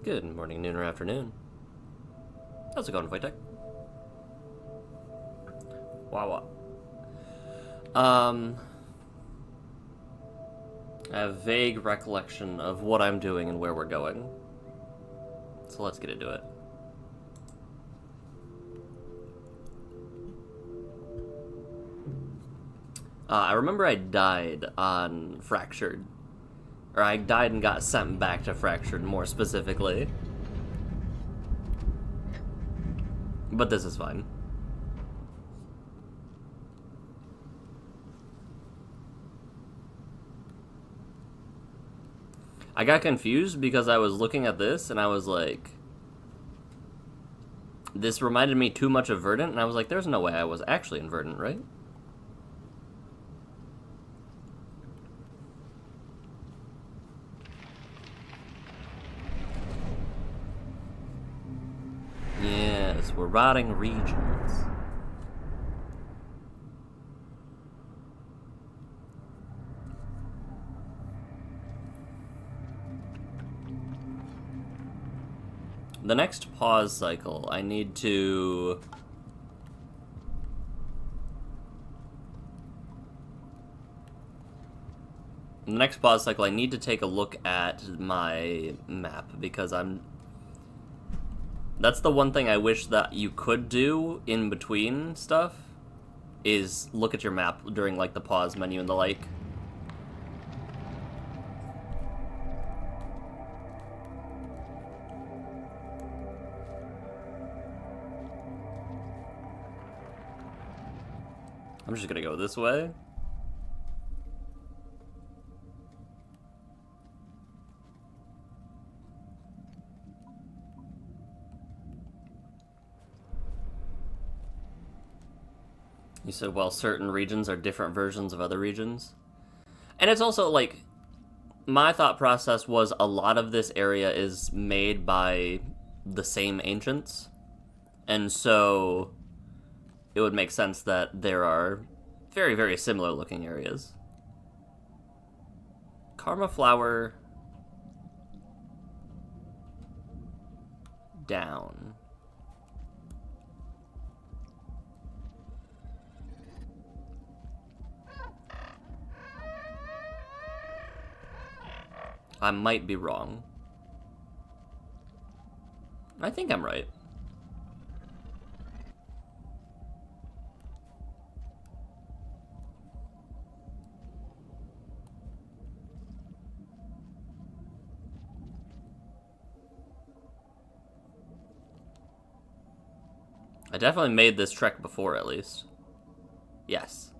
Good morning, noon, or afternoon. How's it going, Voitech? Wow. I have vague recollection of what I'm doing and where we're going. So let's get into it. I remember I died on Fractured. Or I died and got sent back to Fractured, more specifically. But this is fine. I got confused because I was looking at this and I was like, this reminded me too much of Verdant, and I was like, there's no way I was actually in Verdant, right? Yes, we're rotting regions. The next pause cycle, I need to... In the next pause cycle, I need to take a look at my map, because that's the one thing I wish that you could do in between stuff, is look at your map during, like, the pause menu and the like. I'm just gonna go this way. You said, well, certain regions are different versions of other regions. And it's also, like, my thought process was a lot of this area is made by the same ancients. And so it would make sense that there are very, very similar looking areas. Karma Flower down. I might be wrong. I think I'm right. I definitely made this trek before, at least. Yes.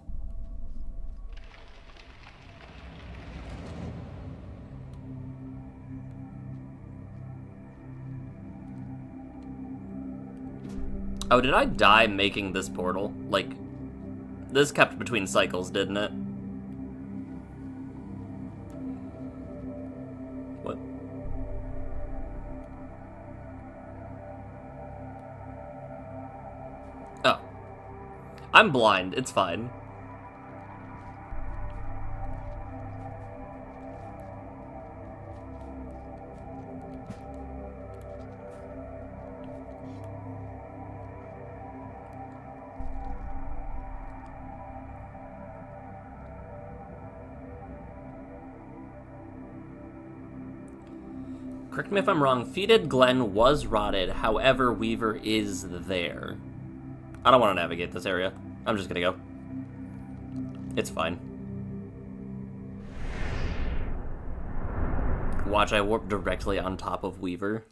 Oh, did I die making this portal? Like, this kept between cycles, didn't it? What? Oh. I'm blind, it's fine. Correct me if I'm wrong, Fetid Glen was rotted, however, Weaver is there. I don't want to navigate this area. I'm just gonna go. It's fine. Watch, I warp directly on top of Weaver.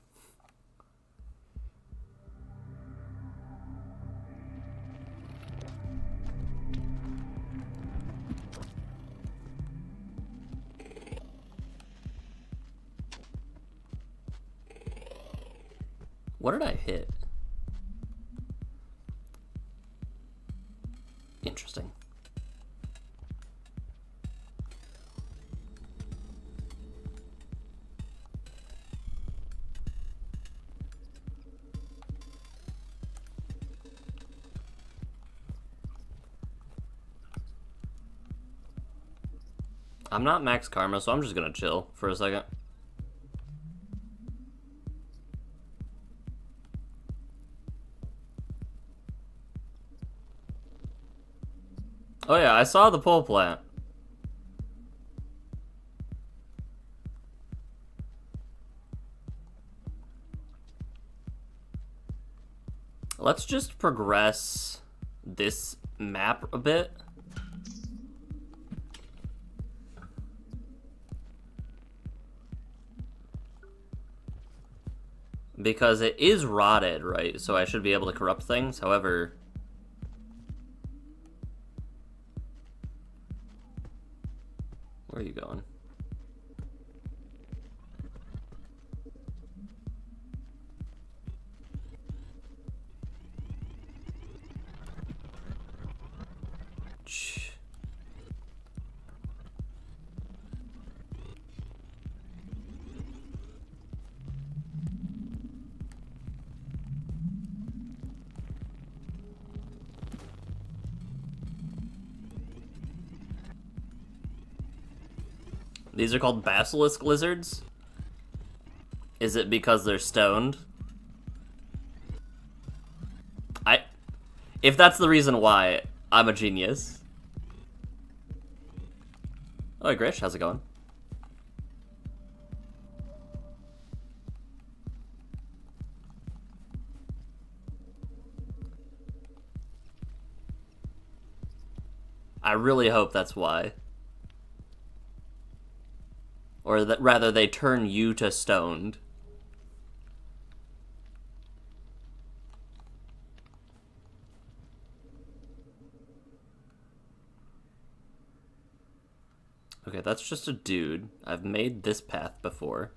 What did I hit? Interesting. I'm not max karma, so I'm just gonna chill for a second. Oh yeah, I saw the pole plant. Let's just progress this map a bit. Because it is rotted, right? So I should be able to corrupt things. However... Where are you going? These are called basilisk lizards? Is it because they're stoned? If that's the reason why, I'm a genius. Oh, hey, Grish, how's it going? I really hope that's why. Or that rather they turn you to stoned. Okay, that's just a dude. I've made this path before.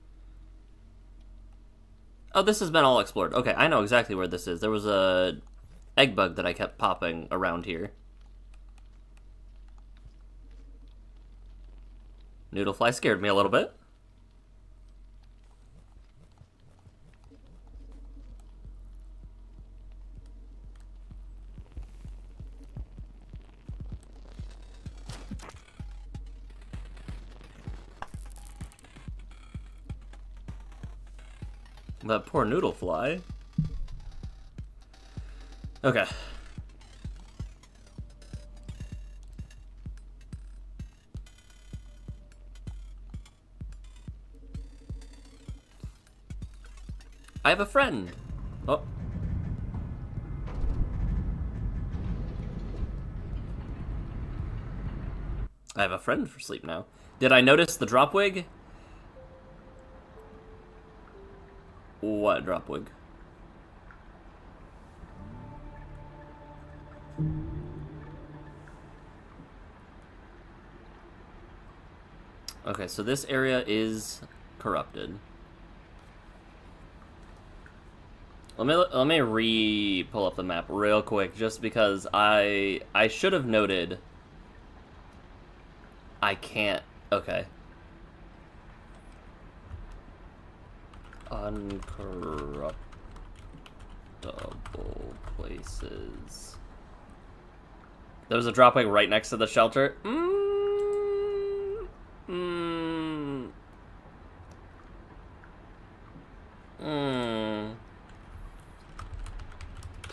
Oh, this has been all explored. Okay, I know exactly where this is. There was a egg bug that I kept popping around here. Noodlefly scared me a little bit. That poor Noodlefly. Okay. I have a friend. Oh. I have a friend for sleep now. Did I notice the drop wig? What drop wig? Okay, so this area is corrupted. Let me re-pull up the map real quick, just because I should have noted. I can't. Okay. Uncorruptible places. There was a dropwing right next to the shelter.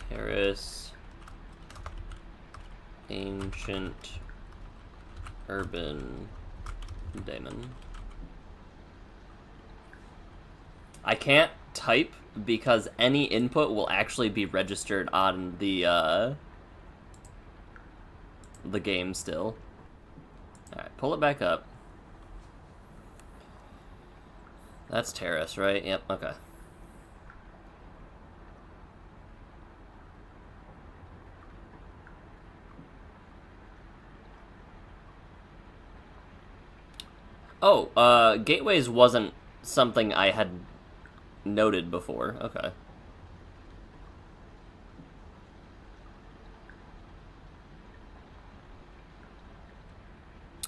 Terrace. Ancient. Urban. Daemon. I can't type because any input will actually be registered on the game still. Alright, pull it back up. That's terrace, right? Yep, okay. Oh, gateways wasn't something I had noted before. Okay.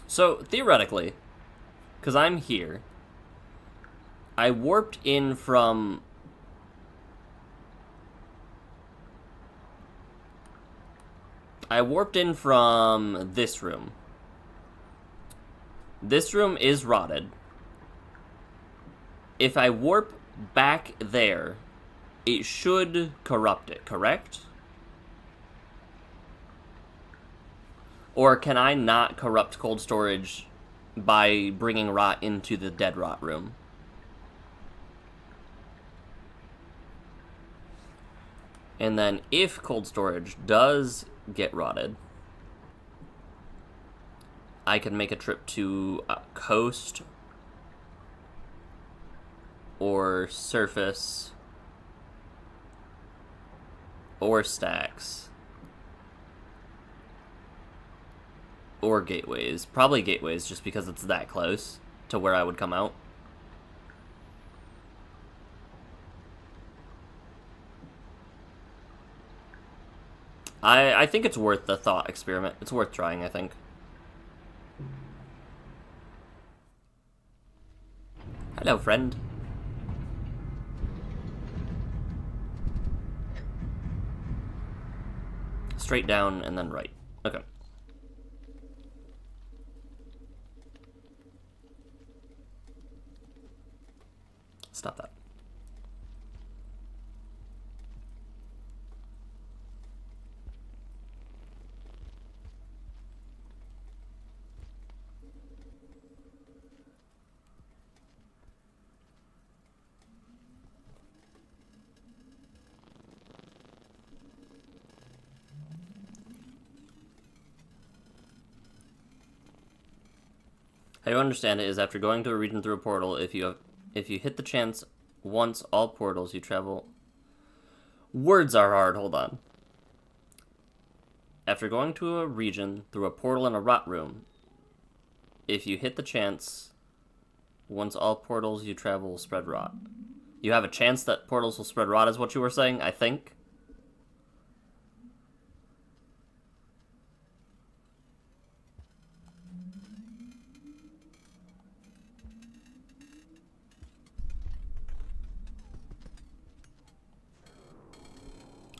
So, theoretically, because I'm here, I warped in from... this room. This room is rotted. If I warp back there, it should corrupt it, correct? Or can I not corrupt cold storage by bringing rot into the dead rot room? And then if cold storage does get rotted, I can make a trip to coast or surface or stacks or gateways. Probably gateways, just because it's that close to where I would come out. I think it's worth the thought experiment. It's worth trying, I think. Hello, friend. Straight down and then right. Okay. Stop that. How you understand it is after going to a region through a portal, if you hit the chance once all portals you travel... Words are hard, hold on. After going to a region through a portal in a rot room, if you hit the chance once all portals you travel will spread rot. You have a chance that portals will spread rot is what you were saying, I think?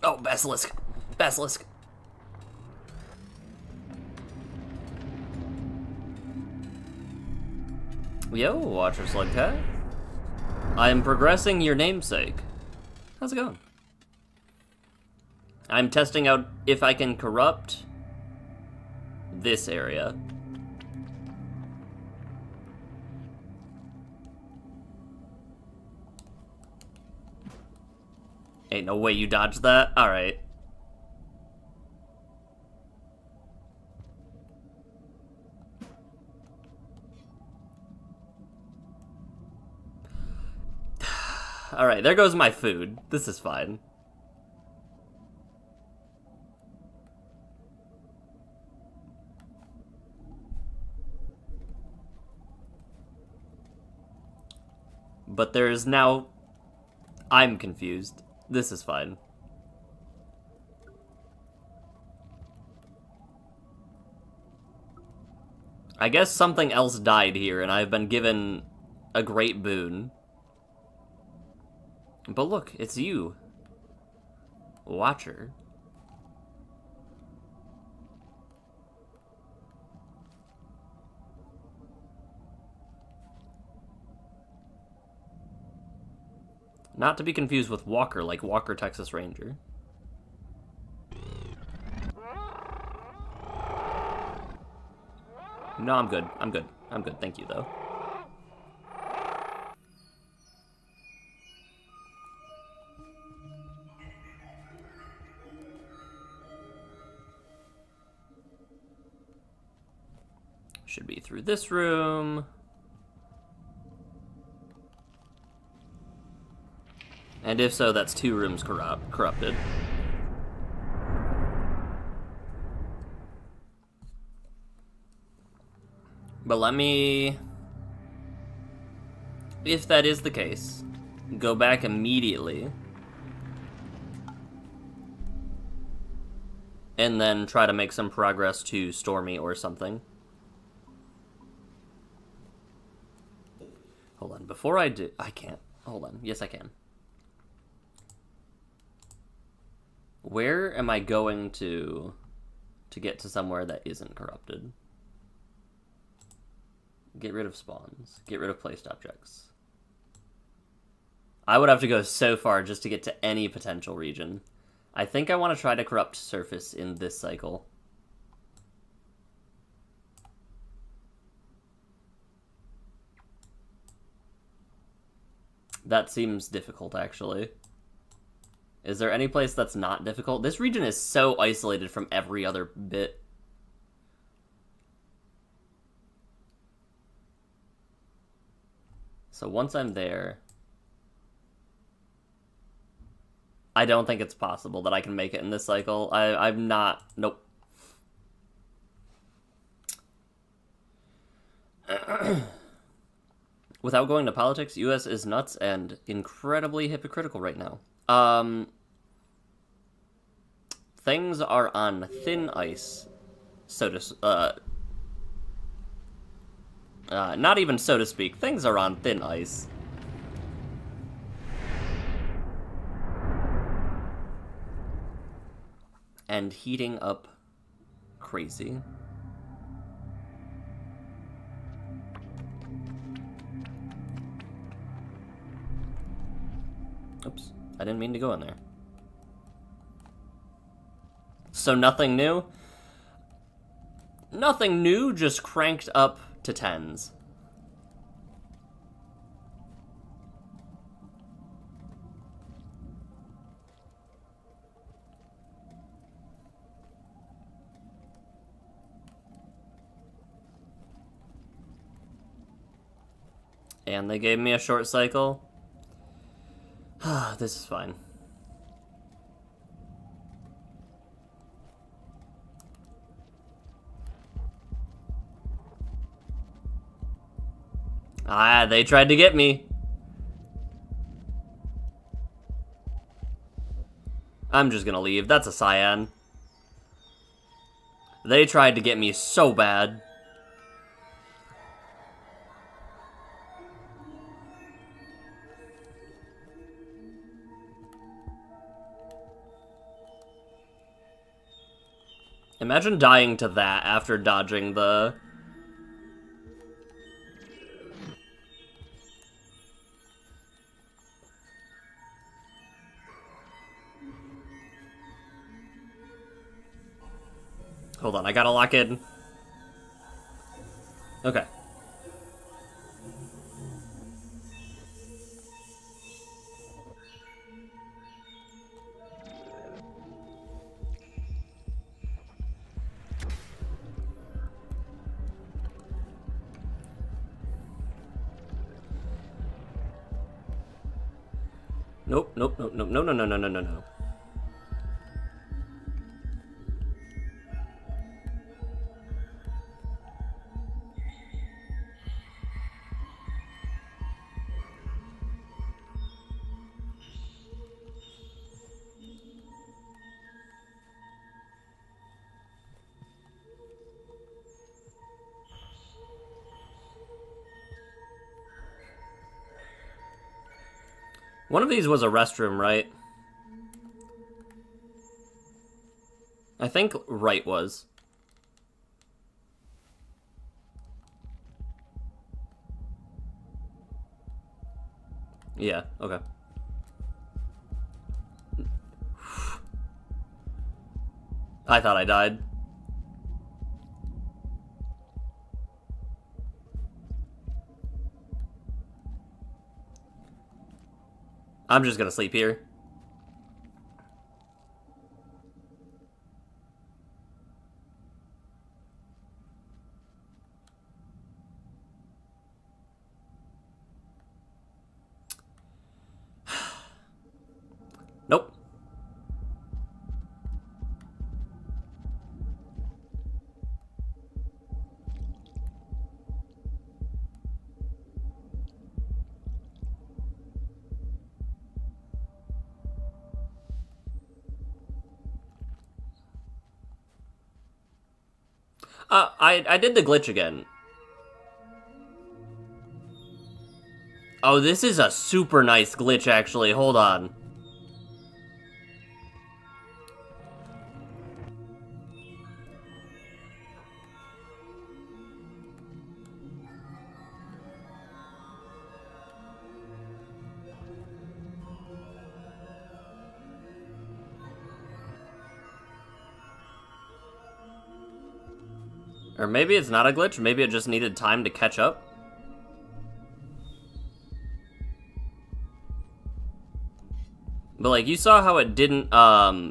Oh, Basilisk! Basilisk! Yo, Watcher Slug Cat. I am progressing your namesake. How's it going? I'm testing out if I can corrupt this area. Ain't no way you dodged that? Alright. Alright, there goes my food. This is fine. But there is now... I'm confused. This is fine. I guess something else died here, and I've been given a great boon. But look, it's you. Watcher. Not to be confused with Walker, like Walker, Texas Ranger. No, I'm good. I'm good. I'm good. Thank you, though. Should be through this room. And if so, that's 2 rooms corrupted. But let me, if that is the case, go back immediately. And then try to make some progress to Stormy or something. Hold on, before I do, I can't. Hold on, yes I can. Where am I going to get to somewhere that isn't corrupted? Get rid of spawns. Get rid of placed objects. I would have to go so far just to get to any potential region. I think I want to try to corrupt surface in this cycle. That seems difficult, actually. Is there any place that's not difficult? This region is so isolated from every other bit. So once I'm there, I don't think it's possible that I can make it in this cycle. I'm not... Nope. Without going to politics, US is nuts and incredibly hypocritical right now. Things are on thin ice, so to... not even so to speak. Things are on thin ice. And heating up crazy. Oops, I didn't mean to go in there. So nothing new? Nothing new, just cranked up to 10s. And they gave me a short cycle. This is fine. Ah, they tried to get me. I'm just gonna leave. That's a cyan. They tried to get me so bad. Imagine dying to that after dodging the... Hold on, I gotta lock in. Okay. Nope, nope, nope, nope, no, no, no, no, no, no, no. One of these was a restroom, right? I think right was. Yeah, okay. I thought I died. I'm just gonna sleep here. Nope. I did the glitch again. Oh, this is a super nice glitch, actually. Hold on. Or maybe it's not a glitch, maybe it just needed time to catch up. But, like, you saw how it didn't,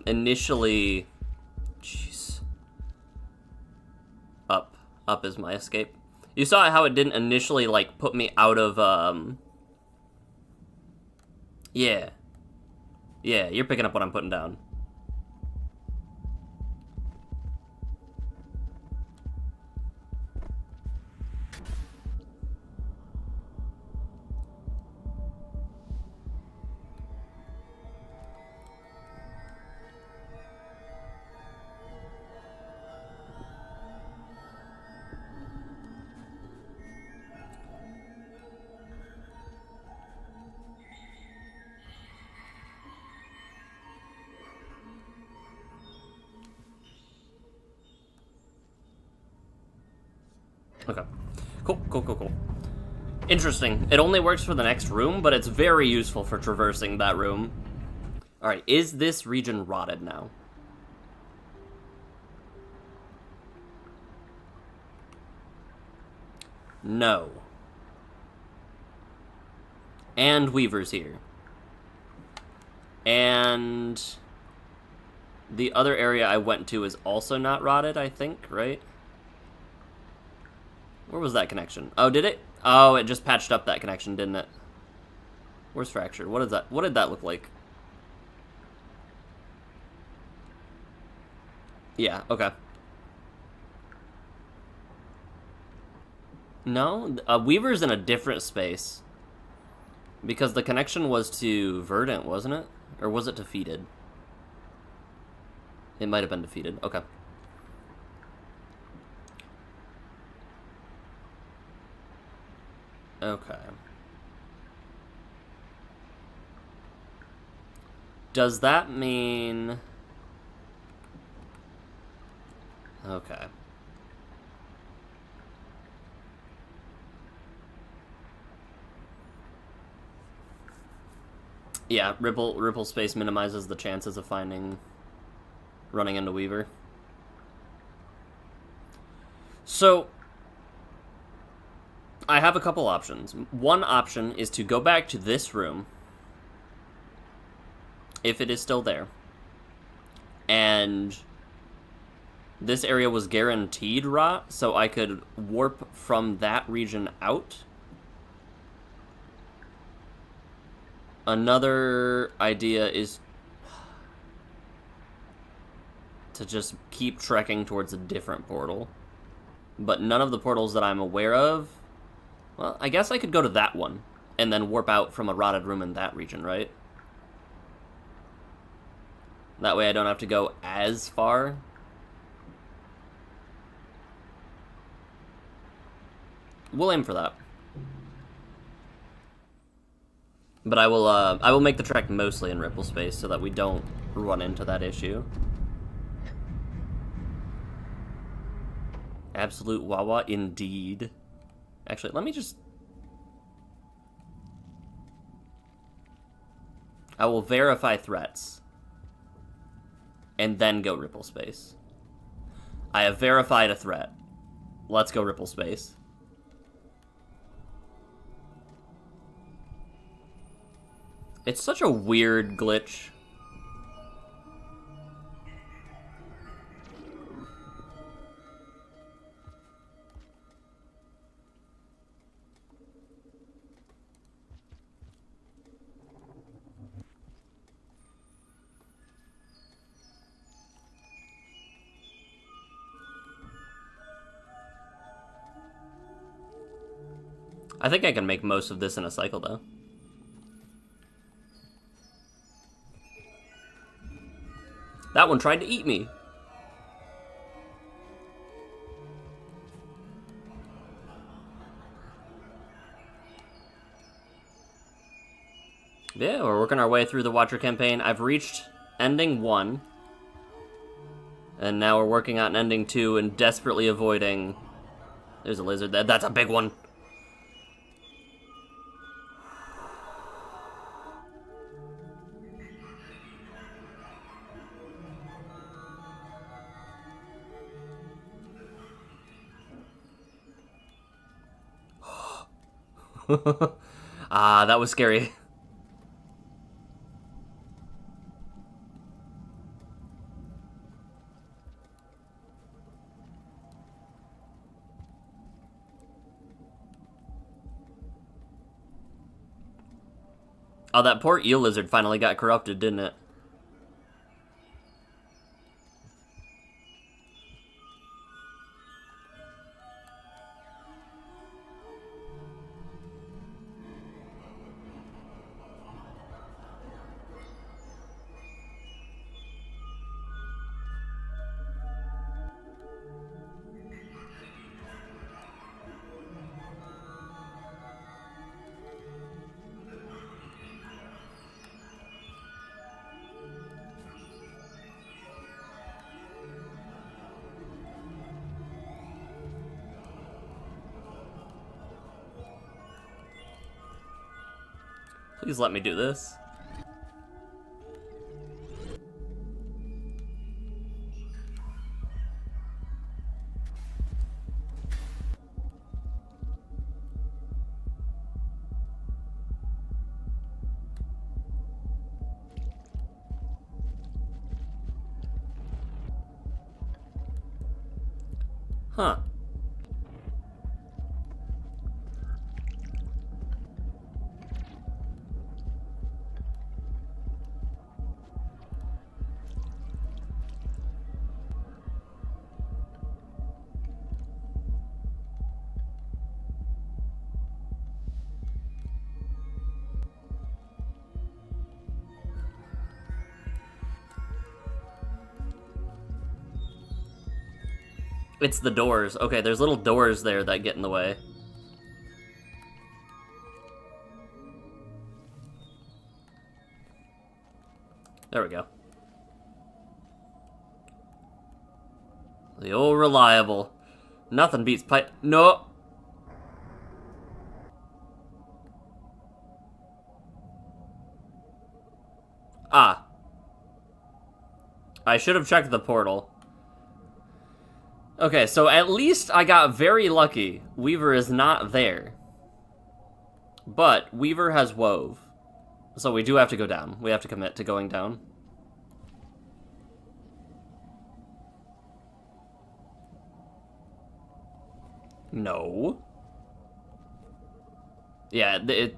initially... Jeez. Up. Up is my escape. You saw how it didn't initially, like, put me out of, Yeah. Yeah, you're picking up what I'm putting down. Okay. Cool. Interesting. It only works for the next room, but it's very useful for traversing that room. Alright, is this region rotted now? No. And Weaver's here. And the other area I went to is also not rotted, I think, right? Where was that connection? Oh, did it? Oh, it just patched up that connection, didn't it? Where's Fractured? What is that? What did that look like? Yeah, okay. No, Weaver's in a different space. Because the connection was to Verdant, wasn't it? Or was it defeated? It might have been defeated. Okay. Okay. Does that mean... Okay. Yeah, ripple space minimizes the chances of running into Weaver. So, I have a couple options. One option is to go back to this room, if it is still there, and this area was guaranteed rot, so I could warp from that region out. Another idea is to just keep trekking towards a different portal. But none of the portals that I'm aware of... Well, I guess I could go to that one, and then warp out from a rotted room in that region, right? That way I don't have to go as far. We'll aim for that. But I will make the trek mostly in ripple space so that we don't run into that issue. Absolute Wawa, indeed. Actually, let me just... I will verify threats. And then go ripple space. I have verified a threat. Let's go ripple space. It's such a weird glitch. I think I can make most of this in a cycle, though. That one tried to eat me. Yeah, we're working our way through the Watcher campaign. I've reached ending 1. And now we're working on ending 2 and desperately avoiding... There's a lizard there. That's a big one. Ah, that was scary. Oh, that poor eel lizard finally got corrupted, didn't it? Please let me do this. Huh. It's the doors. Okay, there's little doors there that get in the way. There we go. The old reliable. Nothing beats pipe. No! Ah. I should have checked the portal. Okay, so at least I got very lucky. Weaver is not there. But Weaver has wove. So we do have to go down. We have to commit to going down. No. Yeah, it...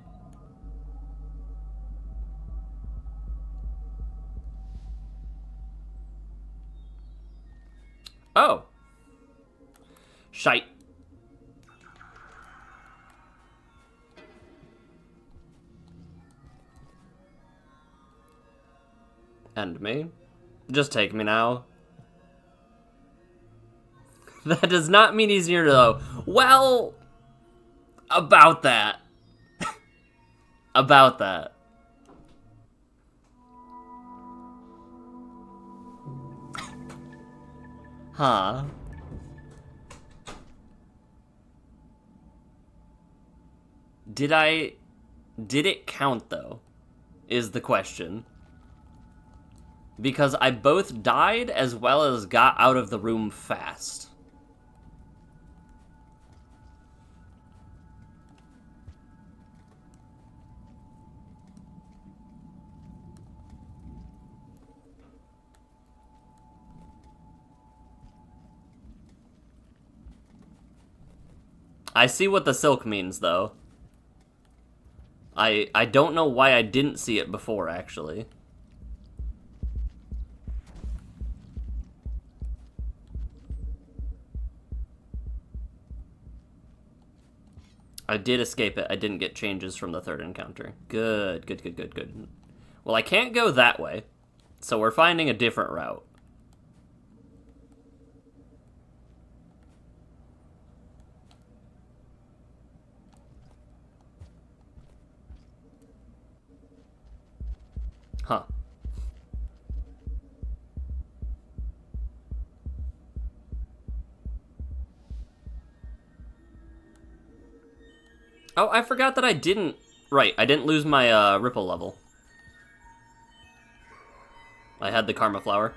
Oh. Shite. End me. Just take me now. That does not mean he's near though. Well, about that. About that. Huh. Did it count though? Is the question. Because I both died as well as got out of the room fast. I see what the silk means, though. I don't know why I didn't see it before, actually. I did escape it. I didn't get changes from the third encounter. Good, good, good, good, good. Well, I can't go that way, so we're finding a different route. Huh. Oh, I forgot that I didn't... Right, I didn't lose my ripple level. I had the karma flower.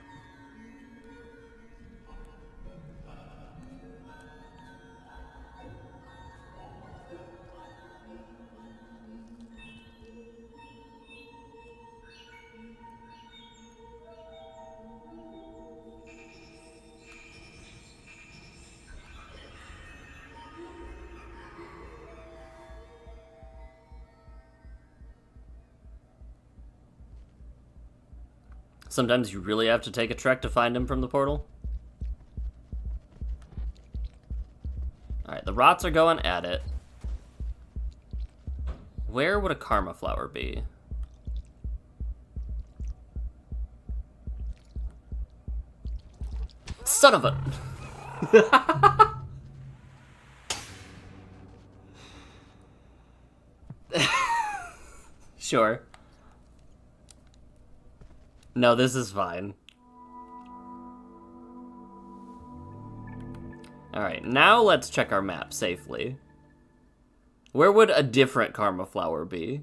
Sometimes you really have to take a trek to find him from the portal. Alright, the rots are going at it. Where would a karma flower be? Son of a... Sure. No, this is fine. Alright, now let's check our map safely. Where would a different karma flower be?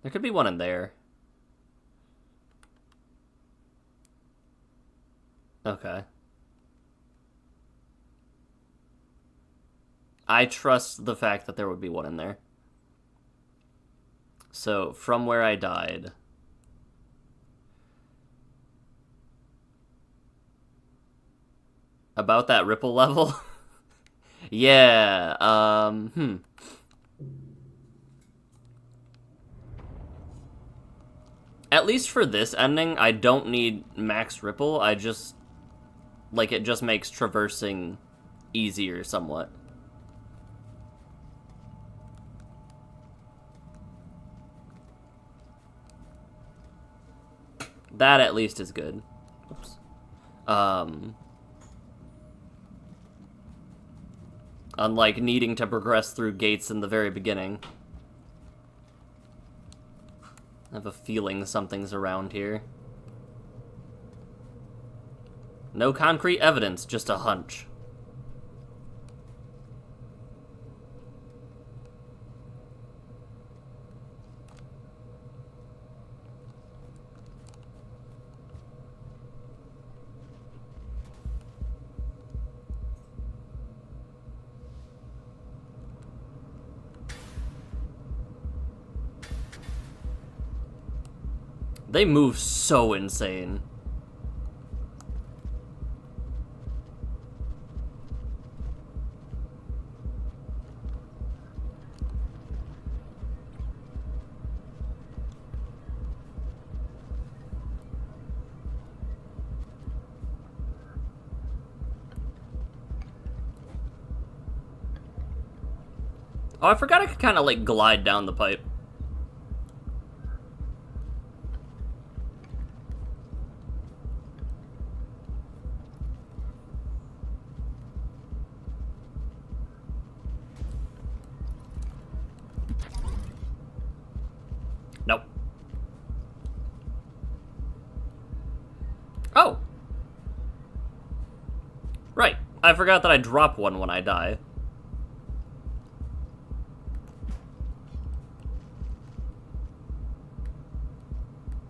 There could be one in there. Okay. I trust the fact that there would be one in there. So, from where I died... About that ripple level? Yeah, At least for this ending, I don't need max ripple, I just... Like, it just makes traversing easier somewhat. That at least is good. Oops. Unlike needing to progress through gates in the very beginning. I have a feeling something's around here. No concrete evidence, just a hunch. They move so insane. Oh, I forgot I could kind of, like, glide down the pipe. Nope. Oh! Right. I forgot that I drop one when I die.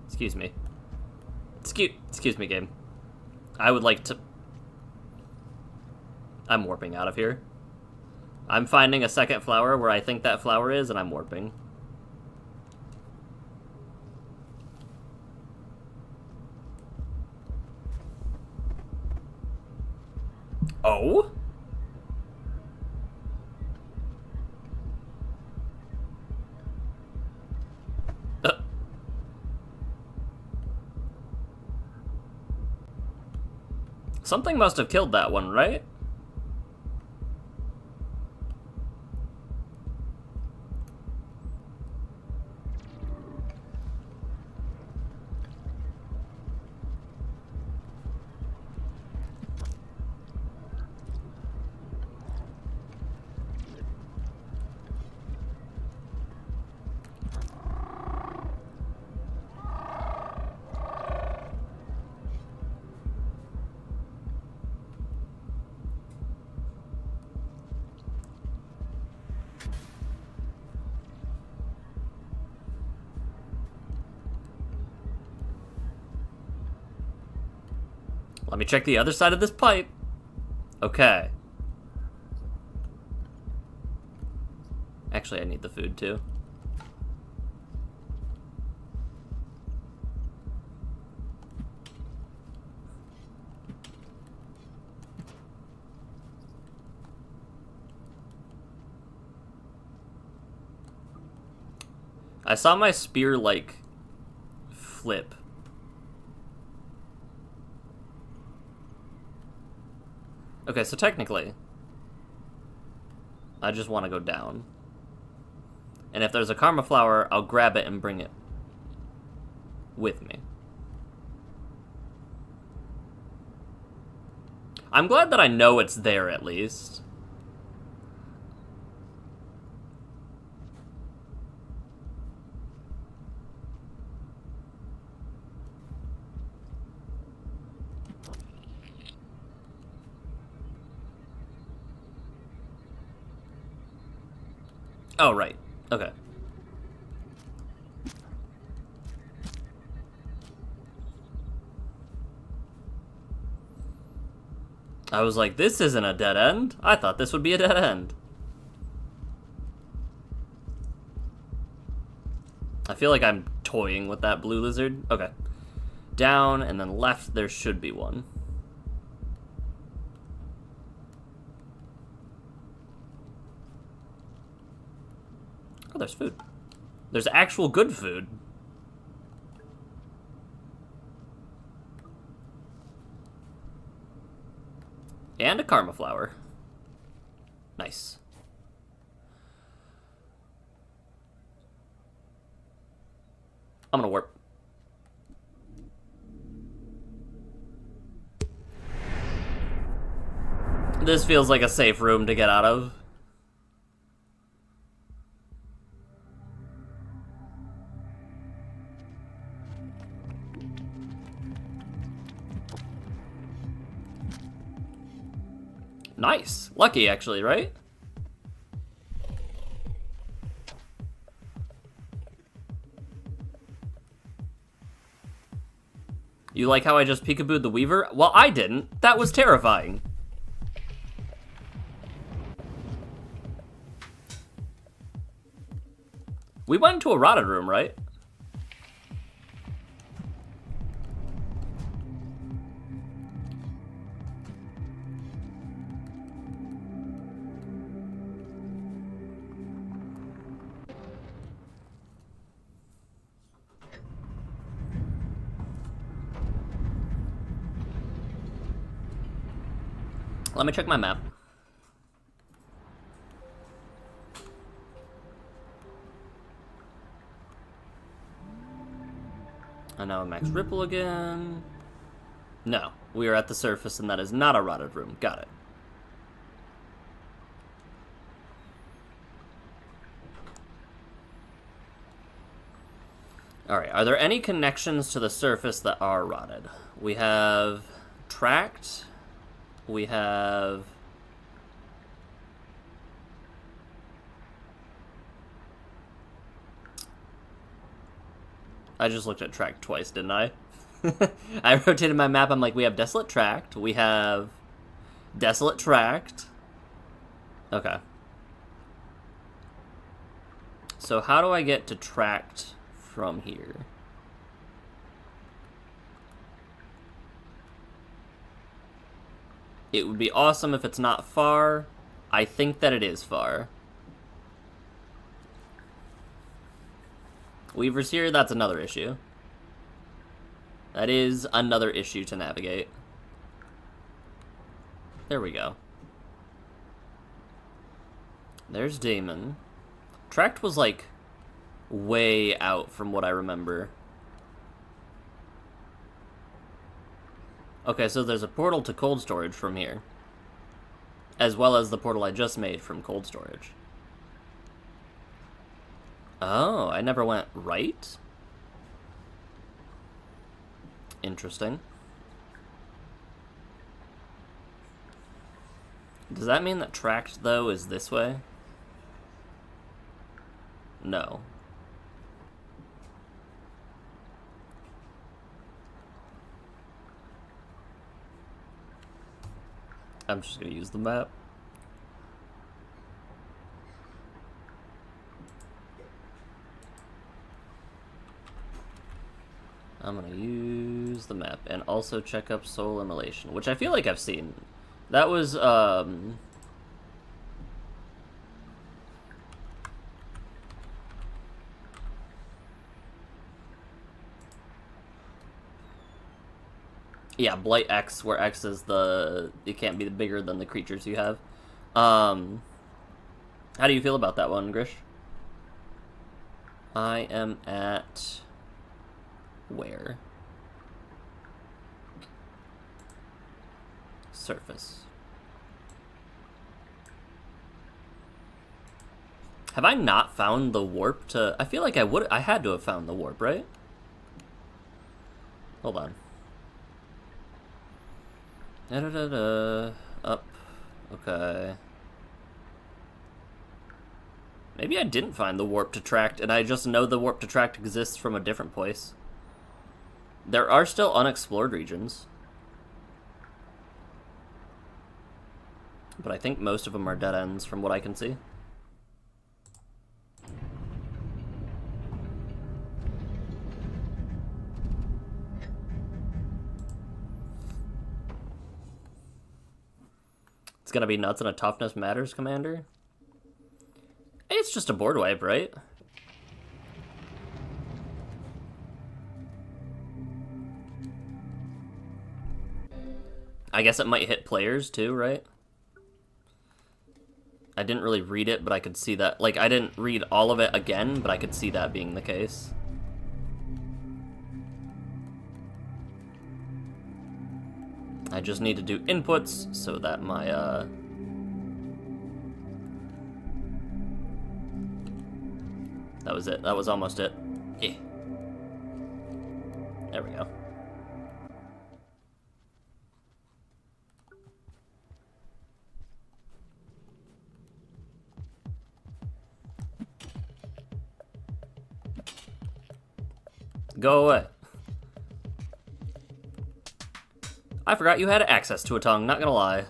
Excuse me. Excuse me, game. I would like to... I'm warping out of here. I'm finding a second flower where I think that flower is, and I'm warping. Oh? Something must have killed that one, right? Let me check the other side of this pipe. Okay. Actually, I need the food too. I saw my spear, like, flip Okay, so technically, I just want to go down. And if there's a karma flower, I'll grab it and bring it with me. I'm glad that I know it's there, at least. Oh, right. Okay. I was like, this isn't a dead end. I thought this would be a dead end. I feel like I'm toying with that blue lizard. Okay. Down and then left, there should be one. Oh, there's food. There's actual good food. And a karma flower. Nice. I'm gonna warp. This feels like a safe room to get out of. Nice. Lucky, actually, right? You like how I just peekabooed the Weaver? Well, I didn't. That was terrifying. We went into a rotted room, right? Let me check my map. And now max ripple again. No, we are at the surface and that is not a rotted room. Got it. Alright, are there any connections to the surface that are rotted? We have tracked. We have... I just looked at tract twice, didn't I? I rotated my map. I'm like, we have desolate tract. We have desolate tract. Okay. So how do I get to tract from here? It would be awesome if it's not far. I think that it is far. Weaver's here, that's another issue. That is another issue to navigate. There we go. There's Damon. Tract was, like, way out from what I remember. Okay, so there's a portal to cold storage from here. As well as the portal I just made from cold storage. Oh, I never went right? Interesting. Does that mean that tract, though, is this way? No. I'm just gonna use the map. I'm gonna use the map and also check up soul immolation, which I feel like I've seen. That was, Yeah, Blight X, where X is the... It can't be bigger than the creatures you have. How do you feel about that one, Grish? I am at... Where? Surface. Have I not found the warp to... I feel like I had to have found the warp, right? Hold on. Da-da-da-da. Up. Okay. Maybe I didn't find the warp to tract, and I just know the warp to tract exists from a different place. There are still unexplored regions. But I think most of them are dead ends from what I can see. It's gonna be nuts and a toughness matters, Commander. Hey, it's just a board wipe, right? I guess it might hit players too, right? I didn't really read it, but I could see that. Like, I didn't read all of it again, but I could see that being the case. I just need to do inputs so that my, That was it. That was almost it. Yeah. There we go. Go away. I forgot you had access to a tongue, not gonna lie.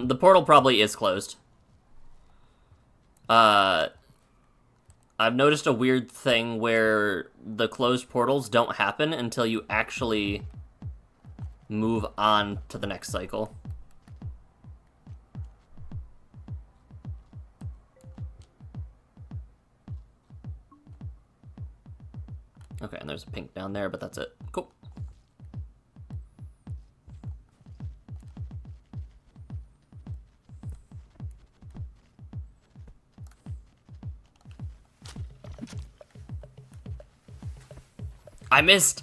The portal probably is closed. I've noticed a weird thing where the closed portals don't happen until you actually move on to the next cycle. Okay, and there's a pink down there, but that's it. Cool. I missed!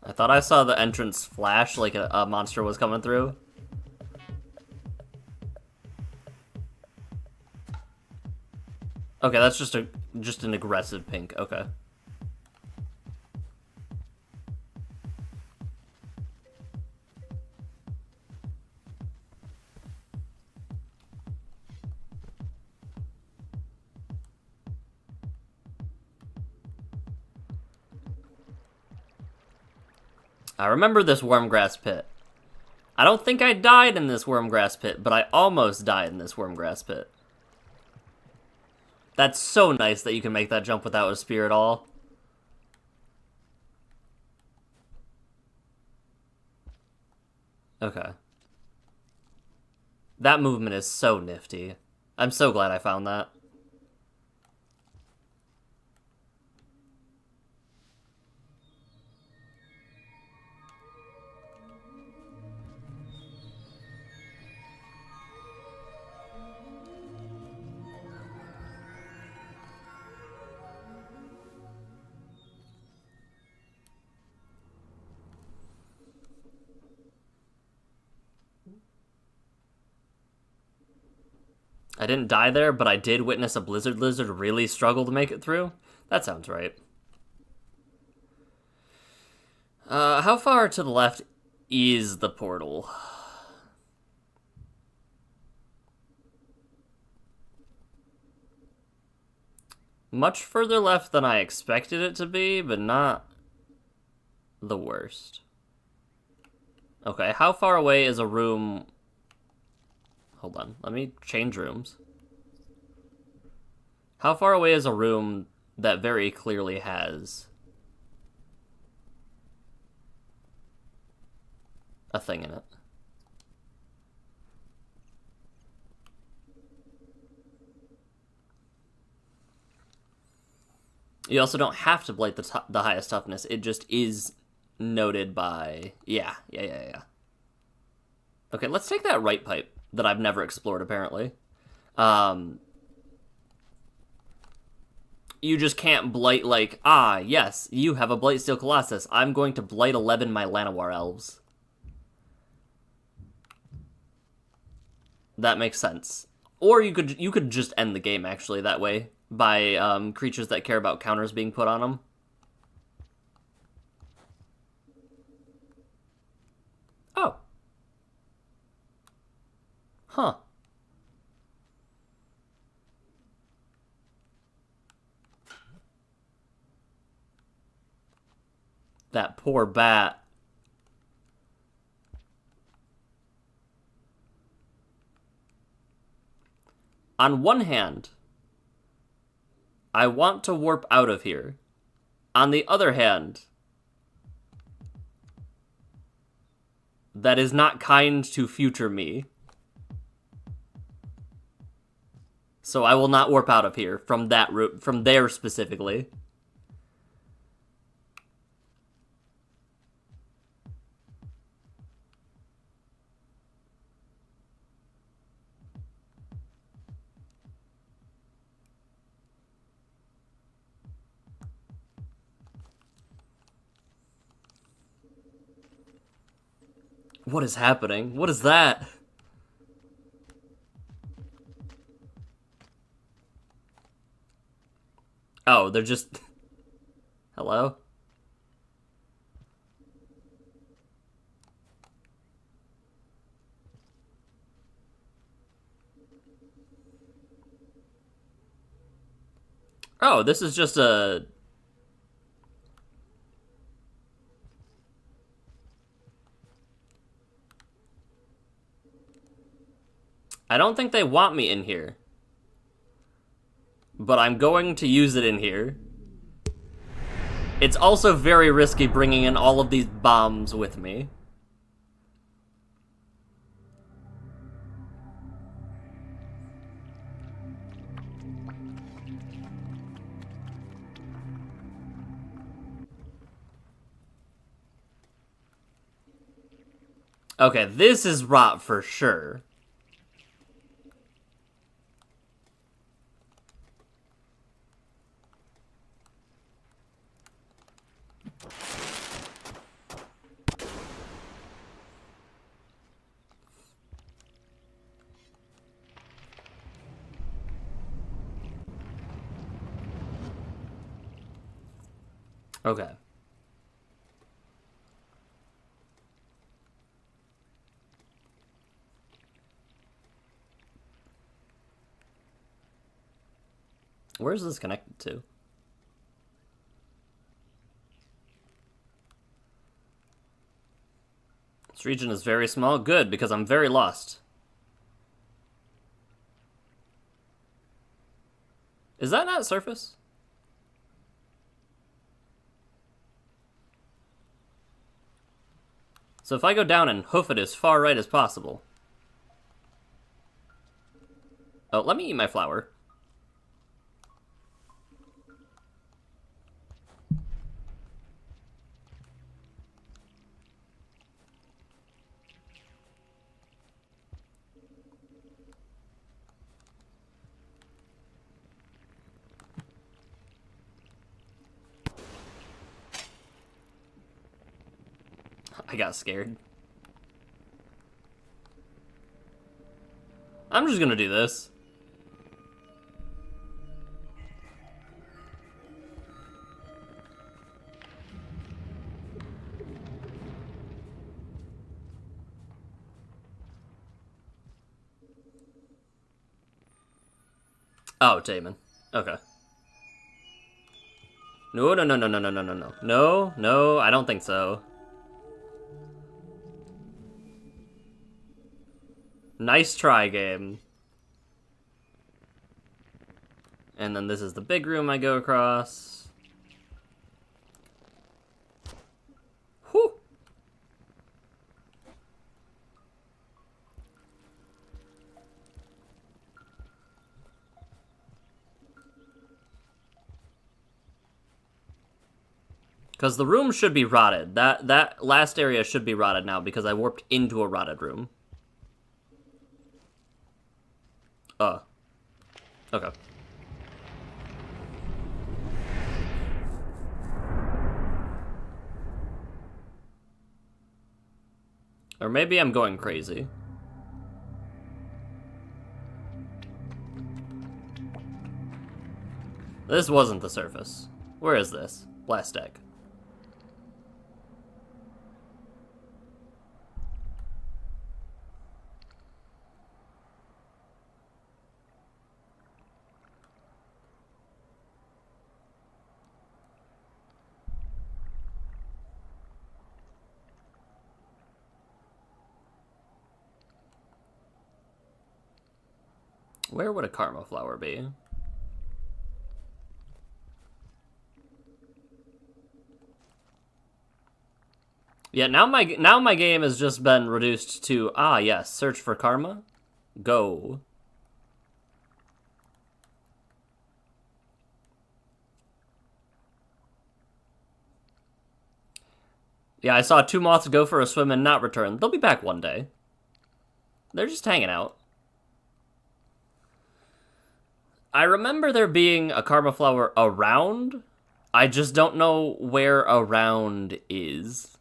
I thought I saw the entrance flash like a monster was coming through. Okay, that's just an aggressive pink. Okay. I remember this wormgrass pit. I don't think I died in this wormgrass pit, but I almost died in this wormgrass pit. That's so nice that you can make that jump without a spear at all. Okay. That movement is so nifty. I'm so glad I found that. I didn't die there, but I did witness a blizzard lizard really struggle to make it through. That sounds right. How far to the left is the portal? Much further left than I expected it to be, but not the worst. Okay, how far away is a room... Hold on, let me change rooms. How far away is a room that very clearly has a thing in it. You also don't have to blight the highest toughness. It just is noted by... Yeah. Okay, let's take that right pipe that I've never explored, apparently. You just can't blight, like, yes, you have a Blightsteel Colossus. I'm going to blight 11 my Llanowar elves. That makes sense. Or you could just end the game, actually, that way, by creatures that care about counters being put on them. Oh. Huh. That poor bat. On one hand, I want to warp out of here. On the other hand, that is not kind to future me. So I will not warp out of here from that route, from there specifically. What is happening? What is that? Oh, they're just... Hello? Oh, this is just a... I don't think they want me in here. But I'm going to use it in here. It's also very risky bringing in all of these bombs with me. Okay, this is rot for sure. Okay. Where's this connected to? This region is very small. Good, because I'm very lost. Is that not surface? So if I go down and hoof it as far right as possible... Oh, let me eat my flower. I got scared. I'm just gonna do this. Oh, Damon. Okay. No, no, no, no, no, no, no, no, no. No, no, I don't think so. Nice try, game. And then this is the big room I go across. Whew. Because the room should be rotted. That last area should be rotted now because I warped into a rotted room. Okay. Or maybe I'm going crazy. This wasn't the surface. Where is this? Blast deck. Where would a karma flower be? Yeah, now my game has just been reduced to yes, search for karma. Go. Yeah, I saw 2 moths go for a swim and not return. They'll be back one day. They're just hanging out. I remember there being a karma flower around. I just don't know where around is.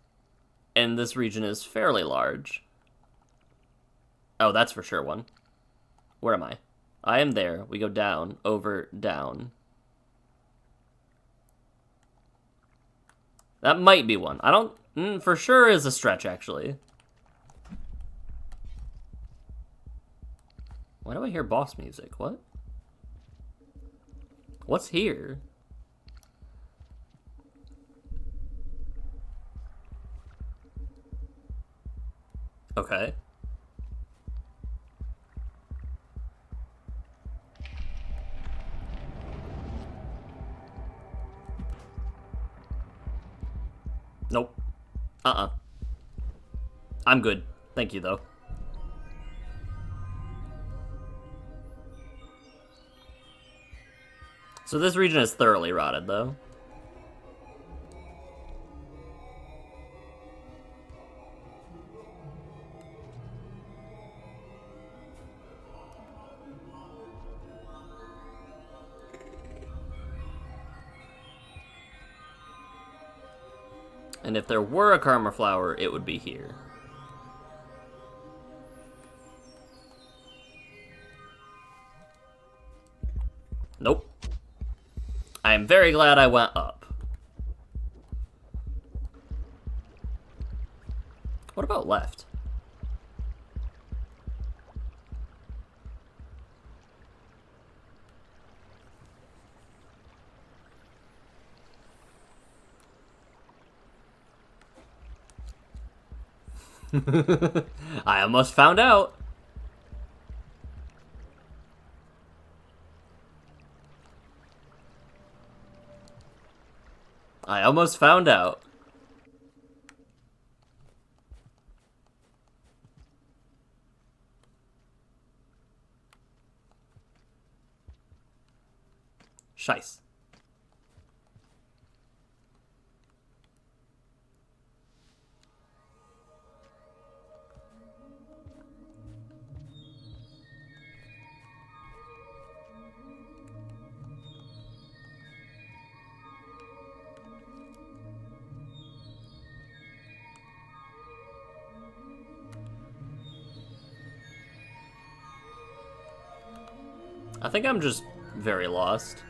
And this region is fairly large. Oh, that's for sure one. Where am I? I am there. We go down, over, down. That might be one. I don't... for sure is a stretch, actually. Why do I hear boss music? What? What's here? Okay. Nope. I'm good. Thank you, though. So this region is thoroughly rotted, though. And if there were a karma flower, it would be here. Nope. I am very glad I went up. What about left? I almost found out. I almost found out. Scheiß. I think I'm just very lost.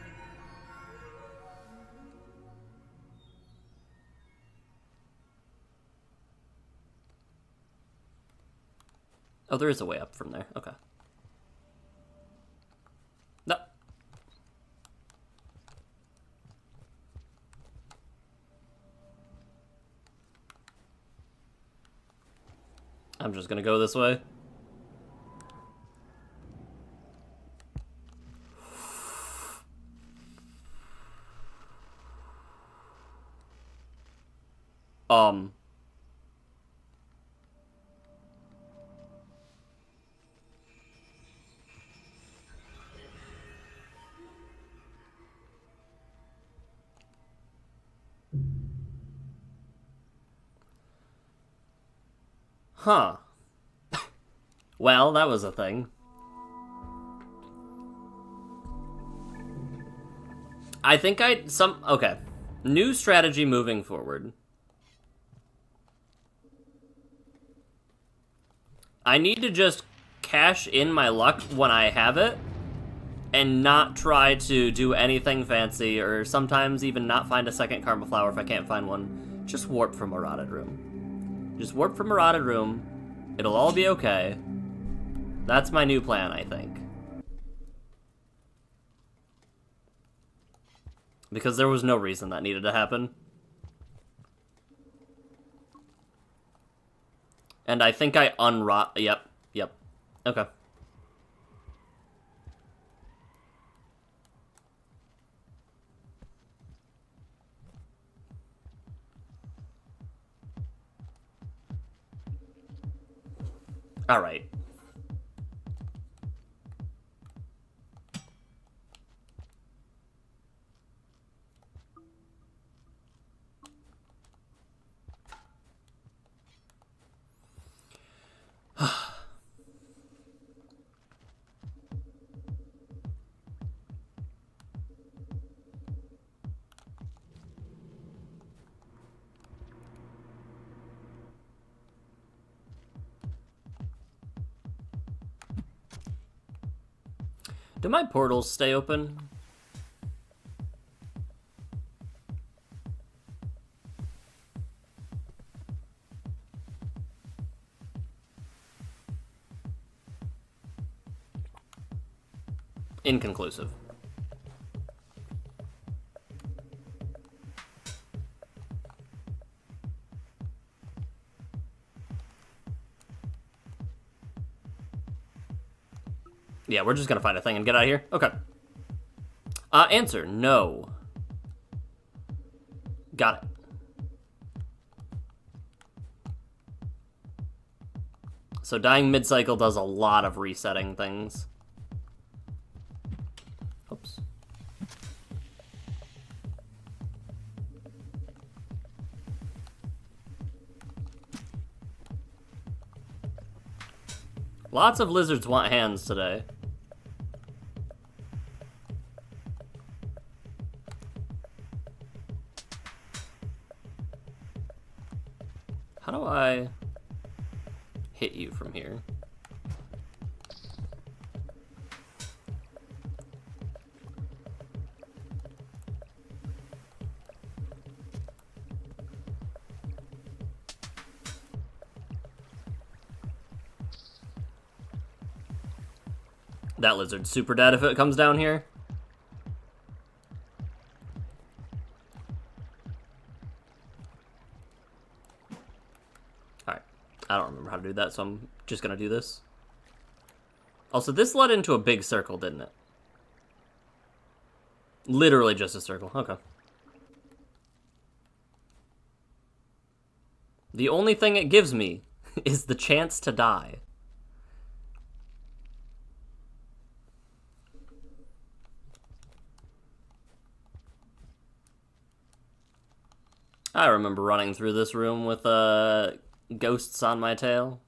Oh, there is a way up from there. Okay. No. I'm just gonna go this way. Huh. Well, that was a thing. I think okay. New strategy moving forward. I need to just cash in my luck when I have it, and not try to do anything fancy, or sometimes even not find a second Karma Flower if I can't find one. Just warp from a Rotted Room. Just warp from a Rotted Room. It'll all be okay. That's my new plan, I think. Because there was no reason that needed to happen. And I think I yep. Okay. Alright. Do my portals stay open? Inconclusive. Yeah, we're just gonna find a thing and get out of here. Okay. Answer, no. Got it. So dying mid-cycle does a lot of resetting things. Oops. Lots of lizards want hands today. How do I hit you from here? That lizard's super dead if it comes down here. Alright. I don't remember how to do that, so I'm just gonna do this. Also, this led into a big circle, didn't it? Literally just a circle. Okay. The only thing it gives me is the chance to die. I remember running through this room with ghosts on my tail.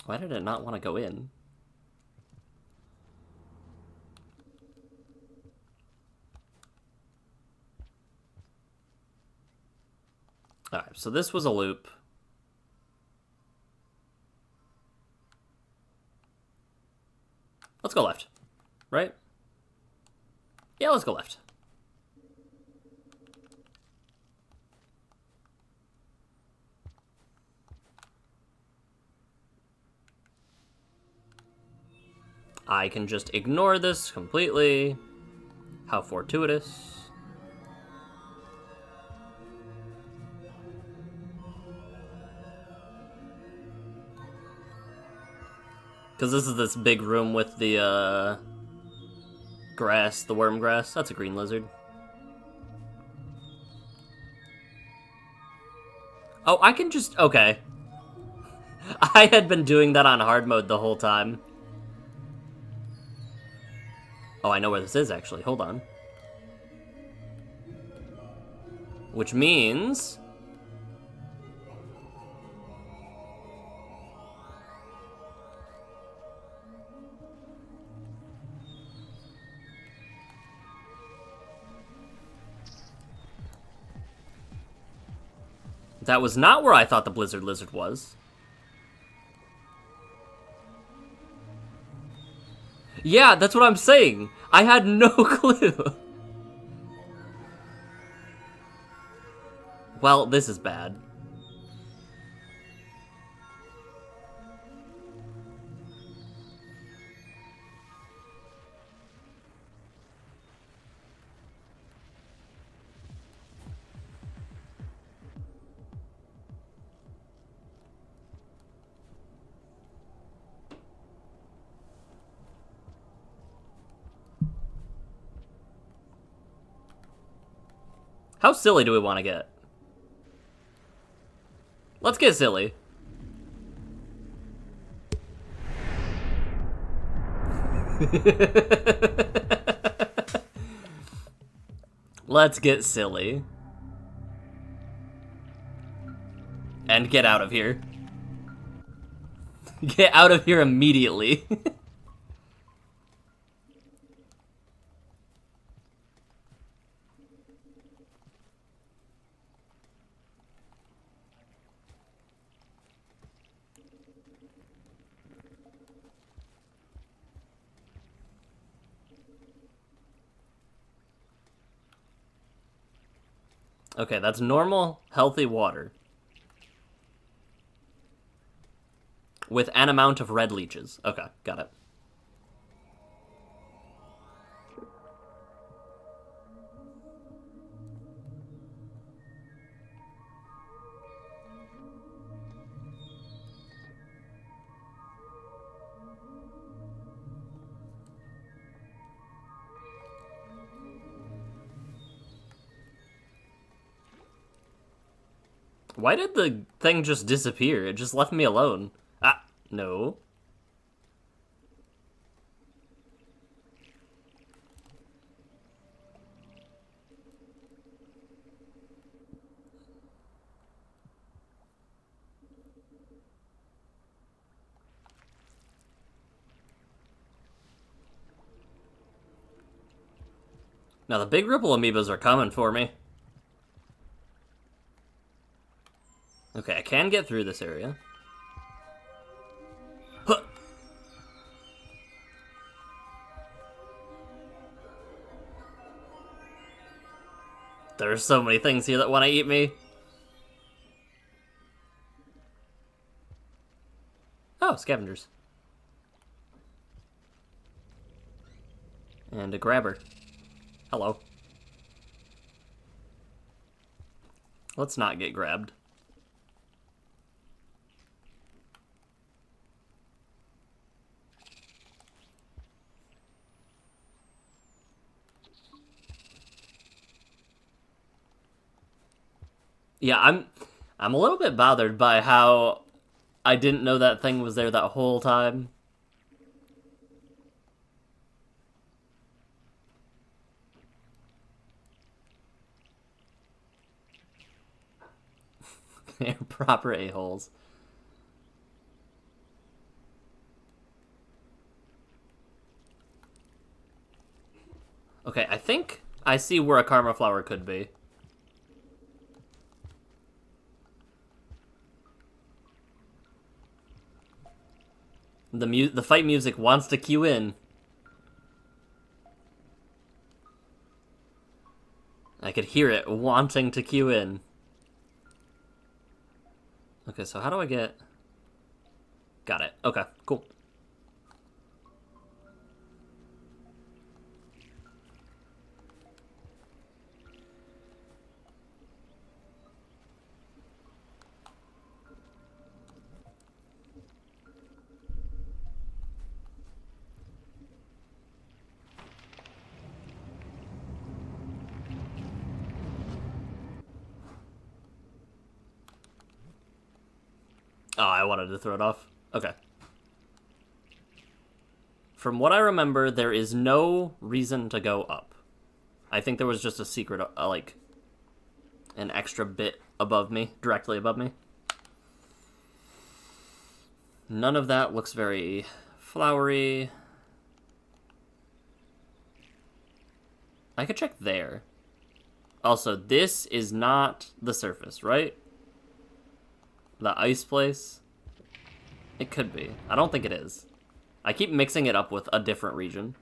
Why did it not want to go in? Alright, so this was a loop. Let's go left. Right? Yeah, let's go left. I can just ignore this completely. How fortuitous. Because this is this big room with the, grass, the worm grass. That's a green lizard. Oh, I can just... Okay. I had been doing that on hard mode the whole time. Oh, I know where this is, actually. Hold on. Which means... that was not where I thought the Blizzard Lizard was. Yeah, that's what I'm saying. I had no clue. Well, this is bad. How silly do we want to get? Let's get silly. Let's get silly. And get out of here. Get out of here immediately. Okay, that's normal, healthy water. With an amount of red leeches. Okay, got it. Why did the thing just disappear? It just left me alone. Ah, no. Now the big ripple amoebas are coming for me. Okay, I can get through this area. Huh. There's so many things here that want to eat me. Oh, scavengers. And a grabber. Hello. Let's not get grabbed. Yeah, I'm a little bit bothered by how I didn't know that thing was there that whole time. They're proper a-holes. Okay, I think I see where a karma flower could be. The fight music wants to cue in. I could hear it wanting to cue in. Okay, so how do I get... Got it. Okay, cool. Oh, I wanted to throw it off. Okay. From what I remember, there is no reason to go up. I think there was just a secret, like... an extra bit above me, directly above me. None of that looks very flowery. I could check there. Also, this is not the surface, right? The ice place? It could be. I don't think it is. I keep mixing it up with a different region.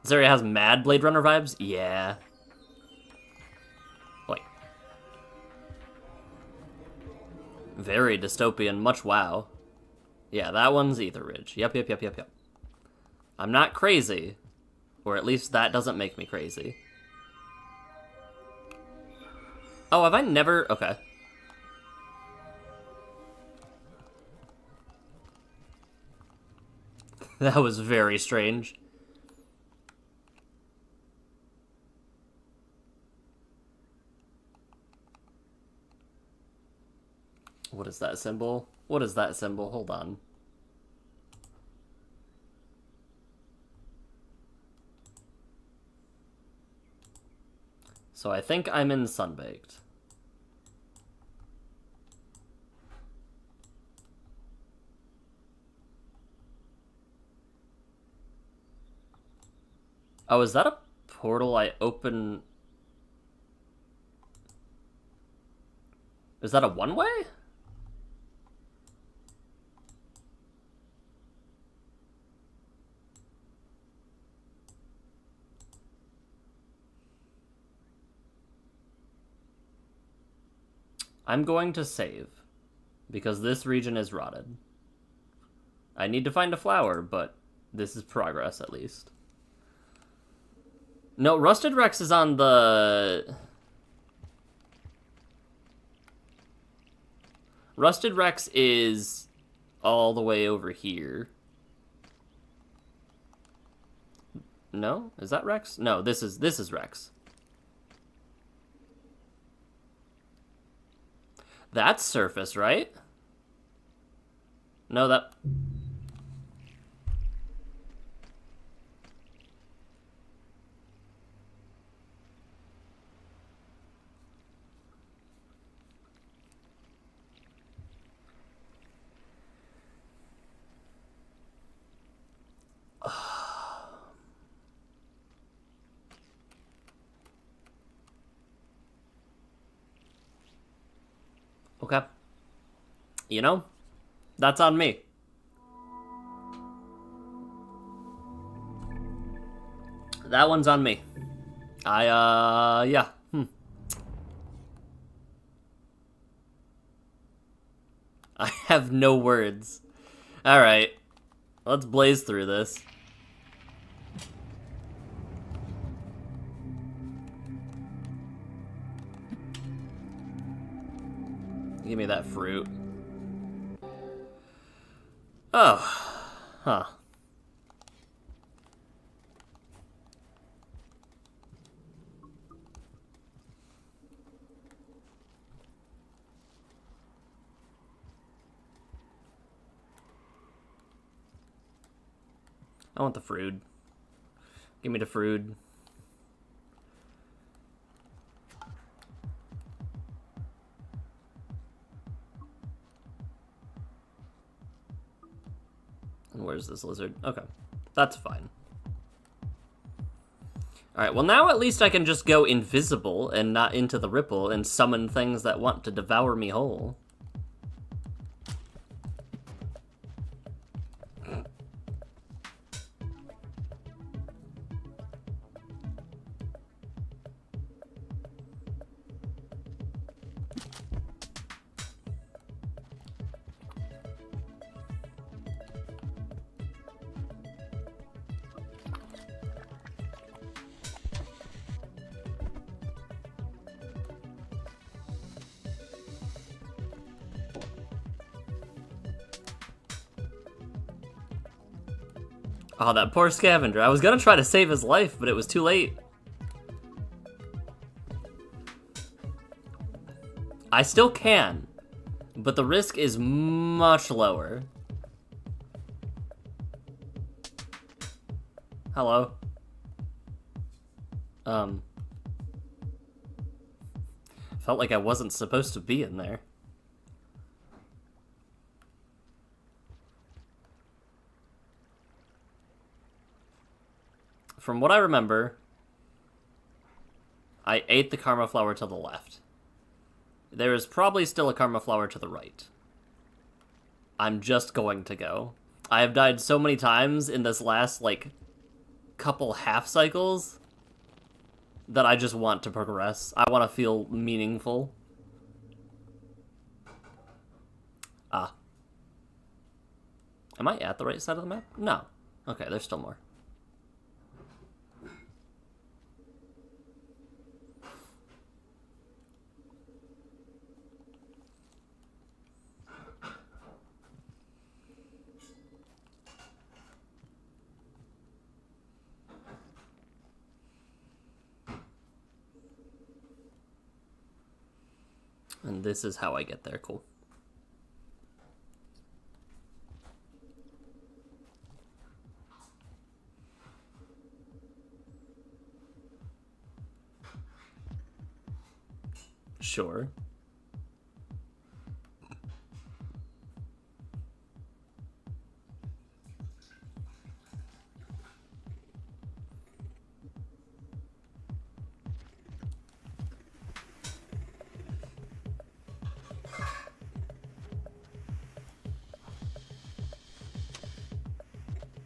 This area has mad Blade Runner vibes? Yeah. Wait. Very dystopian, much wow. Yeah, that one's Ether Ridge. Yep. I'm not crazy. Or at least that doesn't make me crazy. Oh, have I never... Okay. That was very strange. What is that symbol? What is that symbol? Hold on. So I think I'm in Sunbaked. Oh, is that a portal I open? Is that a one-way? I'm going to save, because this region is rotted. I need to find a flower, but this is progress, at least. No, Rusted Rex is on the... Rusted Rex is all the way over here. No? Is that Rex? No, this is Rex. That's surface, right? No, that... Okay. You know, that's on me. That one's on me. Yeah. I have no words. Alright. Let's blaze through this. Give me that fruit. Oh. Huh. I want the fruit. Give me the fruit. And where's this lizard? Okay. That's fine. Alright, well now at least I can just go invisible and not into the ripple and summon things that want to devour me whole. Oh, that poor scavenger. I was gonna try to save his life, but it was too late. I still can, but the risk is much lower. Hello? Felt like I wasn't supposed to be in there. From what I remember, I ate the karma flower to the left. There is probably still a karma flower to the right. I'm just going to go. I have died so many times in this last, like, couple half cycles that I just want to progress. I want to feel meaningful. Ah. Am I at the right side of the map? No. Okay, there's still more. And this is how I get there. Cool. Sure.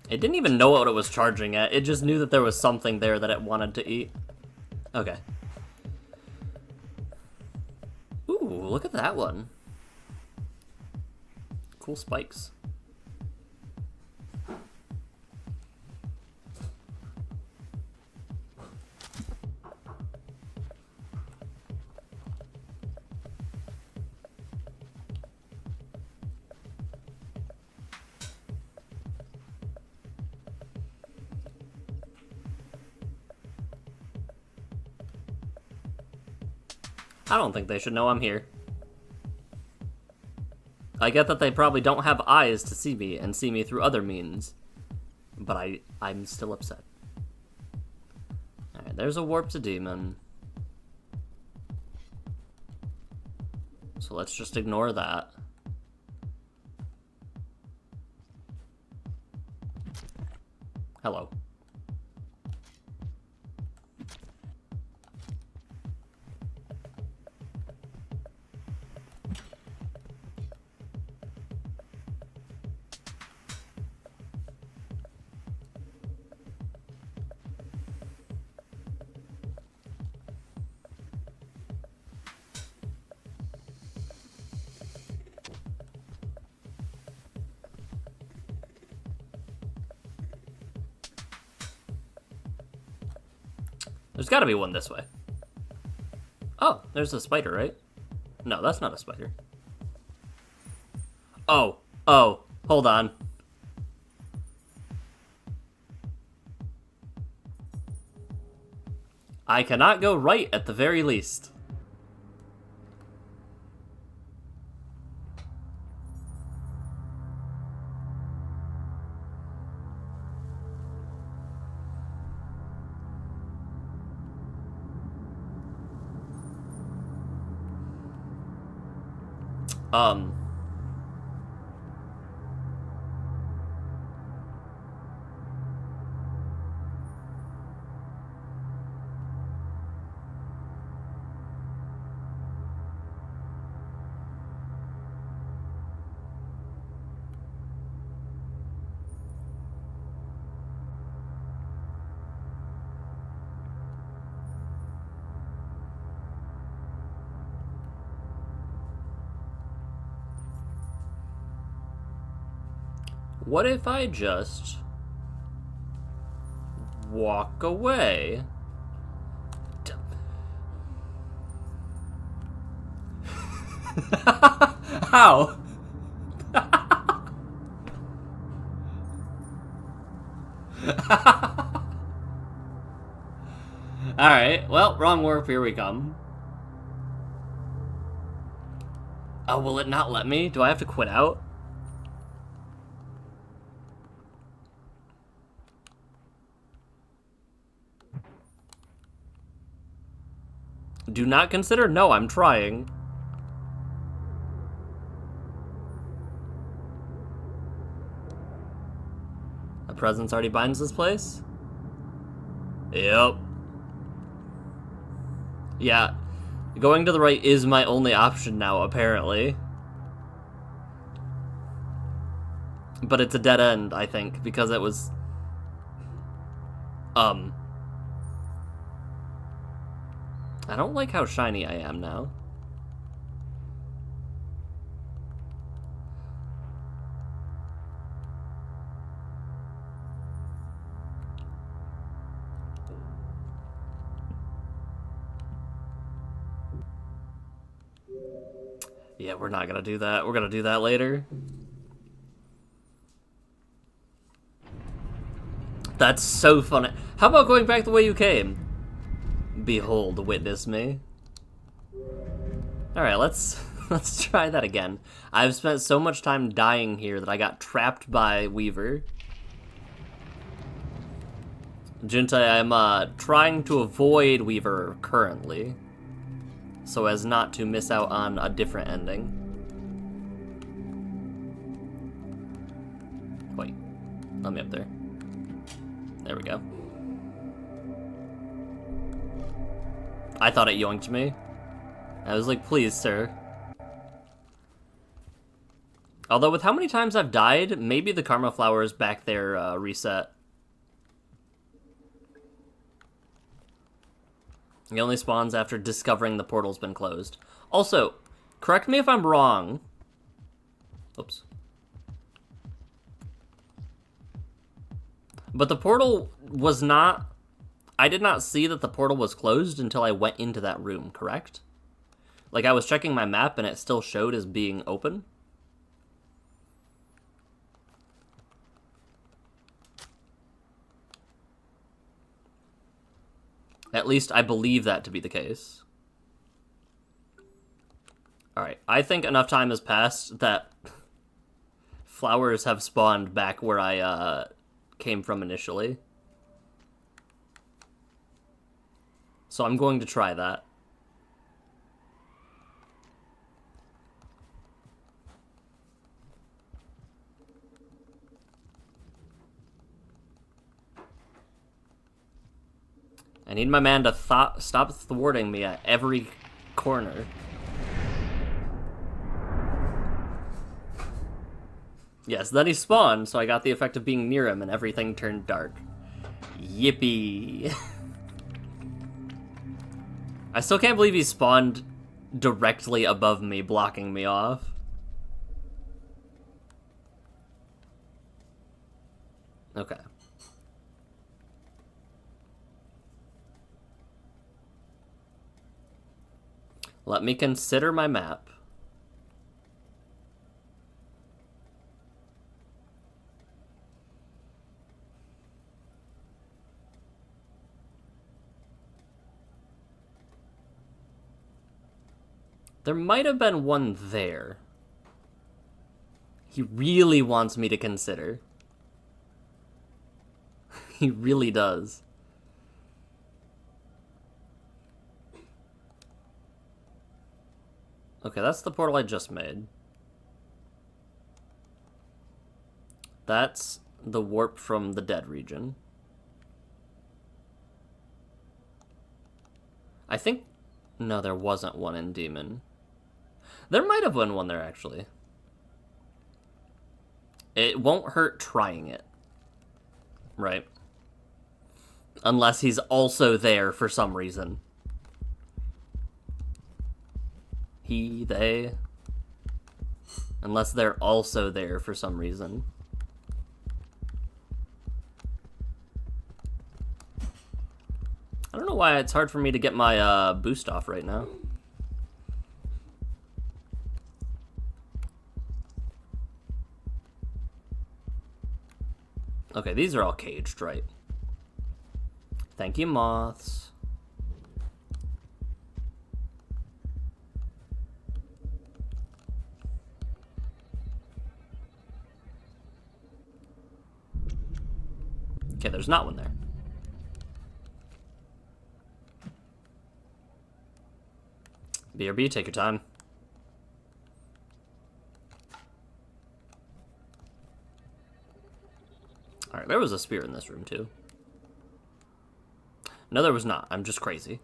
It didn't even know what it was charging at. It just knew that there was something there that it wanted to eat. Okay. Ooh, look at that one. Cool spikes. I don't think they should know I'm here. I get that they probably don't have eyes to see me and see me through other means. But I'm still upset. Alright, there's a warp to demon. So let's just ignore that. Hello. There's gotta be one this way. Oh, there's a spider, right? No, that's not a spider. Oh, hold on. I cannot go right at the very least. What if I just walk away? How? Alright, well, wrong warp, here we come. Oh, will it not let me? Do I have to quit out? Do not consider? No, I'm trying. A presence already binds this place? Yep. Yeah. Going to the right is my only option now, apparently. But it's a dead end, I think, because it was... I don't like how shiny I am now. Yeah, we're not gonna do that. We're gonna do that later. That's so funny. How about going back the way you came? Behold, witness me. Alright, let's try that again. I've spent so much time dying here that I got trapped by Weaver. Juntai, I'm trying to avoid Weaver currently, so as not to miss out on a different ending. Wait, let me up there. There we go. I thought it yoinked me. I was like, please, sir. Although with how many times I've died, maybe the karma flowers back there reset. It only spawns after discovering the portal's been closed. Also, correct me if I'm wrong. Oops. But the portal was not... I did not see that the portal was closed until I went into that room, correct? Like, I was checking my map and it still showed as being open. At least I believe that to be the case. Alright, I think enough time has passed that flowers have spawned back where I came from initially. So I'm going to try that. I need my man to stop thwarting me at every corner. Yes, then he spawned, so I got the effect of being near him and everything turned dark. Yippee. I still can't believe he spawned directly above me, blocking me off. Okay. Let me consider my map. There might have been one there. He really wants me to consider. He really does. Okay, that's the portal I just made. That's the warp from the dead region. I think... No, there wasn't one in Demon. There might have been one there, actually. It won't hurt trying it. Right? Unless he's also there for some reason. He, they. Unless they're also there for some reason. I don't know why it's hard for me to get my boost off right now. Okay, these are all caged, right? Thank you, moths. Okay, there's not one there. BRB, take your time. Alright, there was a spear in this room, too. No, there was not. I'm just crazy.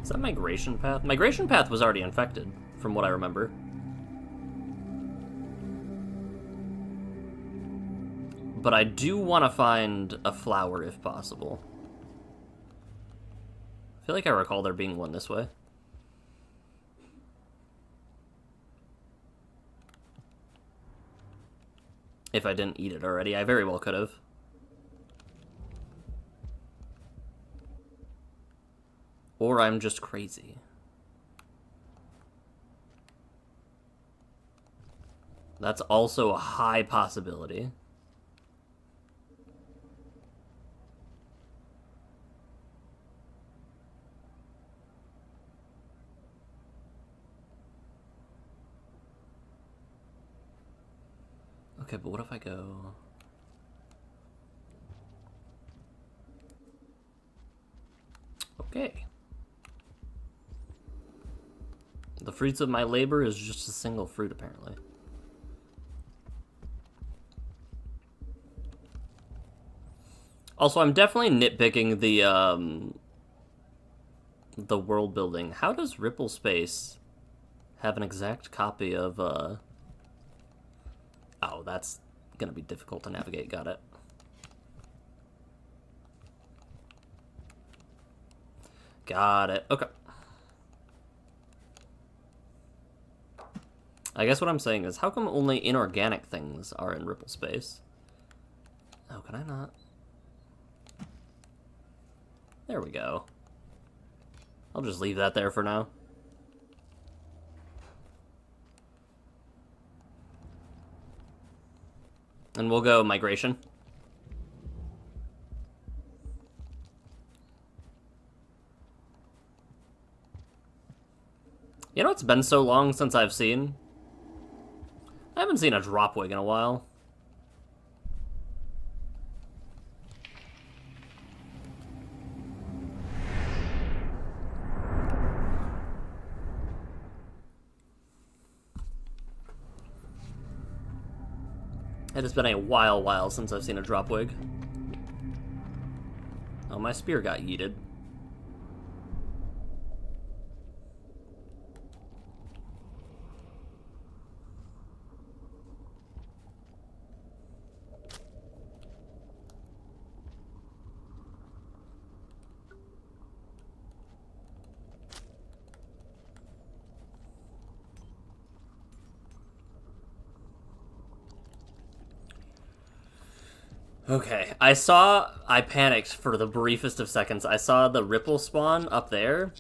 Is that Migration Path? Migration Path was already infected, from what I remember. But I do want to find a flower if possible. I feel like I recall there being one this way. If I didn't eat it already, I very well could have. Or I'm just crazy. That's also a high possibility. Okay, but what if I go... Okay. The fruits of my labor is just a single fruit, apparently. Also, I'm definitely nitpicking the world building. How does Ripple Space have an exact copy of, Oh, that's gonna be difficult to navigate. Got it. Got it. Okay. I guess what I'm saying is, how come only inorganic things are in Ripple Space? Oh, can I not? There we go. I'll just leave that there for now. And we'll go migration. You know, it's been so long since I've seen... I haven't seen a Dropwig in a while. It has been a while since I've seen a Dropwig. Oh, my spear got yeeted. Okay, I panicked for the briefest of seconds. I saw the Ripple spawn up there.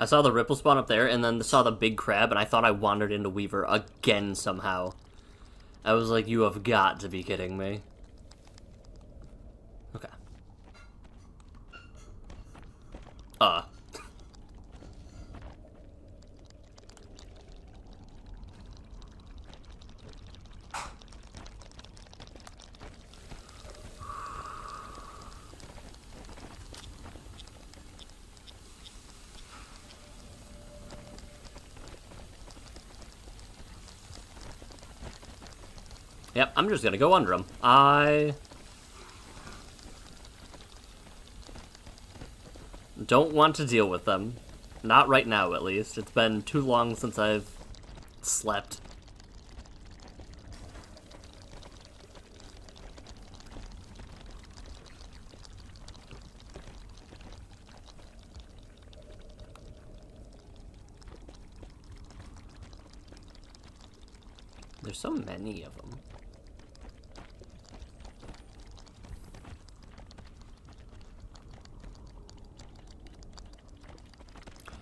I saw the Ripple spawn up there, and then saw the big crab, and I thought I wandered into Weaver again somehow. I was like, you have got to be kidding me. Okay. Yep, I'm just gonna go under them. I don't want to deal with them. Not right now, at least. It's been too long since I've slept. There's so many of them.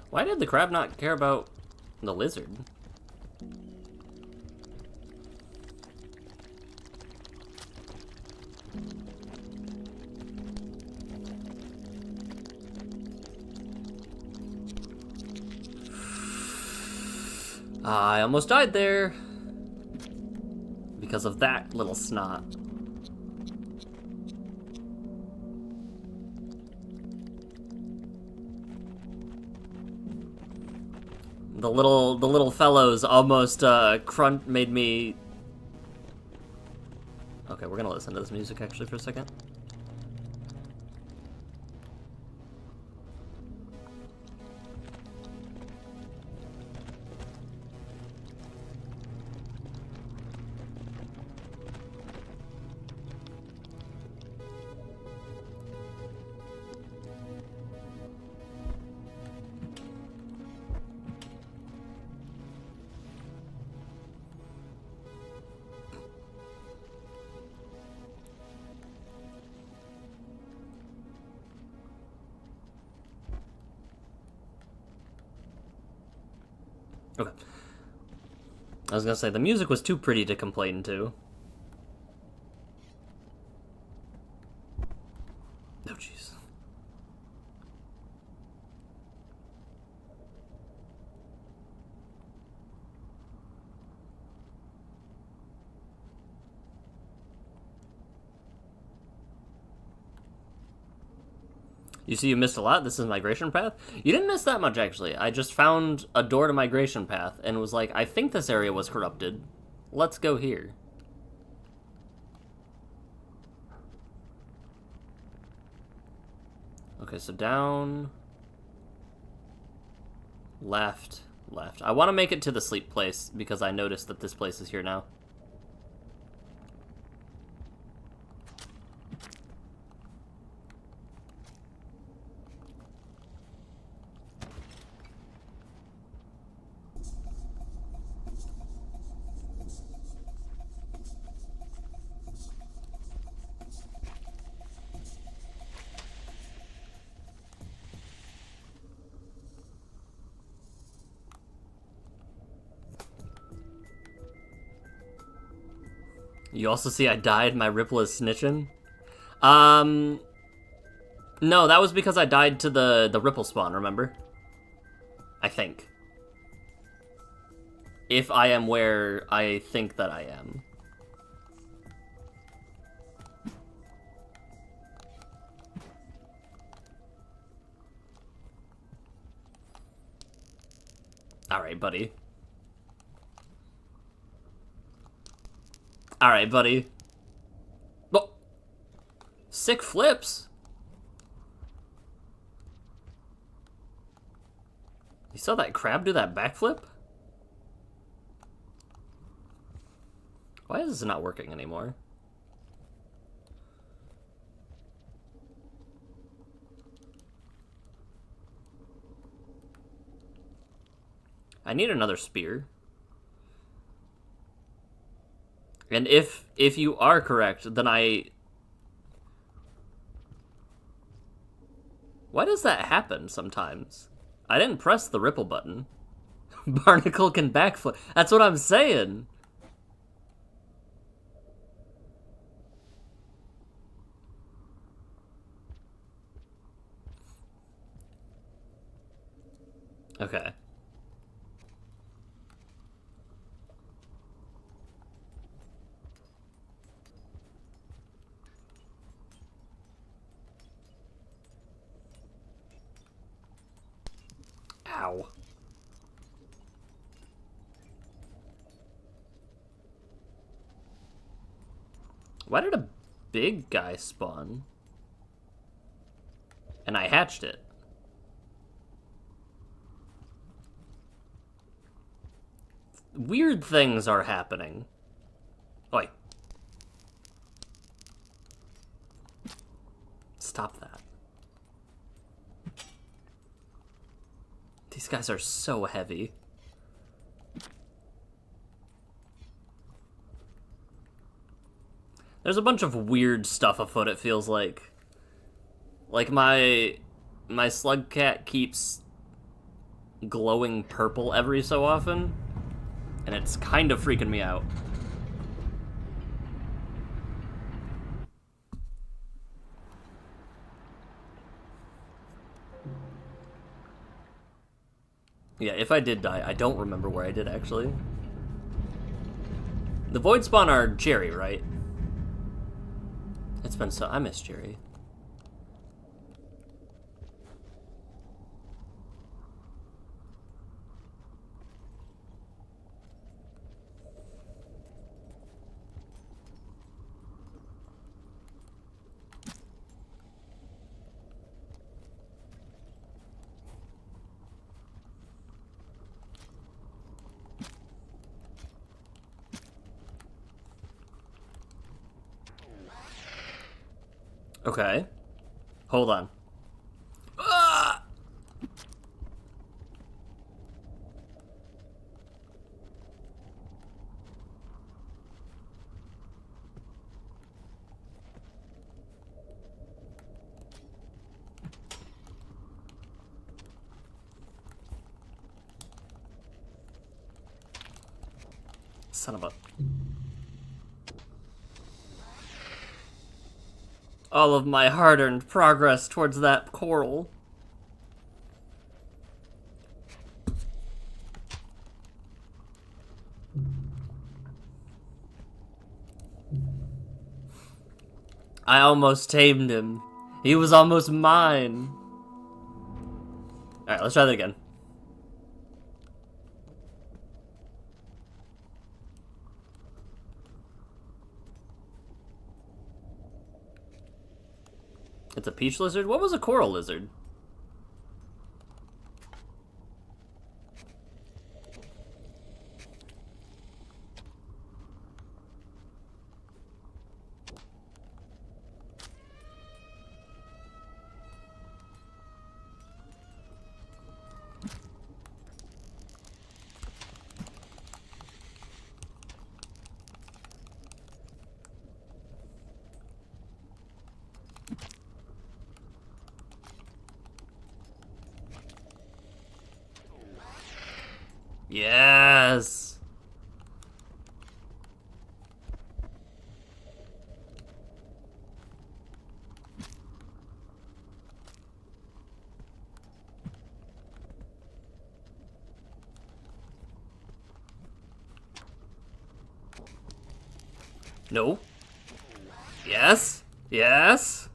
Why did the crab not care about the lizard? I almost died there. Because of that little snot. The little fellows almost made me. Okay, we're gonna listen to this music actually for a second. Okay. I was gonna say, the music was too pretty to complain to. Oh, jeez. You see, you missed a lot. This is migration path. You didn't miss that much, actually. I just found a door to migration path and was like, I think this area was corrupted. Let's go here. Okay, so down, left, left. I want to make it to the sleep place because I noticed that this place is here now. You also see I died, my Ripple is snitching? No, that was because I died to the Ripple spawn, remember? I think. If I am where I think that I am. Alright, buddy. Alright, buddy. Oh. Sick flips. You saw that crab do that backflip? Why is this not working anymore? I need another spear. And if you are correct, then why does that happen sometimes? I didn't press the Ripple button. Barnacle can backflip. That's what I'm saying. Okay. Ow. Why did a big guy spawn? And I hatched it. Weird things are happening. Oi. Stop that. These guys are so heavy. There's a bunch of weird stuff afoot, it feels like. Like, my slug cat keeps glowing purple every so often, and it's kind of freaking me out. Yeah, if I did die, I don't remember where I did, actually. The Void Spawn are Jerry, right? It's been so... I miss Jerry. Okay. Hold on. Ah! Son of a... All of my hard-earned progress towards that coral. I almost tamed him. He was almost mine. Alright, let's try that again. It's a peach lizard? What was a coral lizard? Yes! No. Yes? Yes?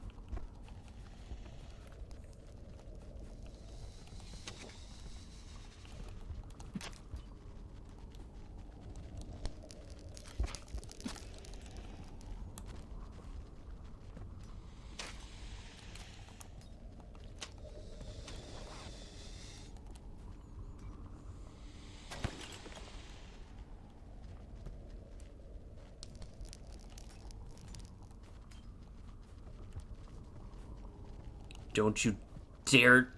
Don't you dare...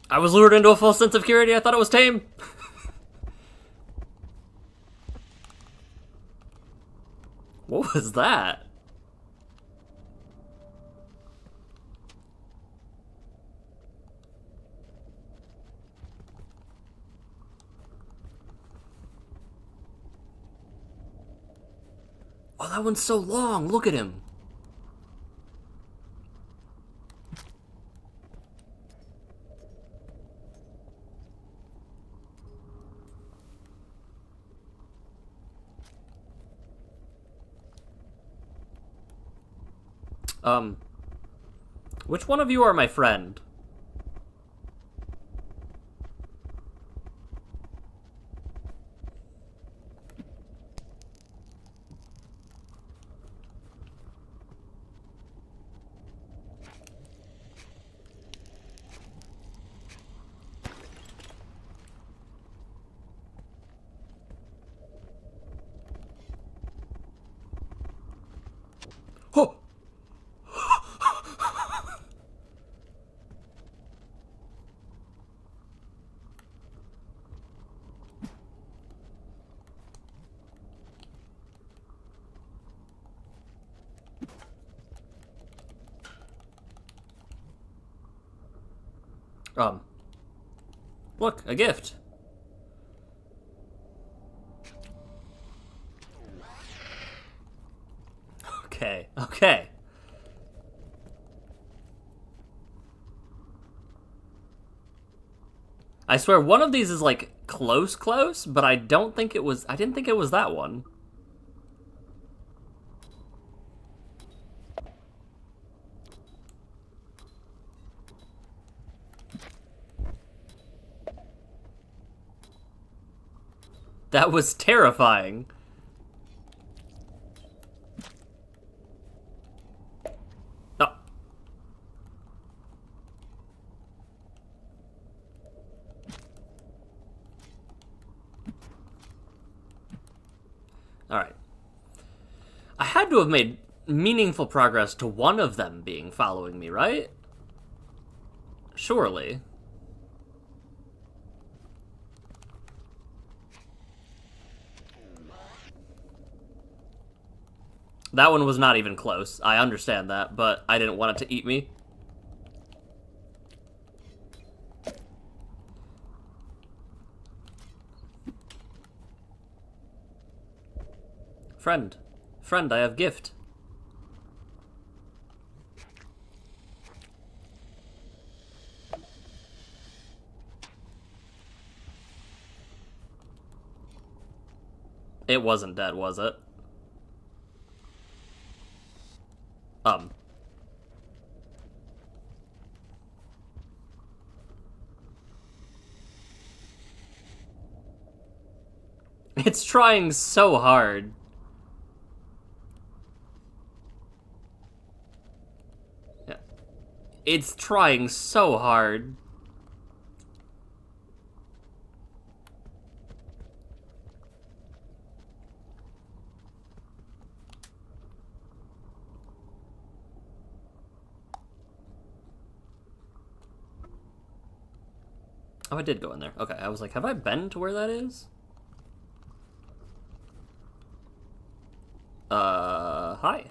I was lured into a false sense of security. I thought it was tame. What was that? Oh, that one's so long. Look at him. Which one of you are my friend? Um. Look, a gift. Okay, okay. I swear one of these is like close, but I didn't think it was that one. That was terrifying. Oh. Alright. I had to have made meaningful progress to one of them being following me, right? Surely. That one was not even close. I understand that, but I didn't want it to eat me. Friend. Friend, I have gift. It wasn't dead, was it? It's trying so hard. Yeah. It's trying so hard. Oh, I did go in there. Okay, I was like, have I been to where that is? Hi.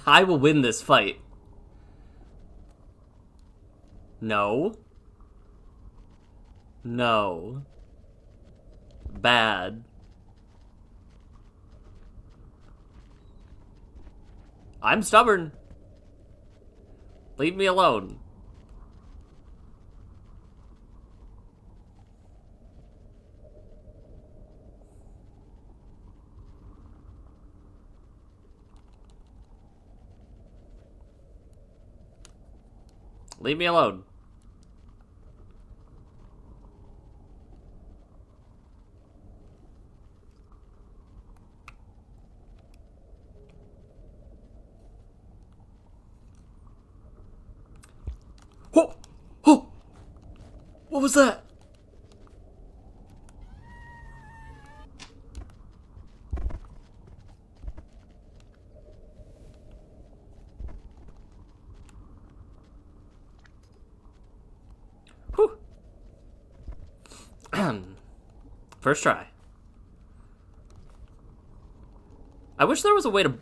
I will win this fight. No. No. Bad. I'm stubborn. Leave me alone. Leave me alone. Oh! Oh! What was that? Whew. First try. I wish there was a way to...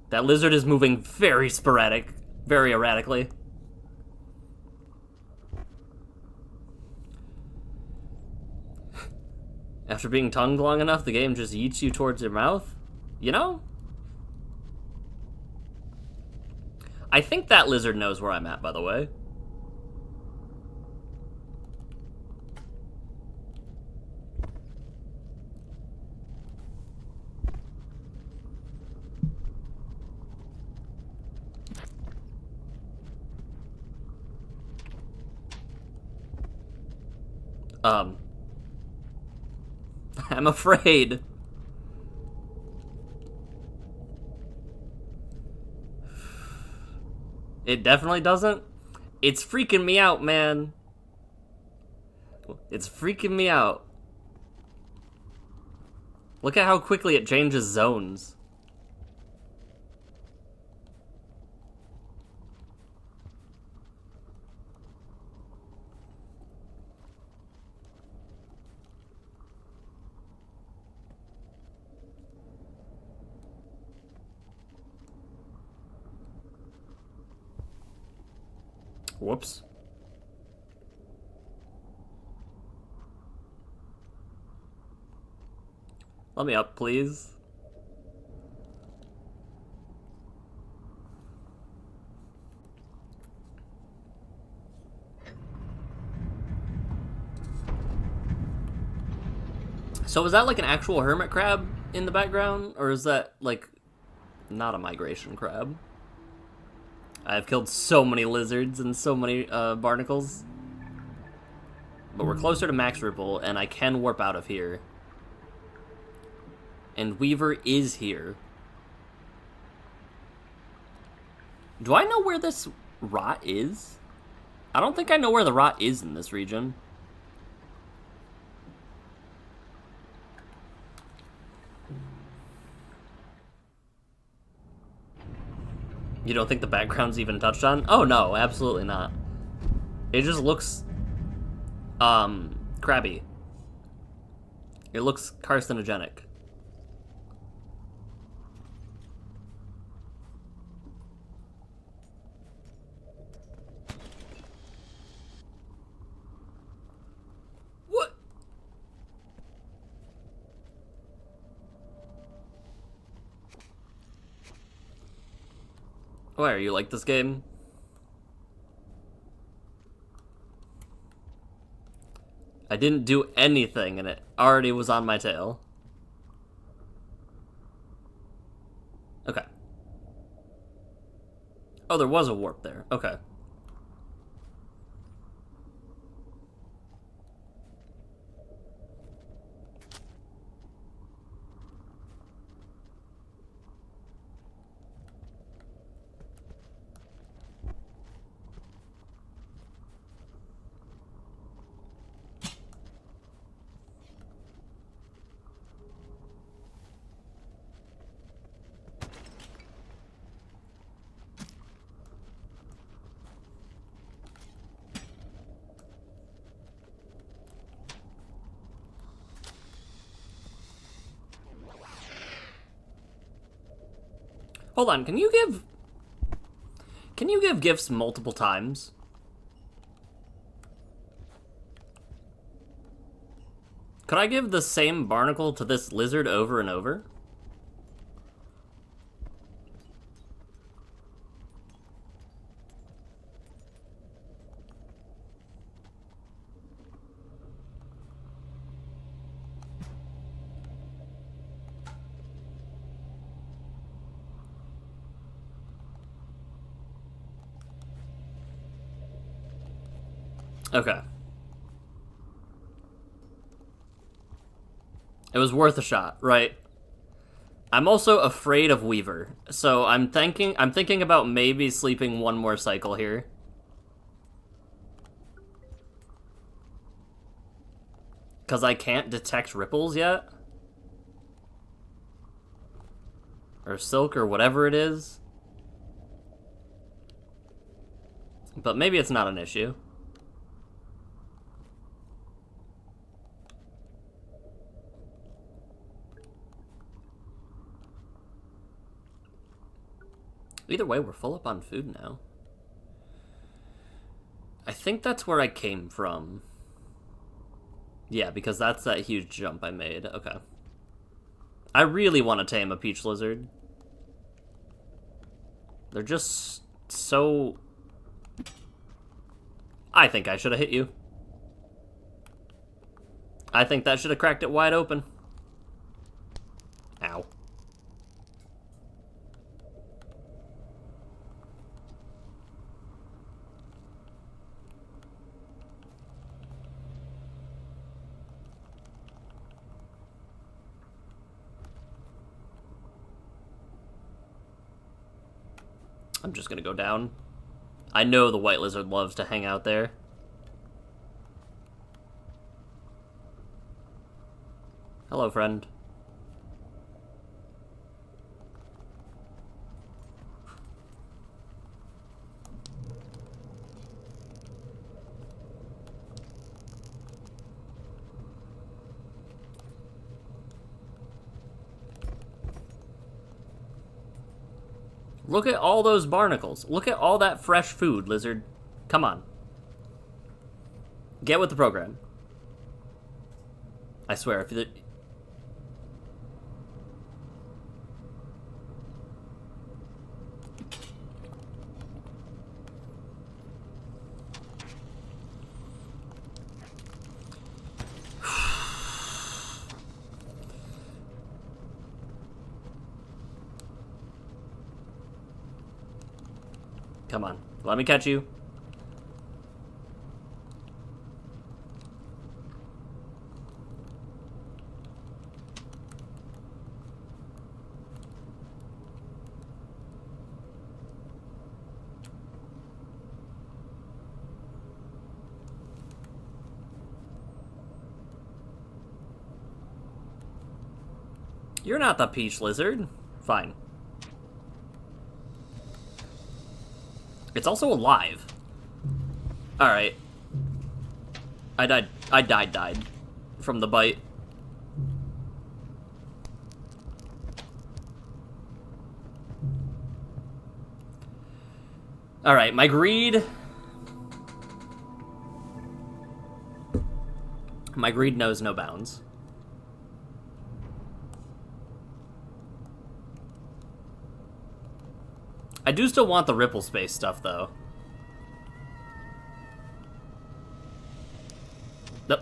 That lizard is moving very very erratically. After being tongued long enough, the game just yeets you towards your mouth? You know? I think that lizard knows where I'm at, by the way. I'm afraid. It definitely doesn't. It's freaking me out, man. It's freaking me out. Look at how quickly it changes zones. Whoops. Let me up, please. So is that like an actual hermit crab in the background? Or is that like not a migration crab? I've killed so many lizards and so many barnacles. But we're closer to max ripple, and I can warp out of here. And Weaver is here. Do I know where this rot is? I don't think I know where the rot is in this region. You don't think the background's even touched on? Oh no, absolutely not. It just looks crabby. It looks carcinogenic. What? Why, are you like this game? I didn't do anything and it already was on my tail. Okay. Oh, there was a warp there. Okay. Hold on, can you give gifts multiple times? Could I give the same barnacle to this lizard over and over? Okay. It was worth a shot, right? I'm also afraid of Weaver, so I'm thinking about maybe sleeping one more cycle here. Because I can't detect ripples yet. Or silk or whatever it is. But maybe it's not an issue. Either way, we're full up on food now. I think that's where I came from. Yeah, because that's that huge jump I made. Okay. I really want to tame a peach lizard. They're just so... I think I should have hit you. I think that should have cracked it wide open. Ow. I'm just gonna go down. I know the white lizard loves to hang out there. Hello, friend. Look at all those barnacles. Look at all that fresh food, lizard. Come on. Get with the program. I swear, if you... Come on. Let me catch you. You're not the peach lizard. Fine. It's also alive. Alright. I died from the bite. Alright, my greed... My greed knows no bounds. I do still want the ripple space stuff, though. Nope.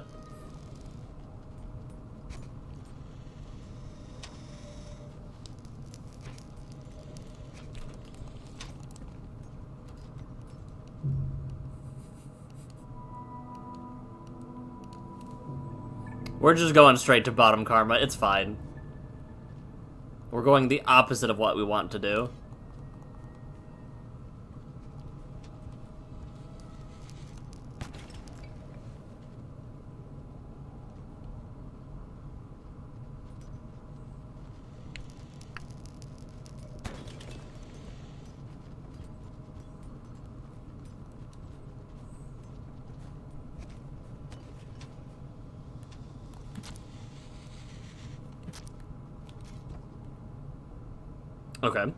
We're just going straight to bottom karma. It's fine. We're going the opposite of what we want to do. Okay.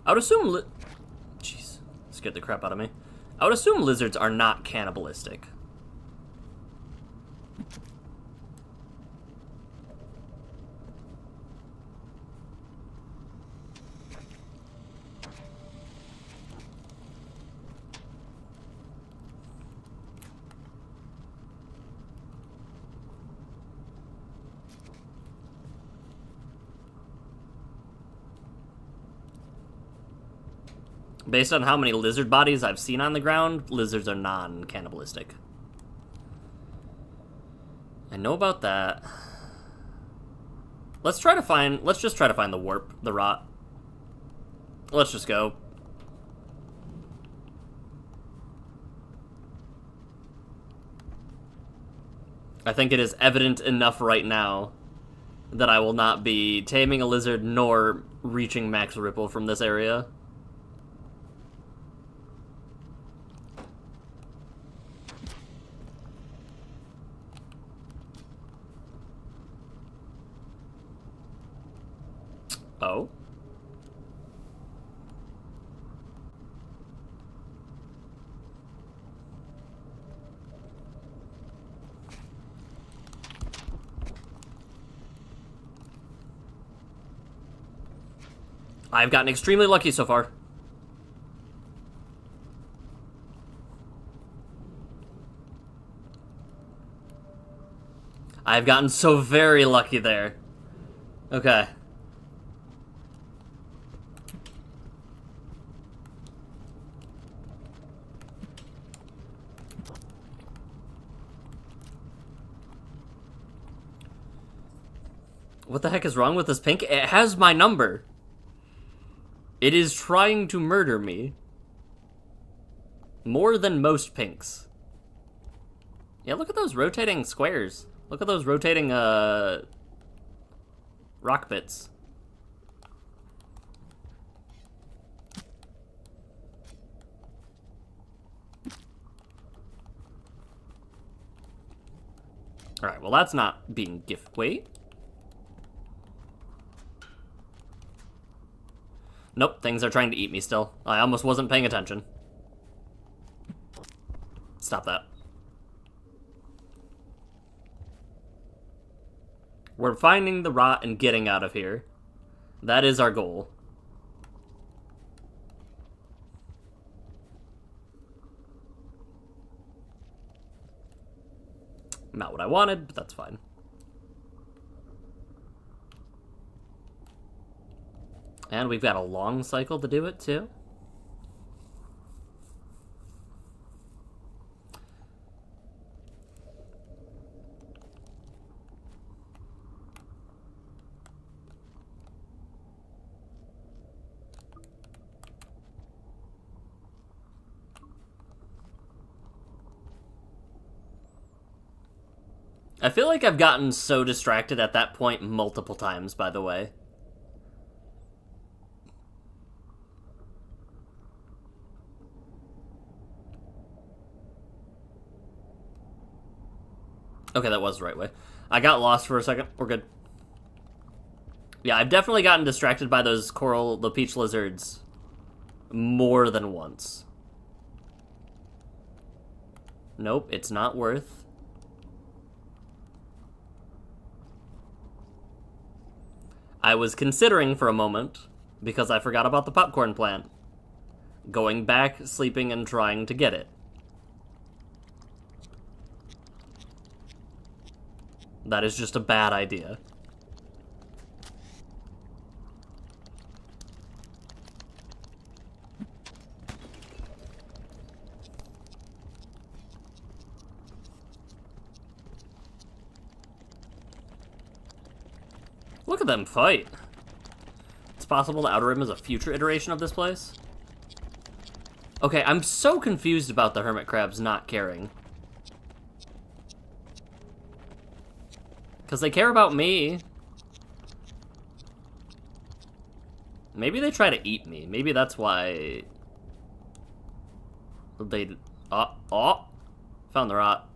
I would assume jeez, scared the crap out of me. I would assume lizards are not cannibalistic. Based on how many lizard bodies I've seen on the ground, lizards are non-cannibalistic. I know about that. Let's just try to find the warp, the rot. Let's just go. I think it is evident enough right now that I will not be taming a lizard nor reaching max ripple from this area. Oh? I've gotten extremely lucky so far. I've gotten so very lucky there. Okay. What the heck is wrong with this pink? It has my number. It is trying to murder me. More than most pinks. Yeah, look at those rotating squares. Look at those rotating, rock bits. Alright, well that's not being gift... Wait. Nope, things are trying to eat me still. I almost wasn't paying attention. Stop that. We're finding the rot and getting out of here. That is our goal. Not what I wanted, but that's fine. And we've got a long cycle to do it, too. I feel like I've gotten so distracted at that point multiple times, by the way. Okay, that was the right way. I got lost for a second. We're good. Yeah, I've definitely gotten distracted by those the peach lizards more than once. Nope, it's not worth. I was considering for a moment, because I forgot about the popcorn plant, going back, sleeping, and trying to get it. That is just a bad idea. Look at them fight. It's possible the Outer Rim is a future iteration of this place? Okay, I'm so confused about the hermit crabs not caring. Because they care about me. Maybe they try to eat me. Maybe that's why they... Oh! Found the rot.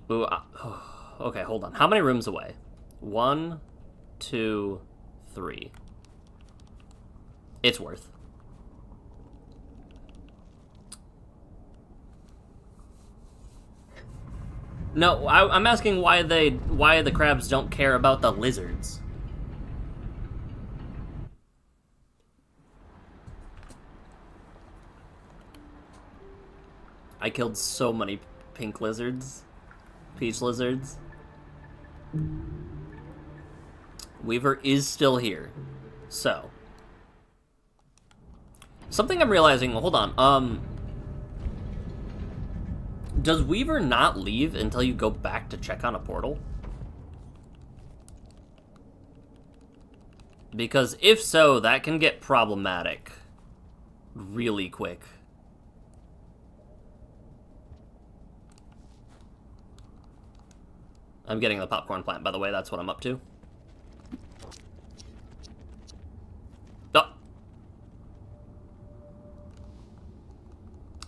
Ooh, okay, hold on. How many rooms away? 1, 2, 3. It's worth. No, I'm asking why the crabs don't care about the lizards. I killed so many pink lizards. Peach lizards. Weaver is still here. So. Something I'm realizing, hold on, does Weaver not leave until you go back to check on a portal? Because if so, that can get problematic really quick. I'm getting the popcorn plant, by the way. That's what I'm up to. Oh.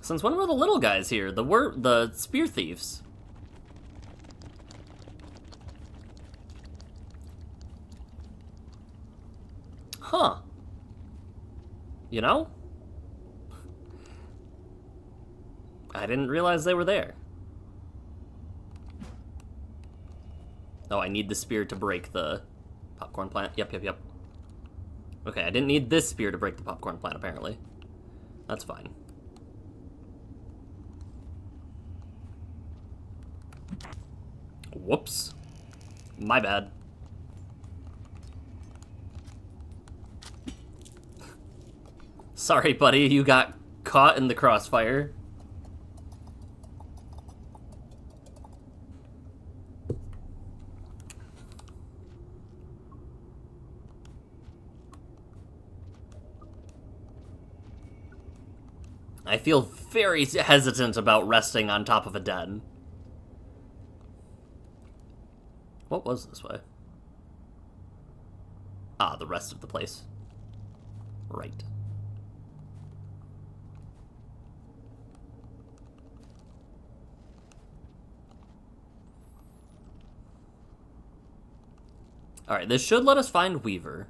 Since when were the little guys here? The spear thieves. Huh. You know? I didn't realize they were there. Oh, I need the spear to break the popcorn plant. Yep. Okay, I didn't need this spear to break the popcorn plant, apparently. That's fine. Whoops. My bad. Sorry, buddy, you got caught in the crossfire. I feel very hesitant about resting on top of a den. What was this way? Ah, the rest of the place. Right. Alright, this should let us find Weaver.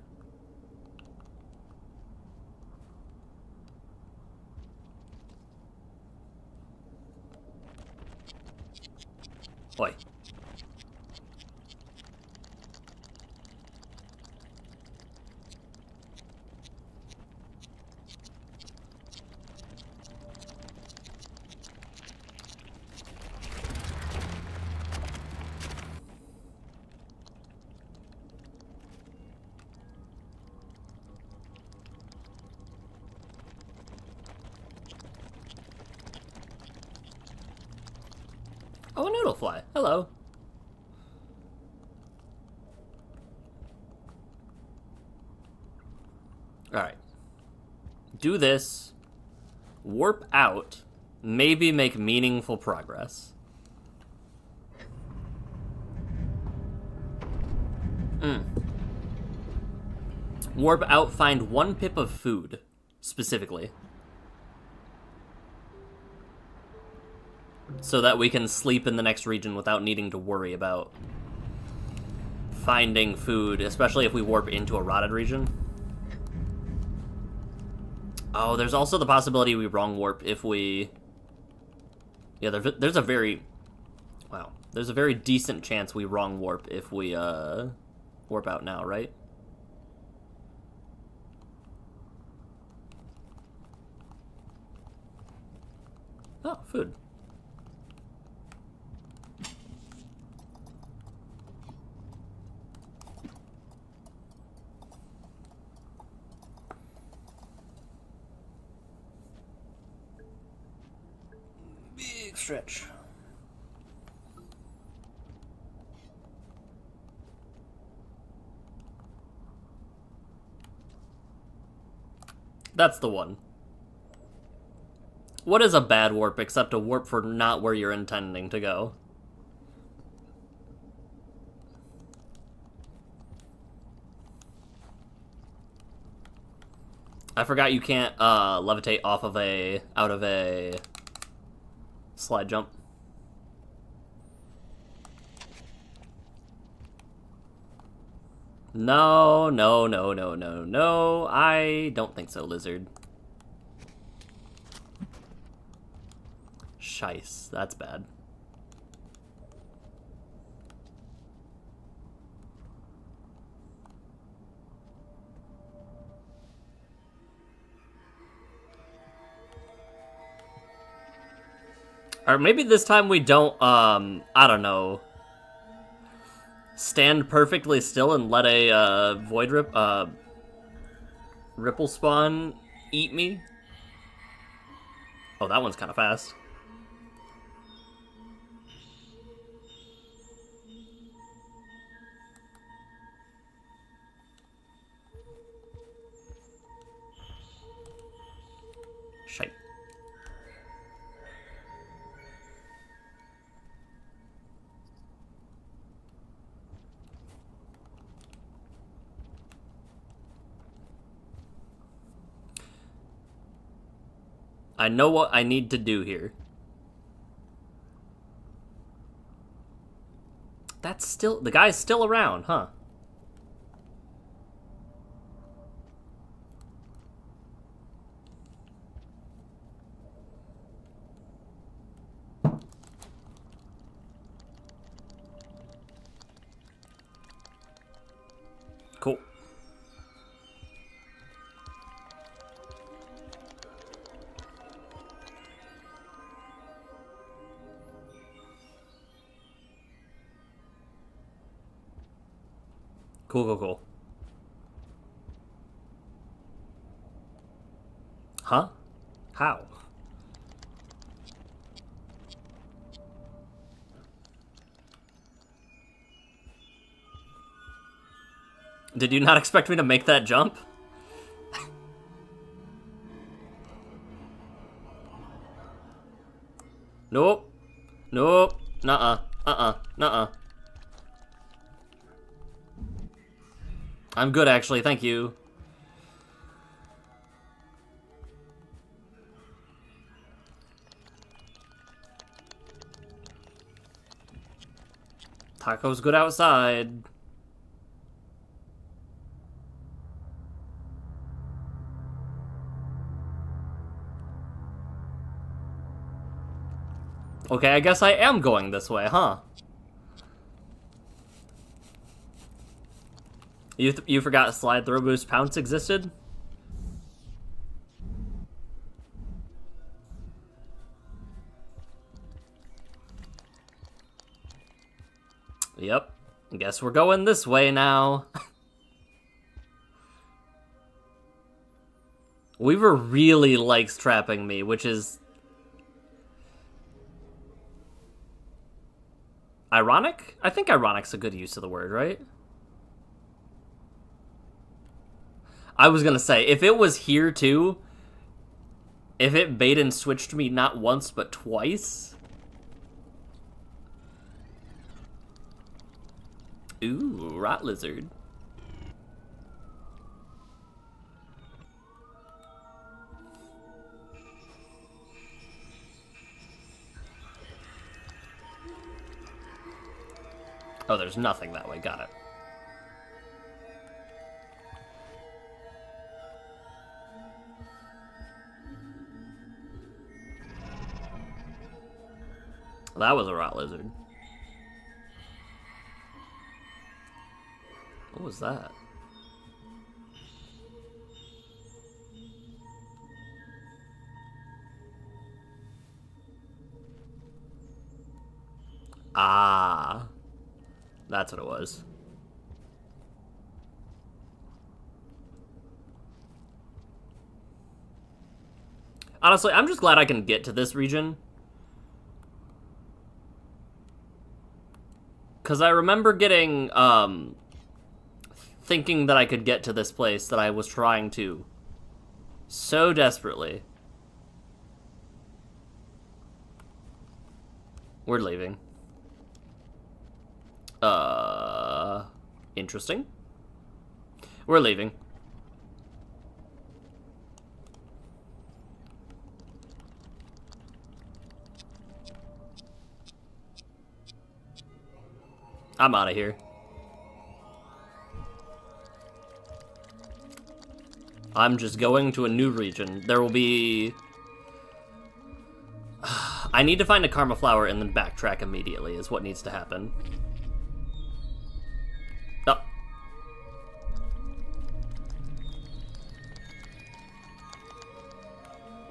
Oi. Oh, a noodlefly. Hello. Alright. Do this. Warp out. Maybe make meaningful progress. Warp out, find 1 pip of food, specifically. So that we can sleep in the next region without needing to worry about finding food, especially if we warp into a rotted region. Oh, there's also the possibility we wrong warp if we... Yeah, there's a very... Wow. There's a very decent chance we wrong warp if we, warp out now, right? Oh, food. Big stretch. That's the one. What is a bad warp except a warp for not where you're intending to go? I forgot you can't levitate off of out of a slide jump. No, no, no, no, no, no. I don't think so, lizard. Shice, that's bad. Or maybe this time we don't, I don't know, stand perfectly still and let a, ripple spawn eat me? Oh, that one's kind of fast. Shite. I know what I need to do here. That's still... The guy's still around, huh? Cool. Cool, cool, cool. Huh? How? Did you not expect me to make that jump? Nope. Nope. Nuh-uh. Nuh-uh. I'm good, actually. Thank you. Taco's good outside. Okay, I guess I am going this way, huh? You forgot Slide Throw Boost Pounce existed? Yep. Guess we're going this way now. Weaver really likes trapping me, which is... ironic? I think ironic's a good use of the word, right? I was gonna say, if it was here too, if it bait and switched me not once but twice... Ooh, rot lizard. Oh, there's nothing that way. Got it. That was a rot lizard. What was that? Ah. That's what it was. Honestly, I'm just glad I can get to this region. Because I remember getting, thinking that I could get to this place that I was trying to so desperately. We're leaving. Interesting. We're leaving. I'm out of here. I'm just going to a new region. There will be... I need to find a karma flower and then backtrack immediately is what needs to happen. Oh.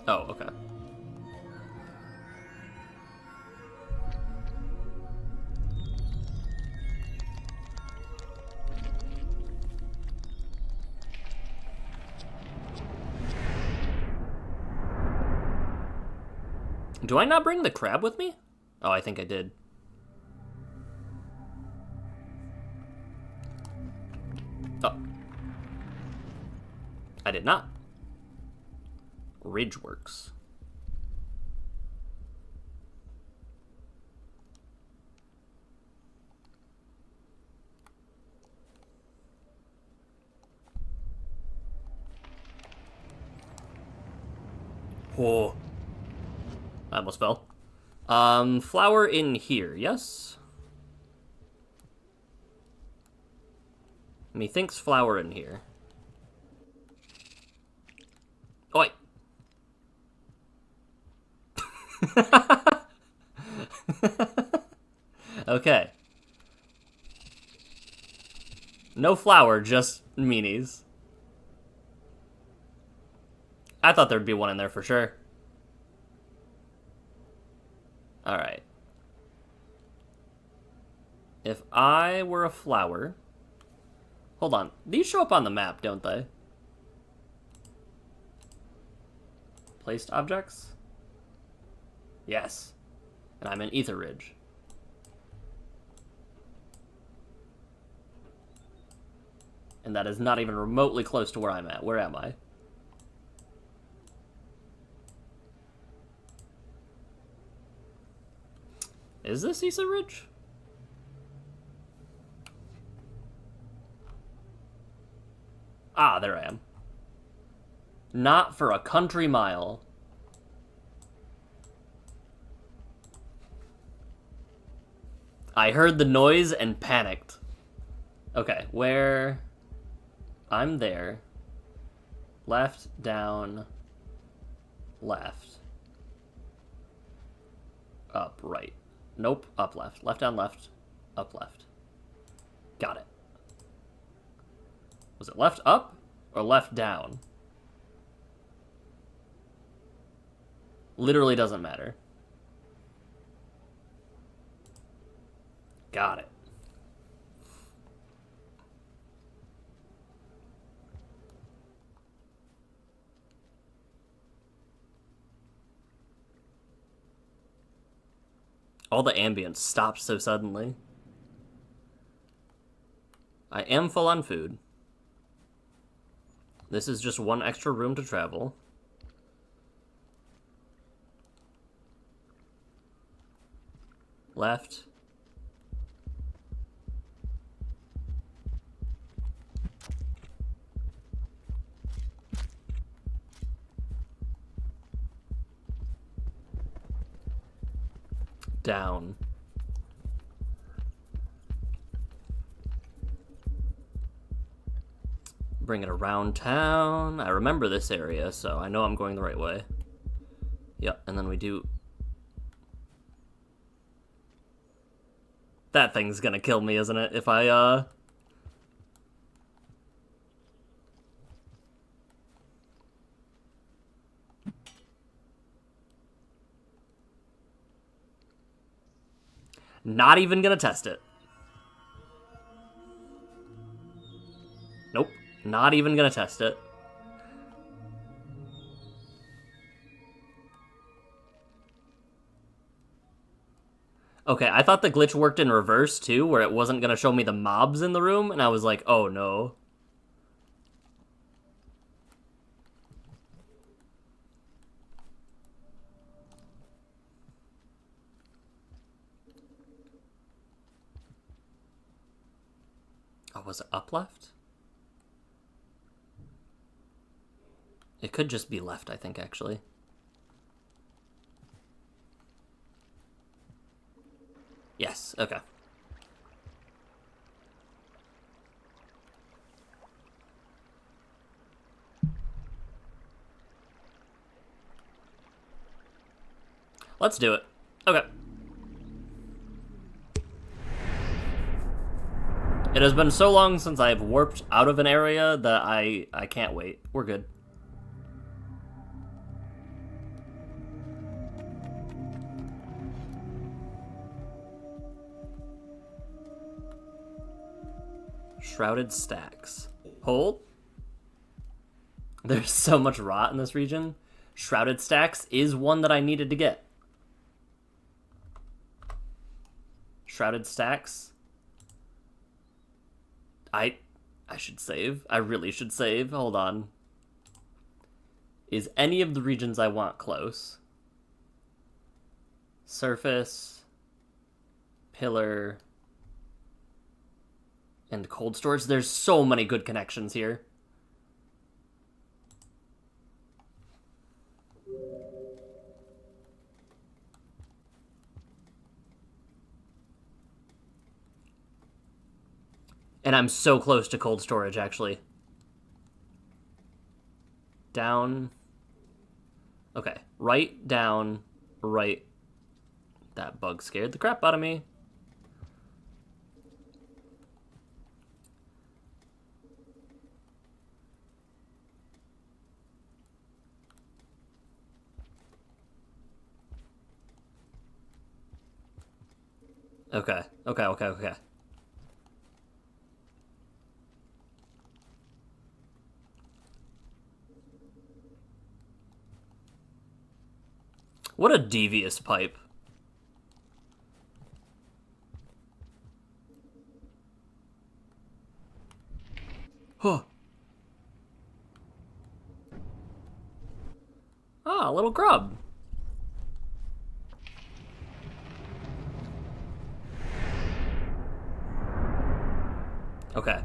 Oh, okay. Do I not bring the crab with me? Oh, I think I did. Oh. I did not. Ridgeworks. Whoa. I almost fell. Flower in here, yes? Methinks flower in here. Oi! Okay. No flower, just meanies. I thought there'd be one in there for sure. Alright. If I were a flower... Hold on. These show up on the map, don't they? Placed objects? Yes. And I'm in Ether Ridge. And that is not even remotely close to where I'm at. Where am I? Is this Ether Ridge? Ah, there I am. Not for a country mile. I heard the noise and panicked. Okay, where... I'm there. Left, down, left. up, right. Nope, up, left. Left, down, left. Up, left. Got it. Was it left, up, or left, down? Literally doesn't matter. Got it. All the ambience stopped so suddenly. I am full on food. This is just one extra room to travel. Left. Down. Bring it around town. I remember this area, so I know I'm going the right way. Yep, and then we do... That thing's gonna kill me, isn't it? If I, Not even gonna test it. Nope. Not even gonna test it. Okay, I thought the glitch worked in reverse, too, where it wasn't gonna show me the mobs in the room, and I was like, oh no. Oh, was it up left? It could just be left, I think, actually. Yes, okay. Let's do it. Okay. It has been so long since I've warped out of an area that I can't wait. We're good. Shrouded stacks. Hold. There's so much rot in this region. Shrouded stacks is one that I needed to get. Shrouded stacks. I should save. I really should save. Hold on. Is any of the regions I want close? Surface. Pillar. And cold storage. There's so many good connections here. And I'm so close to cold storage, actually. Down. Okay. Right, down, right. That bug scared the crap out of me. Okay. What a devious pipe. Huh. Ah, a little grub. Okay.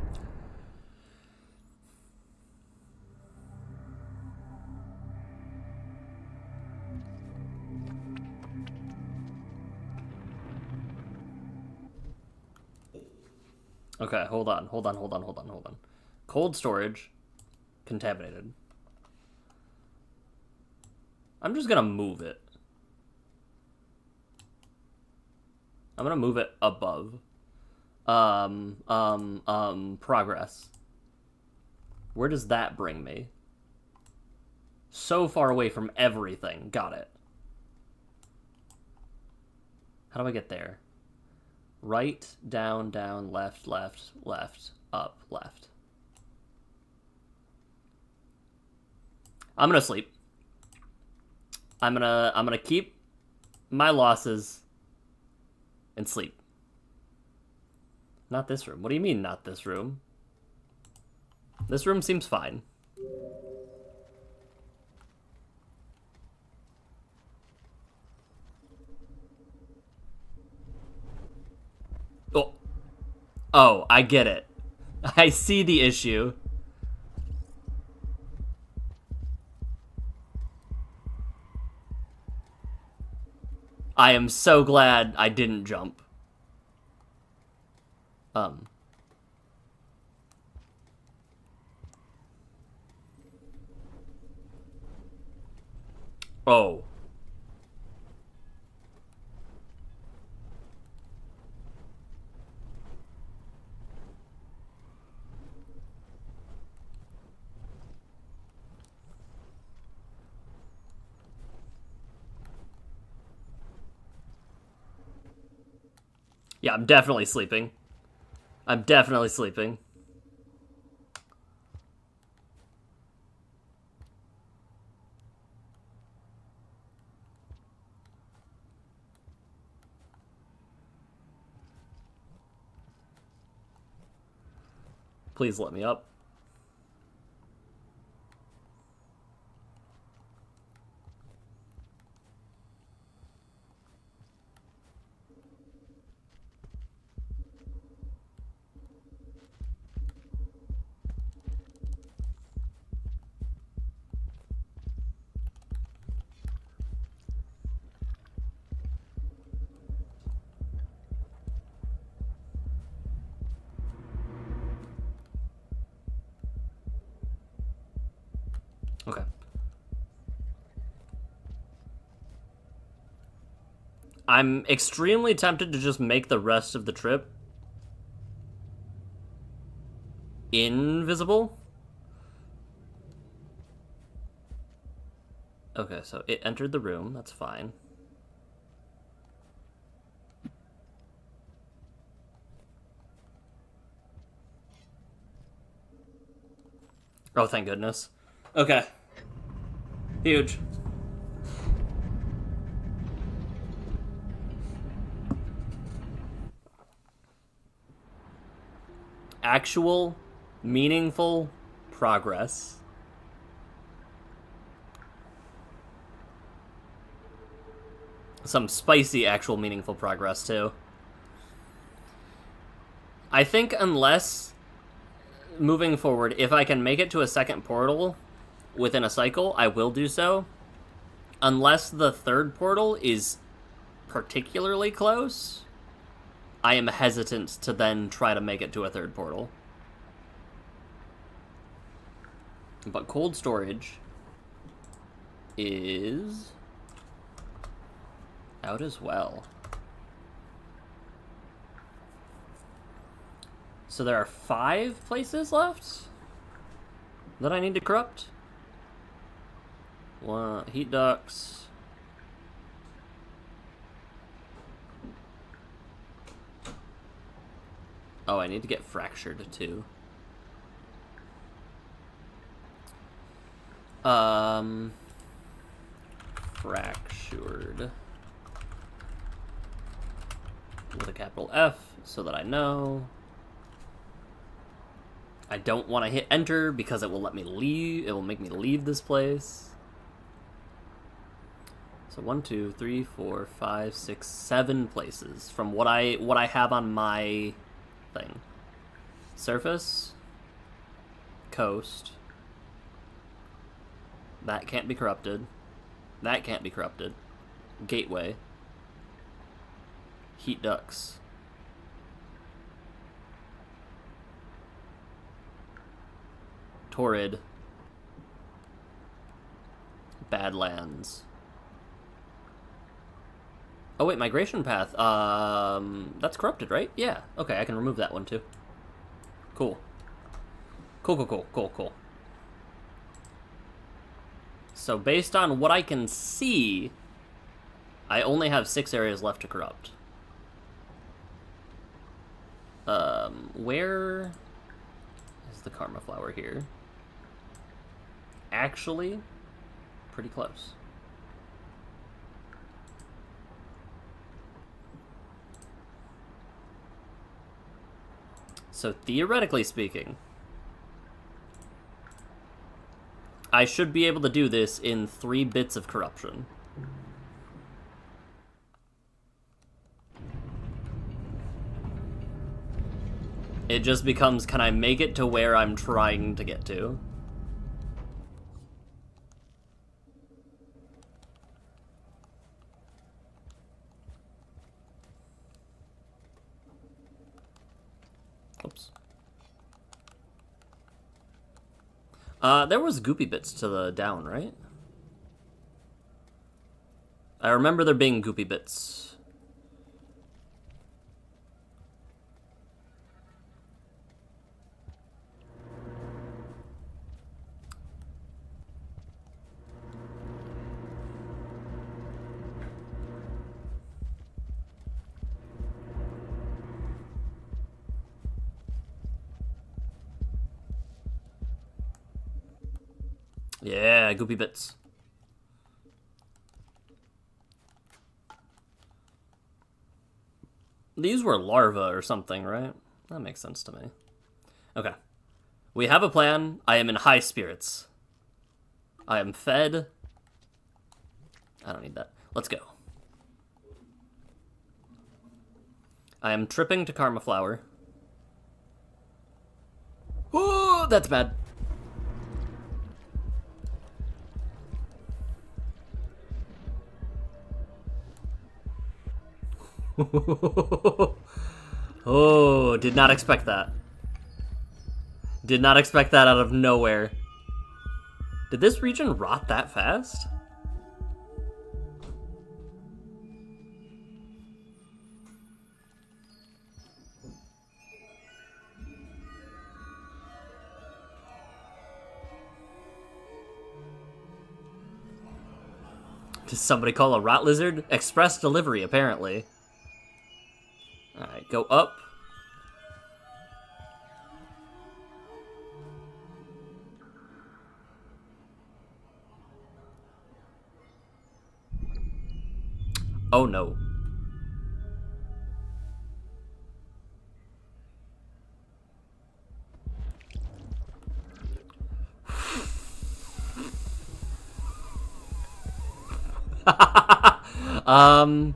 Okay, hold on. Cold storage. Contaminated. I'm just gonna move it. I'm gonna move it above. Progress. Where does that bring me? So far away from everything. Got it. How do I get there? Right, down, down, left, left, left, up, left. I'm gonna sleep. I'm gonna keep my losses and sleep. Not this room. What do you mean, not this room? This room seems fine. Oh. Oh, I get it. I see the issue. I am so glad I didn't jump. Oh. Yeah, I'm definitely sleeping. I'm definitely sleeping. Please let me up. Okay. I'm extremely tempted to just make the rest of the trip invisible. Okay, so it entered the room. That's fine. Oh, thank goodness. Okay. Huge. Actual, meaningful progress. Some spicy, actual, meaningful progress, too. I think unless, moving forward, if I can make it to a second portal within a cycle, I will do so. Unless the third portal is particularly close, I am hesitant to then try to make it to a third portal. But cold storage is out as well. So there are 5 places left that I need to corrupt. One, heat ducts. Oh, I need to get fractured too. Fractured with a capital F so that I know. I don't want to hit enter because it will let me leave. It will make me leave this place. So 1, 2, 3, 4, 5, 6, 7 places from what I have on my thing. Surface, coast. That can't be corrupted. That can't be corrupted. Gateway. Heat ducts. Torrid. Badlands. Oh wait, migration path. That's corrupted, right? Yeah. Okay, I can remove that one too. Cool. Cool. So based on what I can see, I only have 6 areas left to corrupt. Where is the Karma Flower here? Actually, pretty close. So theoretically speaking, I should be able to do this in 3 bits of corruption. It just becomes, can I make it to where I'm trying to get to? Oops. There was goopy bits to the down, right? I remember there being goopy bits. Yeah, goopy bits. These were larvae or something, right? That makes sense to me. Okay. We have a plan. I am in high spirits. I am fed. I don't need that. Let's go. I am tripping to Karma Flower. Oh, that's bad. Oh, did not expect that. Did not expect that out of nowhere. Did this region rot that fast? Did somebody call a rot lizard? Express delivery, apparently. Alright, go up. Oh no. um.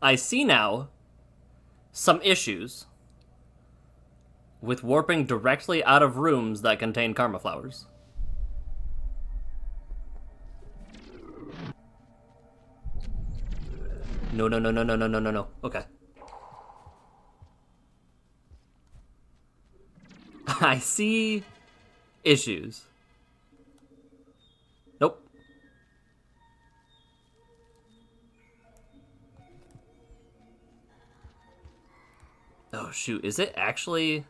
I see now some issues with warping directly out of rooms that contain Karma Flowers. No. Okay. I see issues. Nope. Oh, shoot. Is it actually...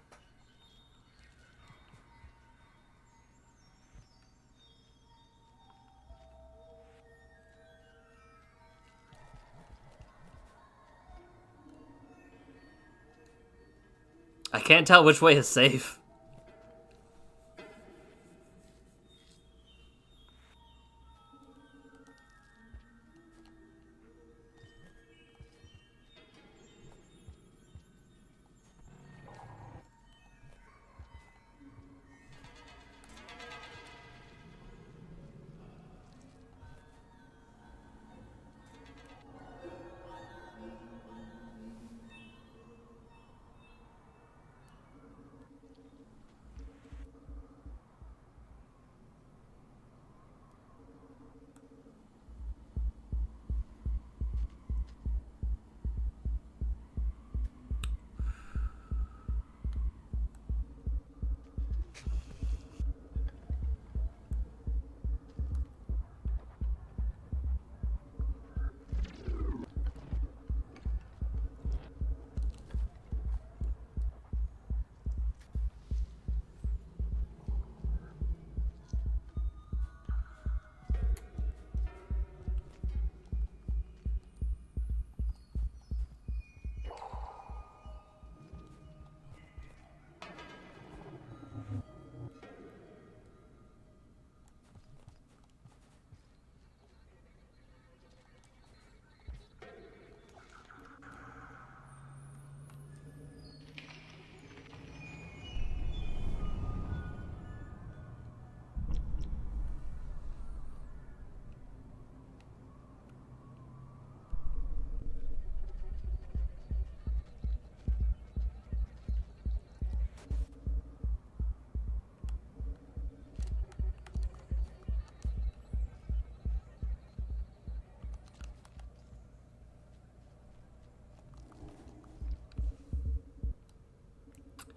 I can't tell which way is safe.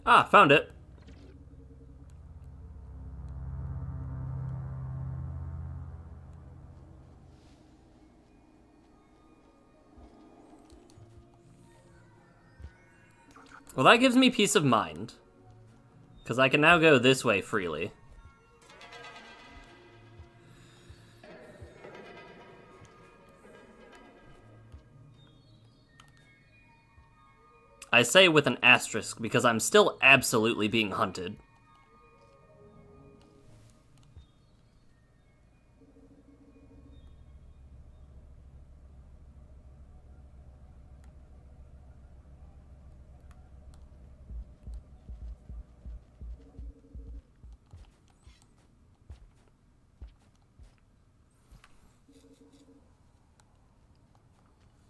Ah, found it. Well, that gives me peace of mind. Because I can now go this way freely. I say with an asterisk because I'm still absolutely being hunted.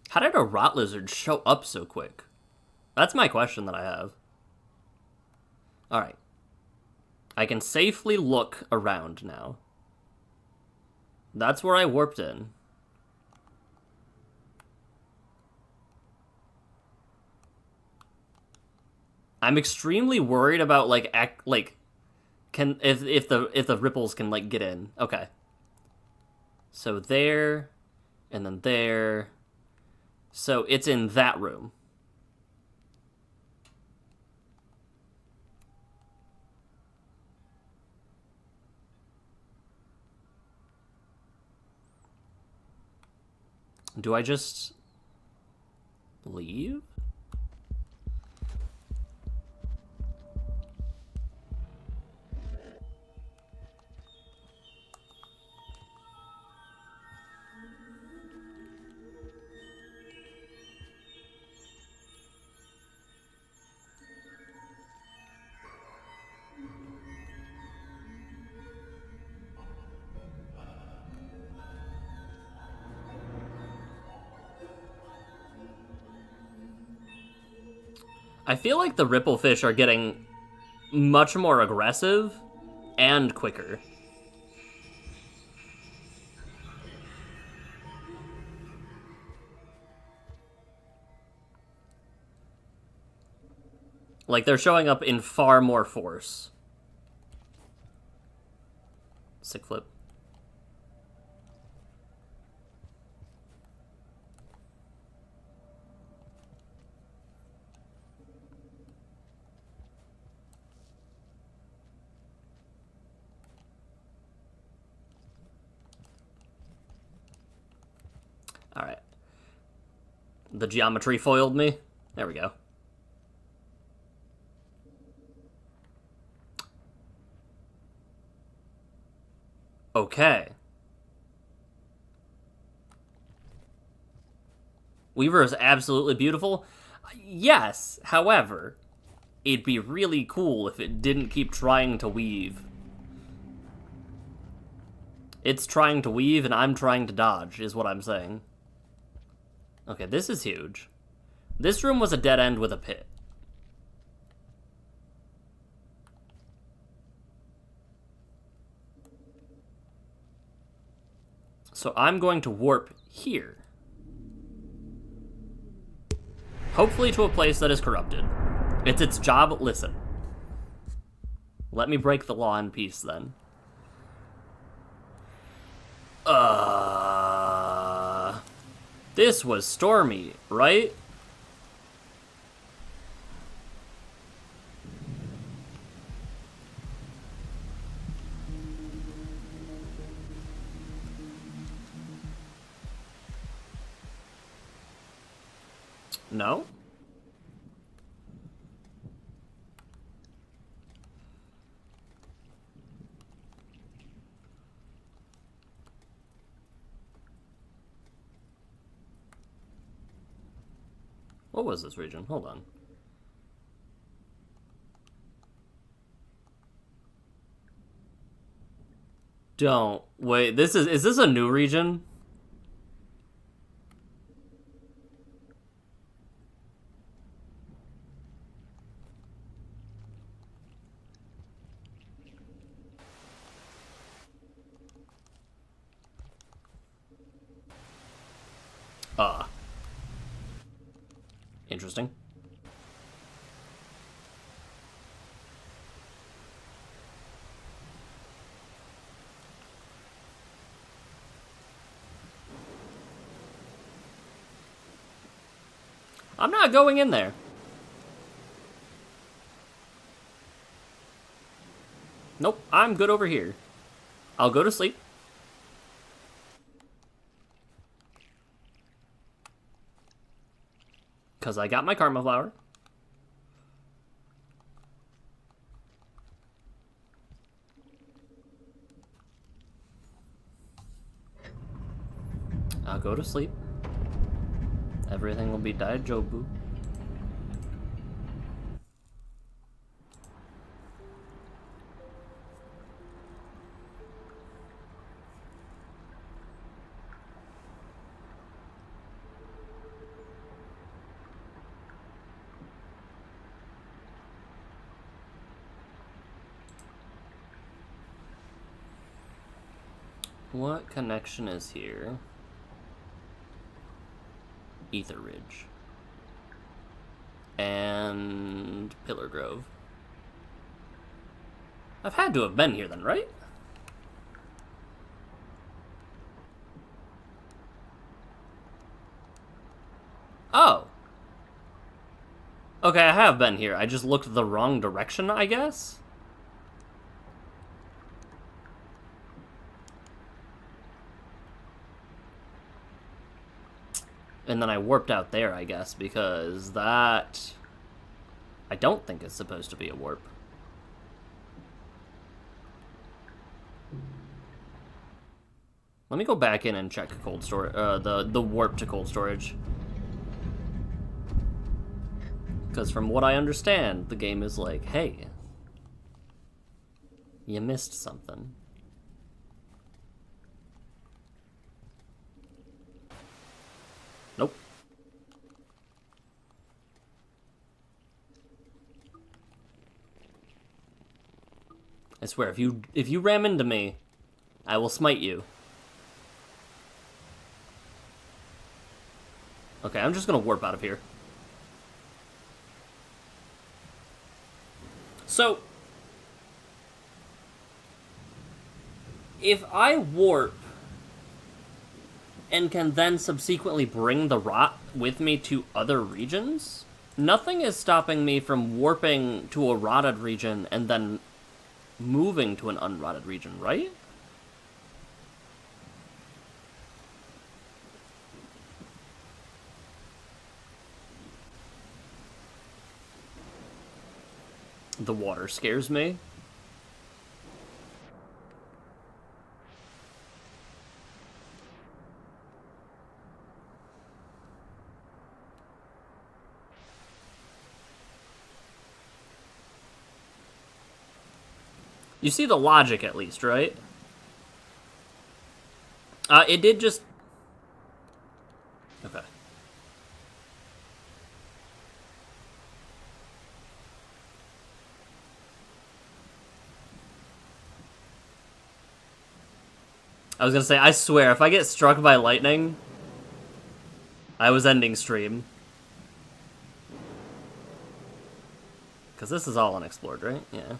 How did a rot lizard show up so quick? That's my question that I have. Alright. I can safely look around now. That's where I warped in. I'm extremely worried about can if the ripples can like get in. Okay. So there, and then there. So it's in that room. Do I just leave? I feel like the ripple fish are getting much more aggressive and quicker. Like, they're showing up in far more force. Sick flip. Alright. The geometry foiled me. There we go. Okay. Weaver is absolutely beautiful. Yes, however, it'd be really cool if it didn't keep trying to weave. It's trying to weave and I'm trying to dodge, is what I'm saying. Okay, this is huge. This room was a dead end with a pit. So I'm going to warp here. Hopefully to a place that is corrupted. It's its job. Listen. Let me break the law in peace, then. This was stormy, right? No? What was this region? Hold on. Don't. Wait, is this a new region? Interesting. I'm not going in there. Nope, I'm good over here. I'll go to sleep. Because I got my karma flower. I'll go to sleep. Everything will be daijobu. What connection is here? Ether Ridge. And Pillar Grove. I've had to have been here then, right? Oh. Okay, I have been here. I just looked the wrong direction, I guess? And then I warped out there, I guess, because that... I don't think it's supposed to be a warp. Let me go back in and check cold storage, the warp to cold storage. Because from what I understand, the game is like, hey, you missed something. Nope. I swear, if you ram into me, I will smite you. Okay, I'm just gonna warp out of here. So, if I warp and can then subsequently bring the rot with me to other regions, nothing is stopping me from warping to a rotted region and then moving to an unrotted region, right? The water scares me. You see the logic, at least, right? It did just... Okay. I was gonna say, I swear, if I get struck by lightning, I was ending stream. Because this is all unexplored, right? Yeah.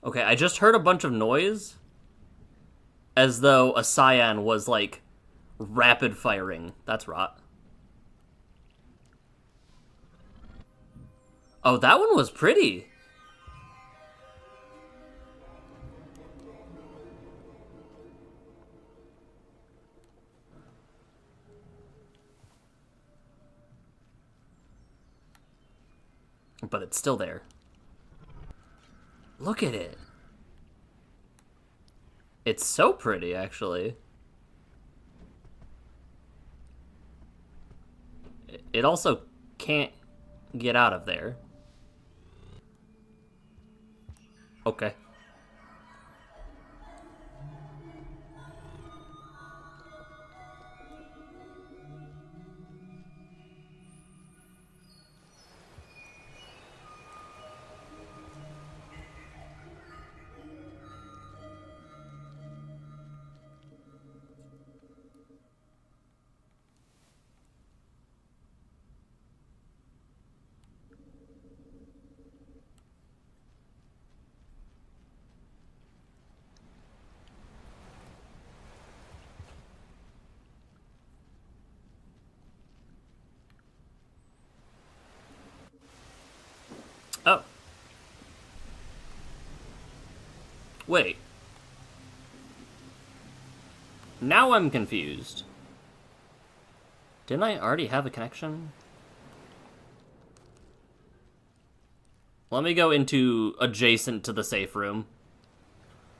Okay, I just heard a bunch of noise. As though a cyan was, like, rapid firing. That's rot. Oh, that one was pretty. But it's still there. Look at it. It's so pretty, actually. It also can't get out of there. Okay. Oh. Wait. Now I'm confused. Didn't I already have a connection? Let me go into adjacent to the safe room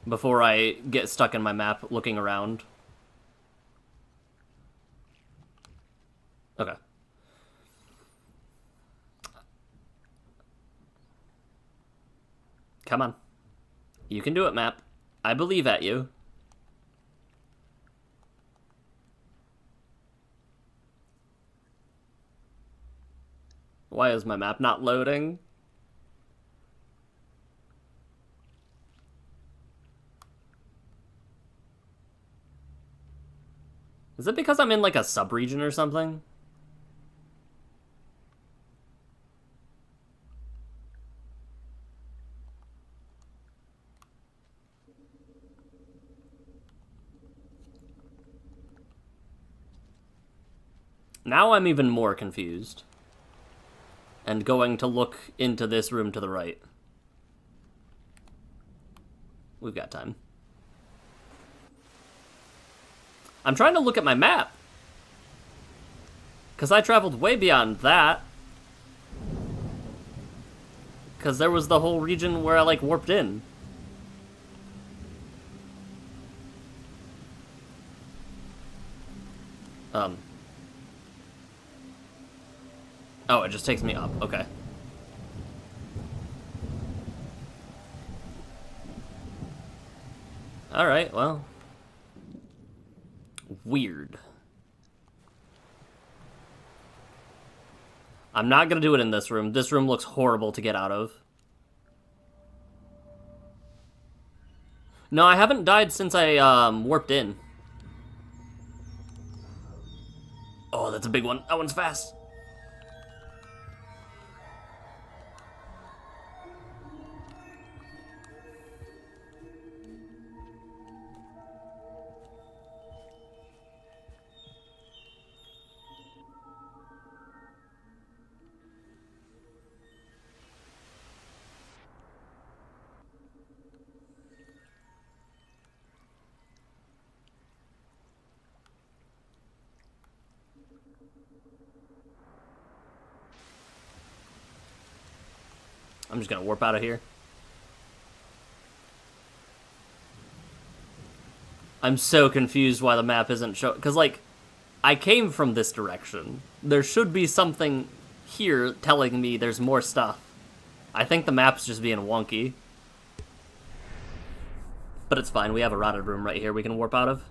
before I get stuck in my map looking around. Okay. Come on. You can do it, map. I believe at you. Why is my map not loading? Is it because I'm in, like, a sub-region or something? Now I'm even more confused. And going to look into this room to the right. We've got time. I'm trying to look at my map. Because I traveled way beyond that. Because there was the whole region where I, like, warped in. Oh, it just takes me up. Okay. Alright, well. Weird. I'm not gonna do it in this room. This room looks horrible to get out of. No, I haven't died since I, warped in. Oh, that's a big one. That one's fast. I'm just gonna warp out of here. I'm so confused why the map isn't showing. Because, like, I came from this direction. There should be something here telling me there's more stuff. I think the map's just being wonky. But it's fine. We have a rotted room right here we can warp out of.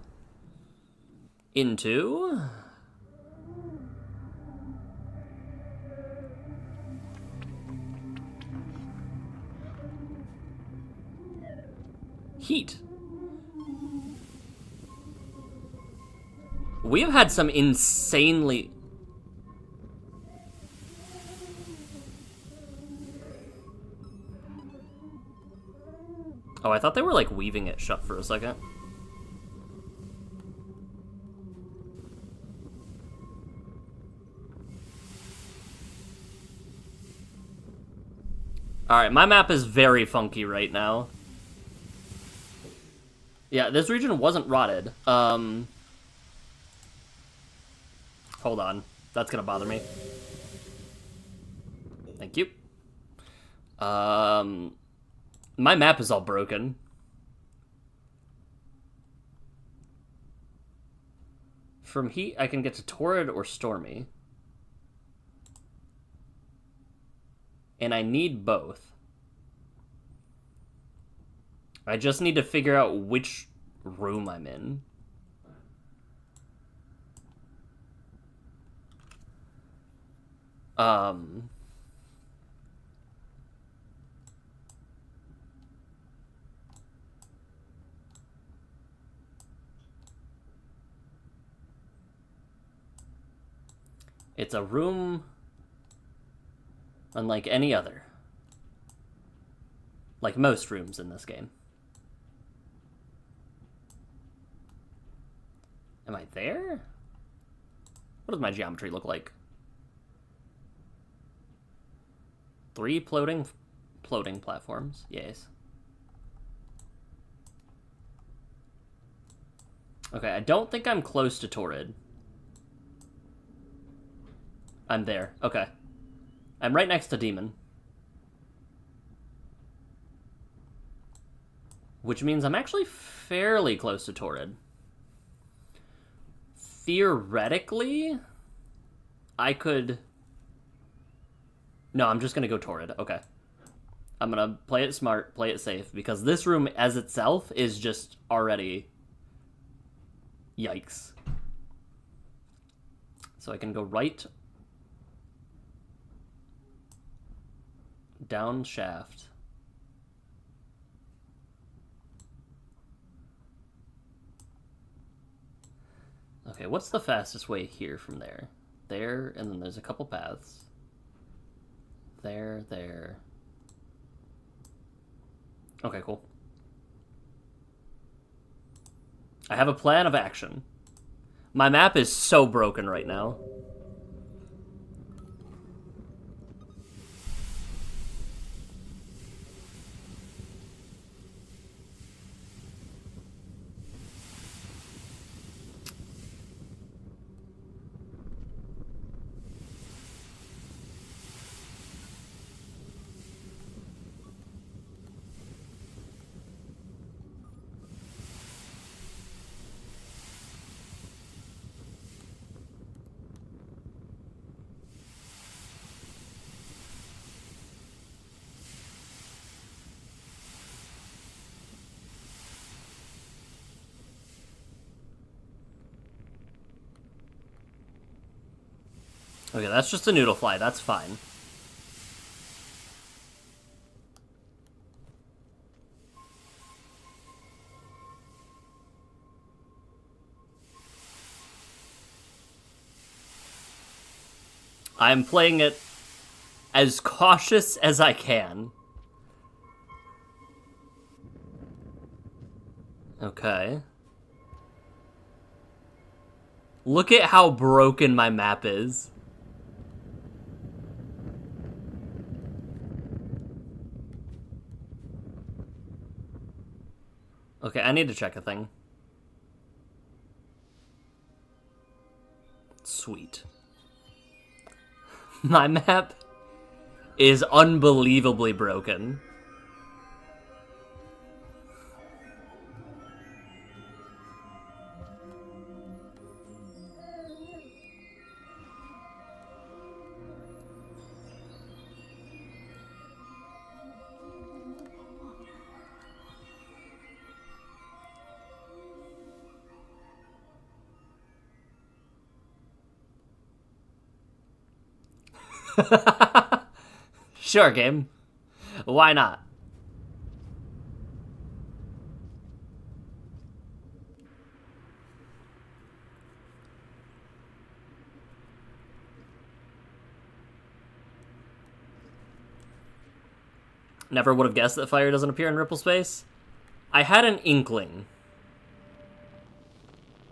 Into... heat. We have had some insanely... Oh, I thought they were, like, weaving it shut for a second. Alright, my map is very funky right now. Yeah, this region wasn't rotted. Hold on. That's gonna bother me. Thank you. My map is all broken. From heat, I can get to torrid or stormy. And I need both. I just need to figure out which room I'm in. It's a room unlike any other. Like most rooms in this game. Am I there? What does my geometry look like? 3 floating platforms. Yes. Okay, I don't think I'm close to Torrid. I'm there. Okay. I'm right next to Demon. Which means I'm actually fairly close to Torrid. Theoretically, I could... No, I'm just gonna go Torrid. Okay. I'm gonna play it smart, play it safe, because this room as itself is just already... Yikes. So I can go right... down shaft. Okay, what's the fastest way here from there? There, and then there's a couple paths. There, there. Okay, cool. I have a plan of action. My map is so broken right now. Okay, that's just a noodle fly. That's fine. I'm playing it as cautious as I can. Okay. Look at how broken my map is. Okay, I need to check a thing. Sweet. My map is unbelievably broken. Sure, game. Why not? Never would have guessed that fire doesn't appear in Ripple Space. I had an inkling.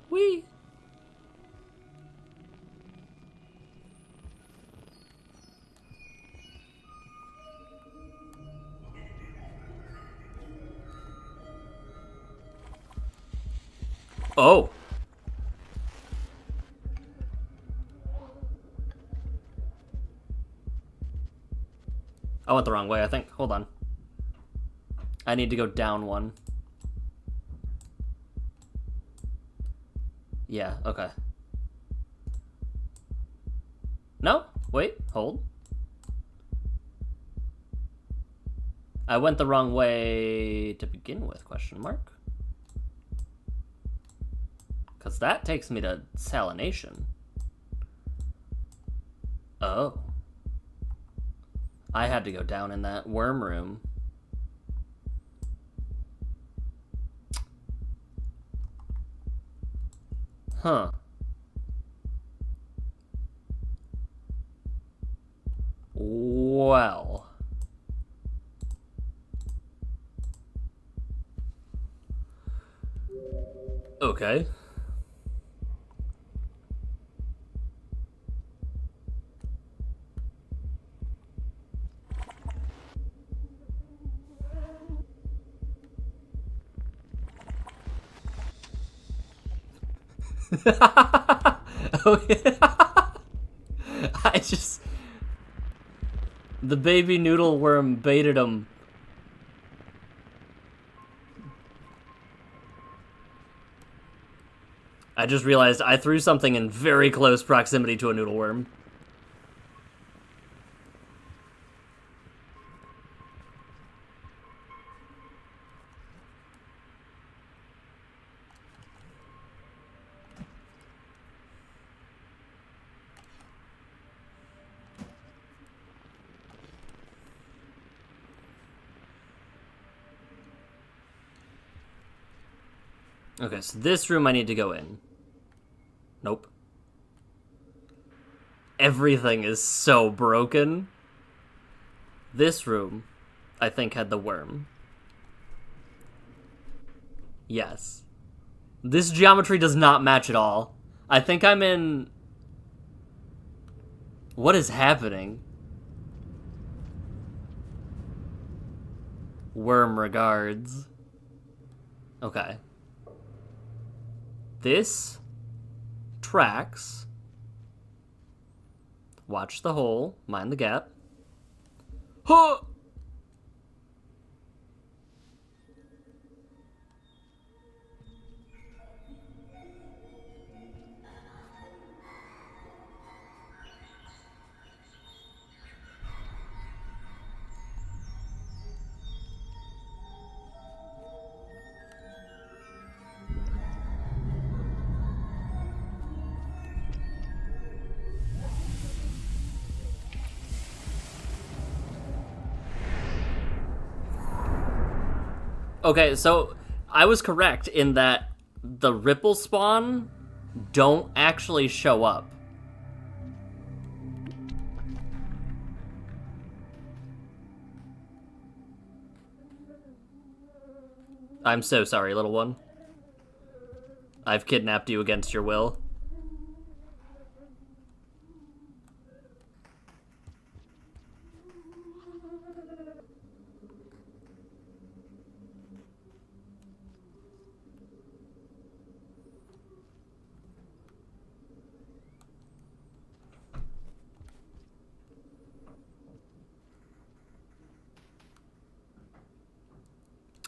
Whee! Oh. I went the wrong way, I think. Hold on. I need to go down one. Yeah, okay. No? Wait, hold. I went the wrong way to begin with, question mark. Because that takes me to salination. Oh. I had to go down in that worm room. Huh. Well. Okay. Oh, yeah. I just... The baby noodle worm baited him. I just realized I threw something in very close proximity to a noodle worm. Okay, so this room I need to go in. Nope. Everything is so broken. This room, I think, had the worm. Yes. This geometry does not match at all. I think I'm in... What is happening? Worm regards. Okay. This tracks. Watch the hole. Mind the gap. Huh! Okay, so I was correct in that the ripple spawn don't actually show up. I'm so sorry, little one. I've kidnapped you against your will.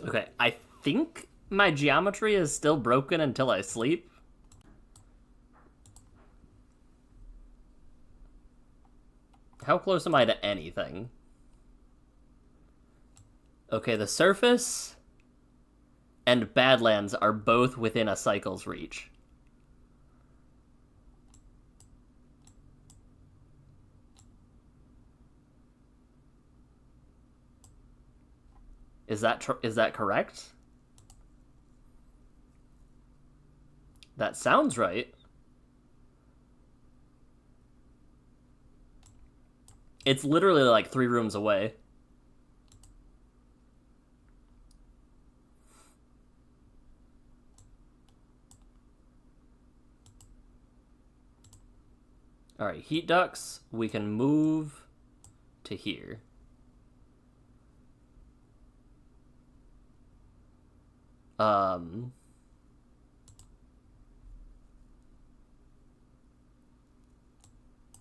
Okay, I think my geometry is still broken until I sleep. How close am I to anything? Okay, the surface and Badlands are both within a cycle's reach. Is that correct? That sounds right. It's literally like 3 rooms away. Alright, heat ducts, we can move to here.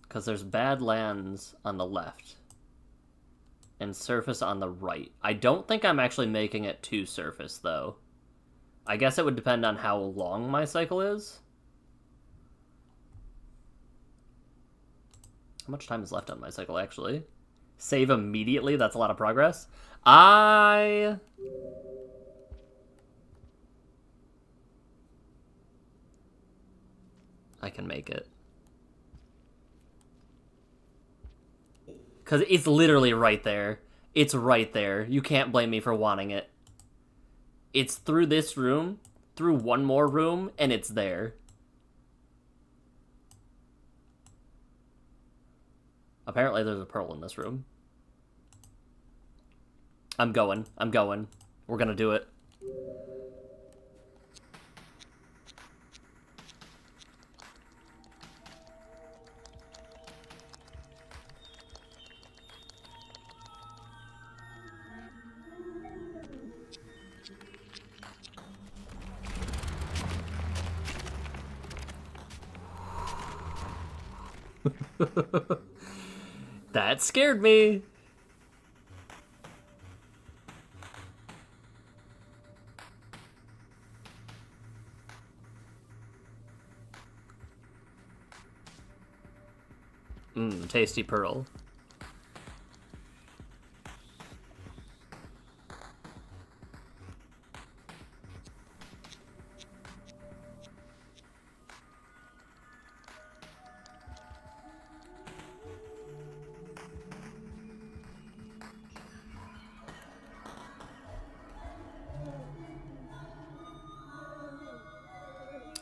Because there's Badlands on the left and surface on the right. I don't think I'm actually making it to surface, though. I guess it would depend on how long my cycle is. How much time is left on my cycle, actually? Save immediately? That's a lot of progress. I can make it. Because it's literally right there. It's right there. You can't blame me for wanting it. It's through this room, through one more room, and it's there. Apparently there's a pearl in this room. I'm going. We're gonna do it. That scared me. Tasty pearl.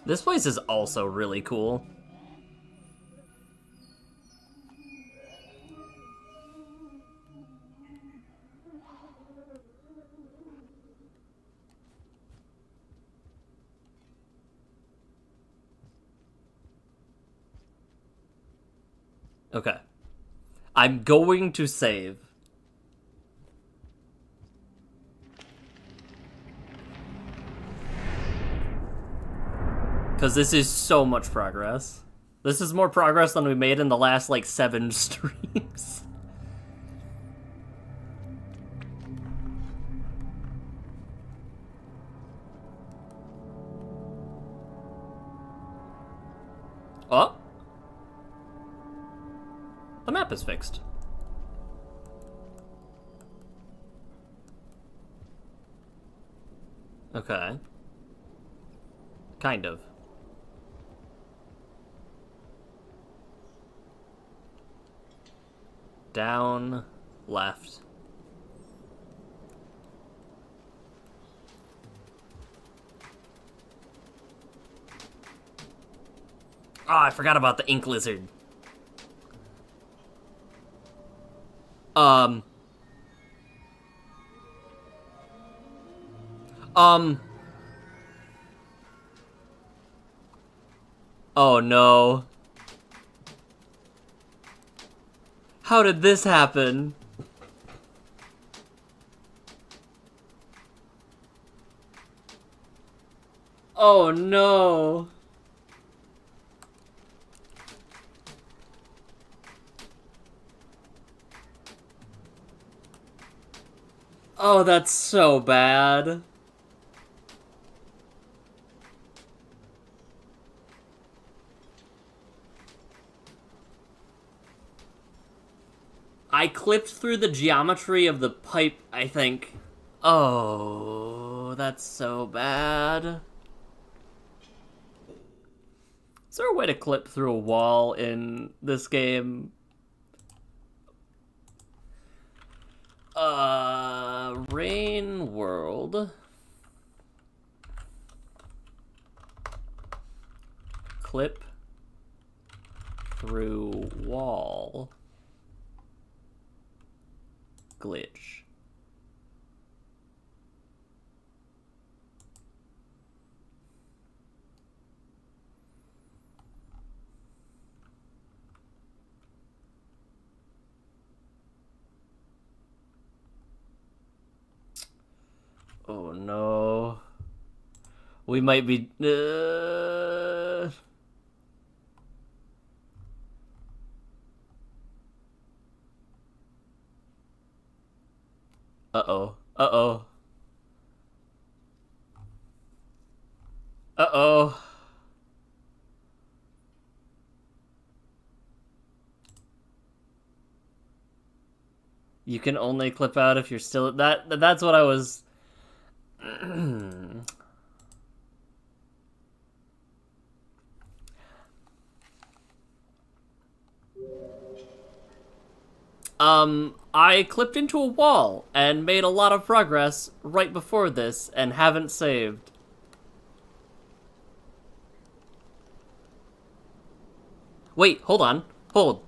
This place is also really cool. Okay. I'm going to save. Because this is so much progress. This is more progress than we made in the last, like, 7 streams. Oh. The map is fixed. Okay. Kind of. Down, left. Oh, I forgot about the ink lizard. Oh no. How did this happen? Oh no. Oh, that's so bad. I clipped through the geometry of the pipe, I think. Oh, that's so bad. Is there a way to clip through a wall in this game? Rain World. Clip through wall. Glitch. Oh no. We might be... Uh-oh. Uh-oh. Uh-oh. You can only clip out if you're still... That's what I was... I clipped into a wall and made a lot of progress right before this and haven't saved. Wait, hold on. Hold.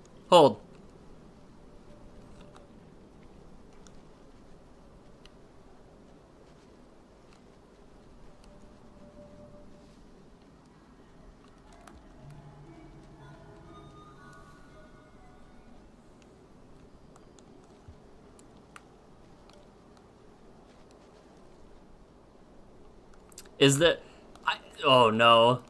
Is that... oh no.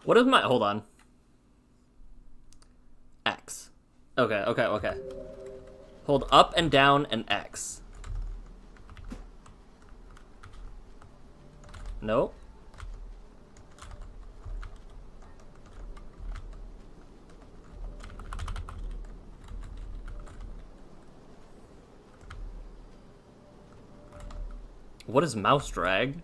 What is my... hold on. X. Okay. Hold up and down and X. Nope. What is mouse drag?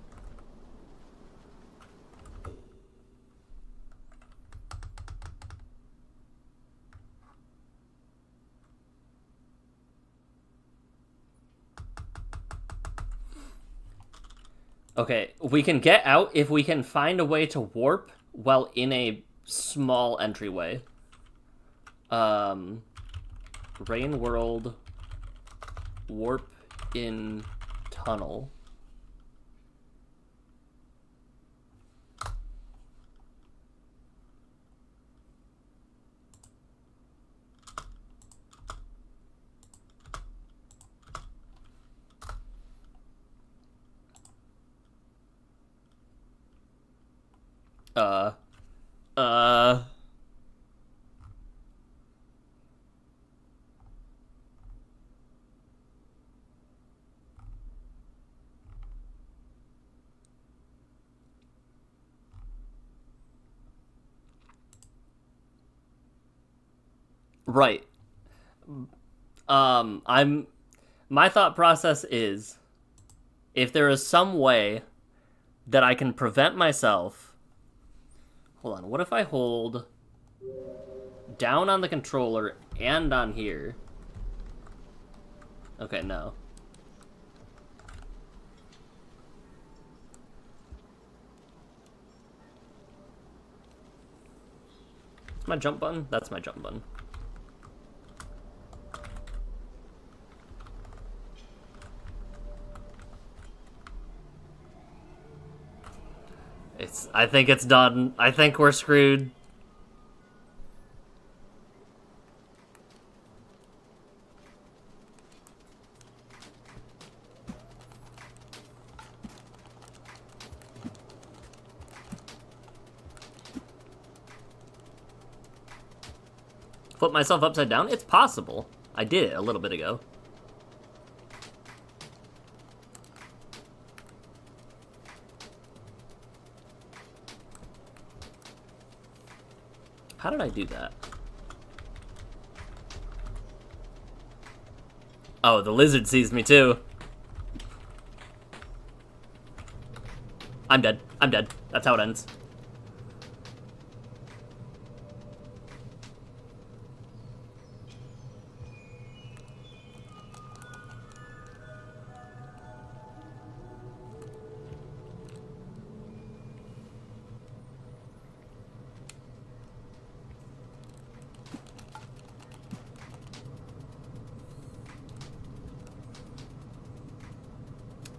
Okay, we can get out if we can find a way to warp while in a small entryway. Rain World warp in tunnel. Uh. Right. My thought process is if there is some way that I can prevent myself. Hold on, what if I hold down on the controller and on here? Okay, no. My jump button? That's my jump button. I think it's done. I think we're screwed. Flip myself upside down? It's possible. I did it a little bit ago. How did I do that? Oh, the lizard sees me too. I'm dead. I'm dead. That's how it ends.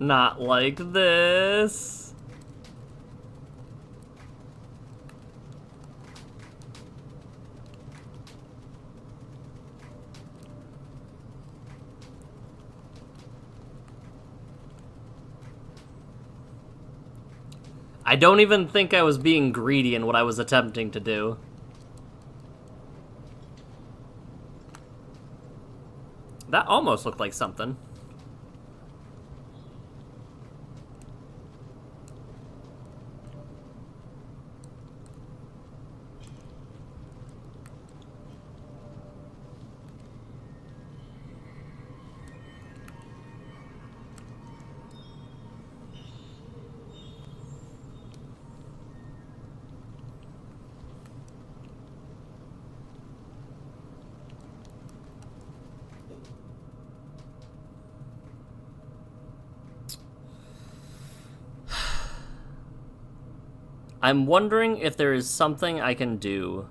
Not like this. I don't even think I was being greedy in what I was attempting to do. That almost looked like something. I'm wondering if there is something I can do.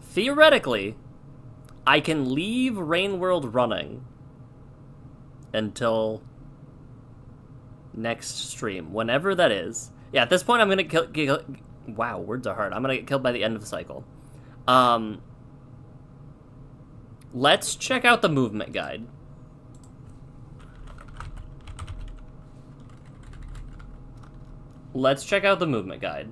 Theoretically, I can leave Rain World running until next stream, whenever that is. Yeah, at this point I'm gonna kill wow, words are hard. I'm gonna get killed by the end of the cycle. Let's check out the movement guide. Let's check out the movement guide.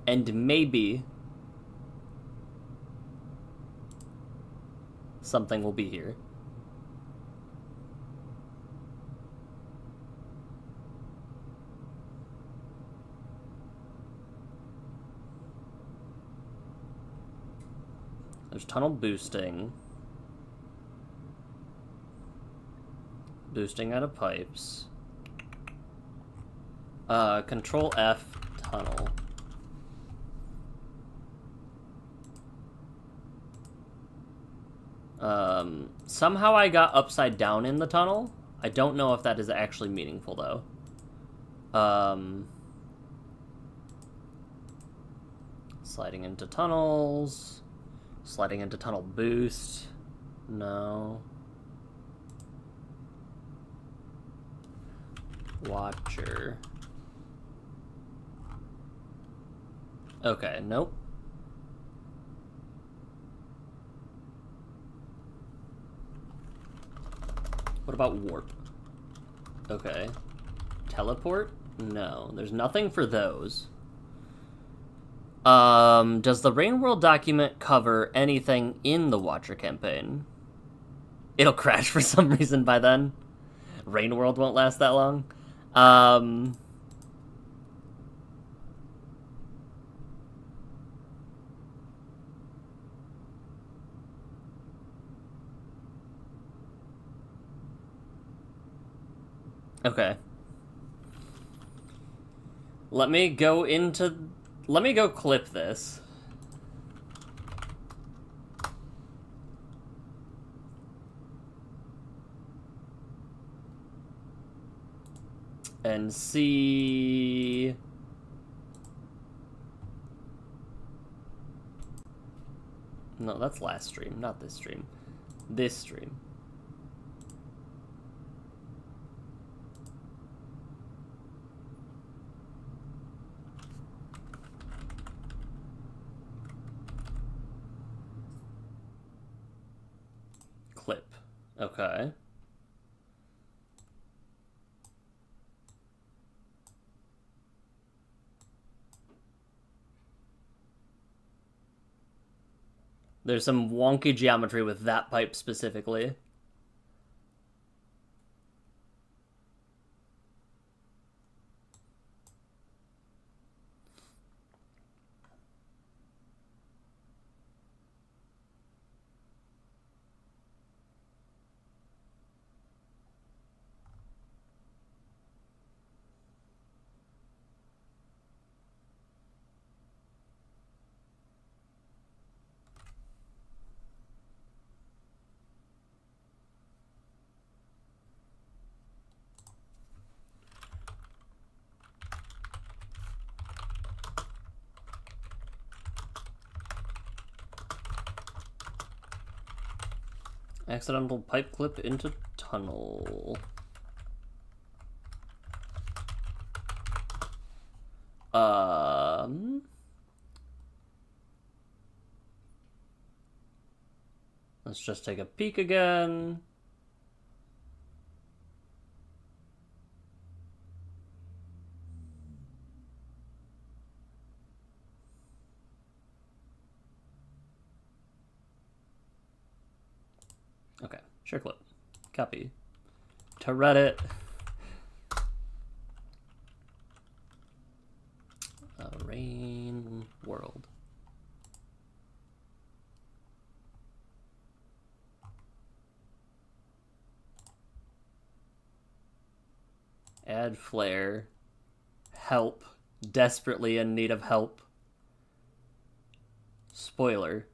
And maybe something will be here. There's tunnel boosting. Boosting out of pipes. Control F, tunnel. Somehow I got upside down in the tunnel. I don't know if that is actually meaningful, though. Sliding into tunnels. Sliding into tunnel boost. No. Watcher. Okay, nope. What about warp? Okay. Teleport? No, there's nothing for those. Does the Rain World document cover anything in the Watcher campaign? It'll crash for some reason by then. Rain World won't last that long. Okay. Let me go clip this. and see... No, that's last stream, not this stream. This stream. Clip. Okay. There's some wonky geometry with that pipe specifically. Accidental pipe clip into tunnel. Let's just take a peek again. Okay, share clip. Copy. To Reddit. Rain world. Add flare. Help. Desperately in need of help. Spoiler.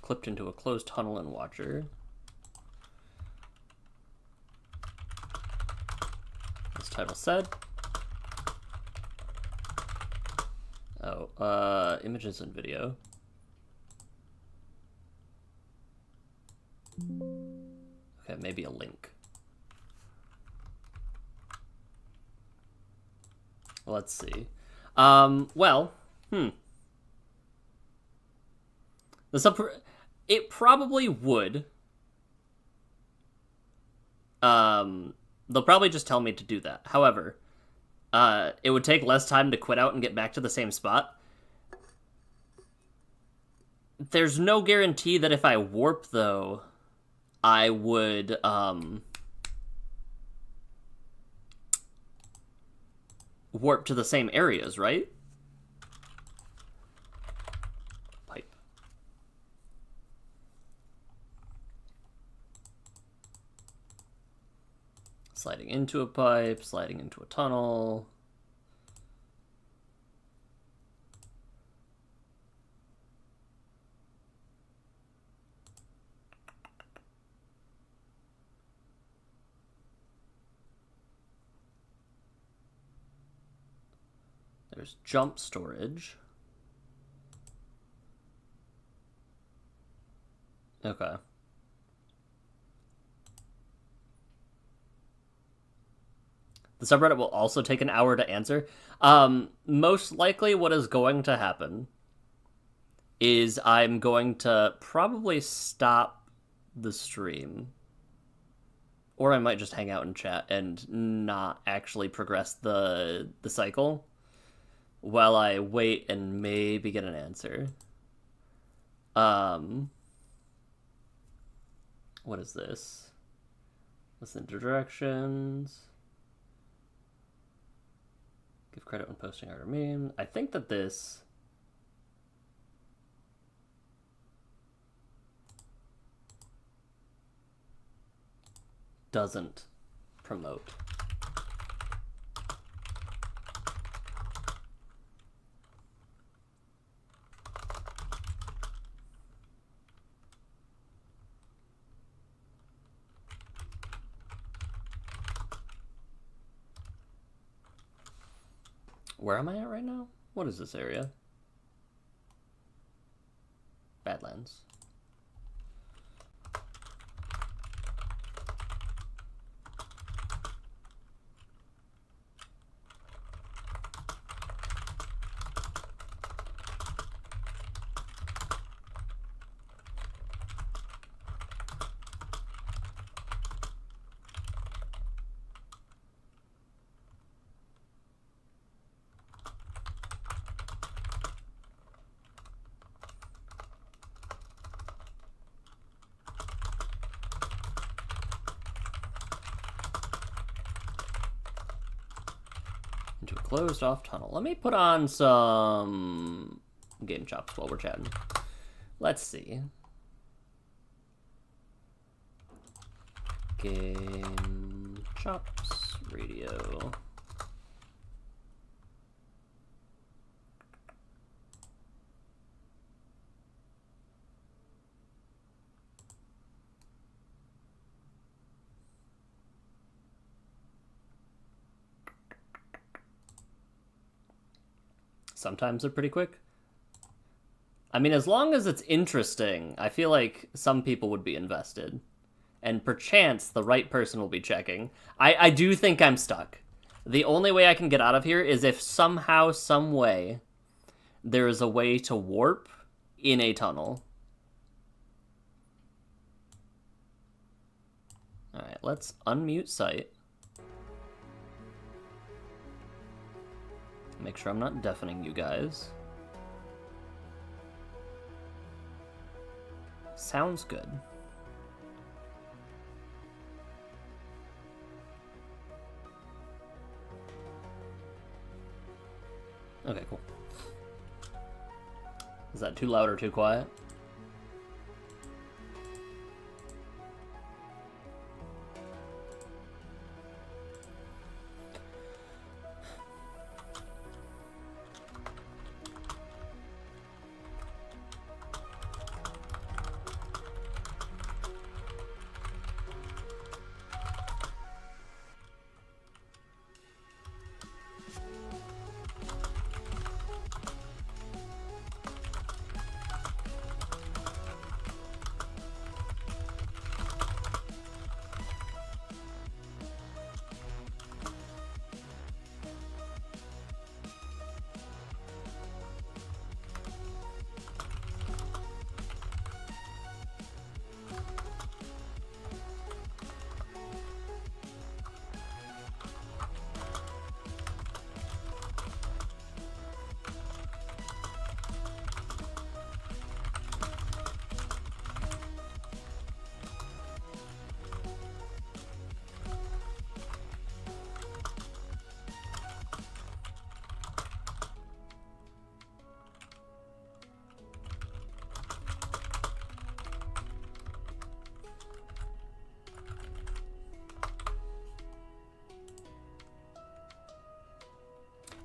Clipped into a closed tunnel and watcher. As title said. Oh, images and video. Okay, maybe a link. Let's see. It probably would. They'll probably just tell me to do that. However, it would take less time to quit out and get back to the same spot. There's no guarantee that if I warp, though, I would, warp to the same areas, right? Pipe. Sliding into a pipe, sliding into a tunnel. There's jump storage. Okay. The subreddit will also take an hour to answer. Most likely what is going to happen is I'm going to probably stop the stream. Or I might just hang out and chat and not actually progress the cycle while I wait and maybe get an answer. What is this? Listen to directions. Give credit when posting art or meme. I think that this... doesn't promote. Where am I at right now? What is this area? Badlands. Into a closed off tunnel. Let me put on some game chops while we're chatting. Let's see. Game chops radio. Sometimes they're pretty quick. I mean, as long as it's interesting, I feel like some people would be invested. And perchance, the right person will be checking. I do think I'm stuck. The only way I can get out of here is if somehow, some way, there is a way to warp in a tunnel. Alright, let's unmute site. Make sure I'm not deafening you guys. Sounds good. Okay, cool. Is that too loud or too quiet?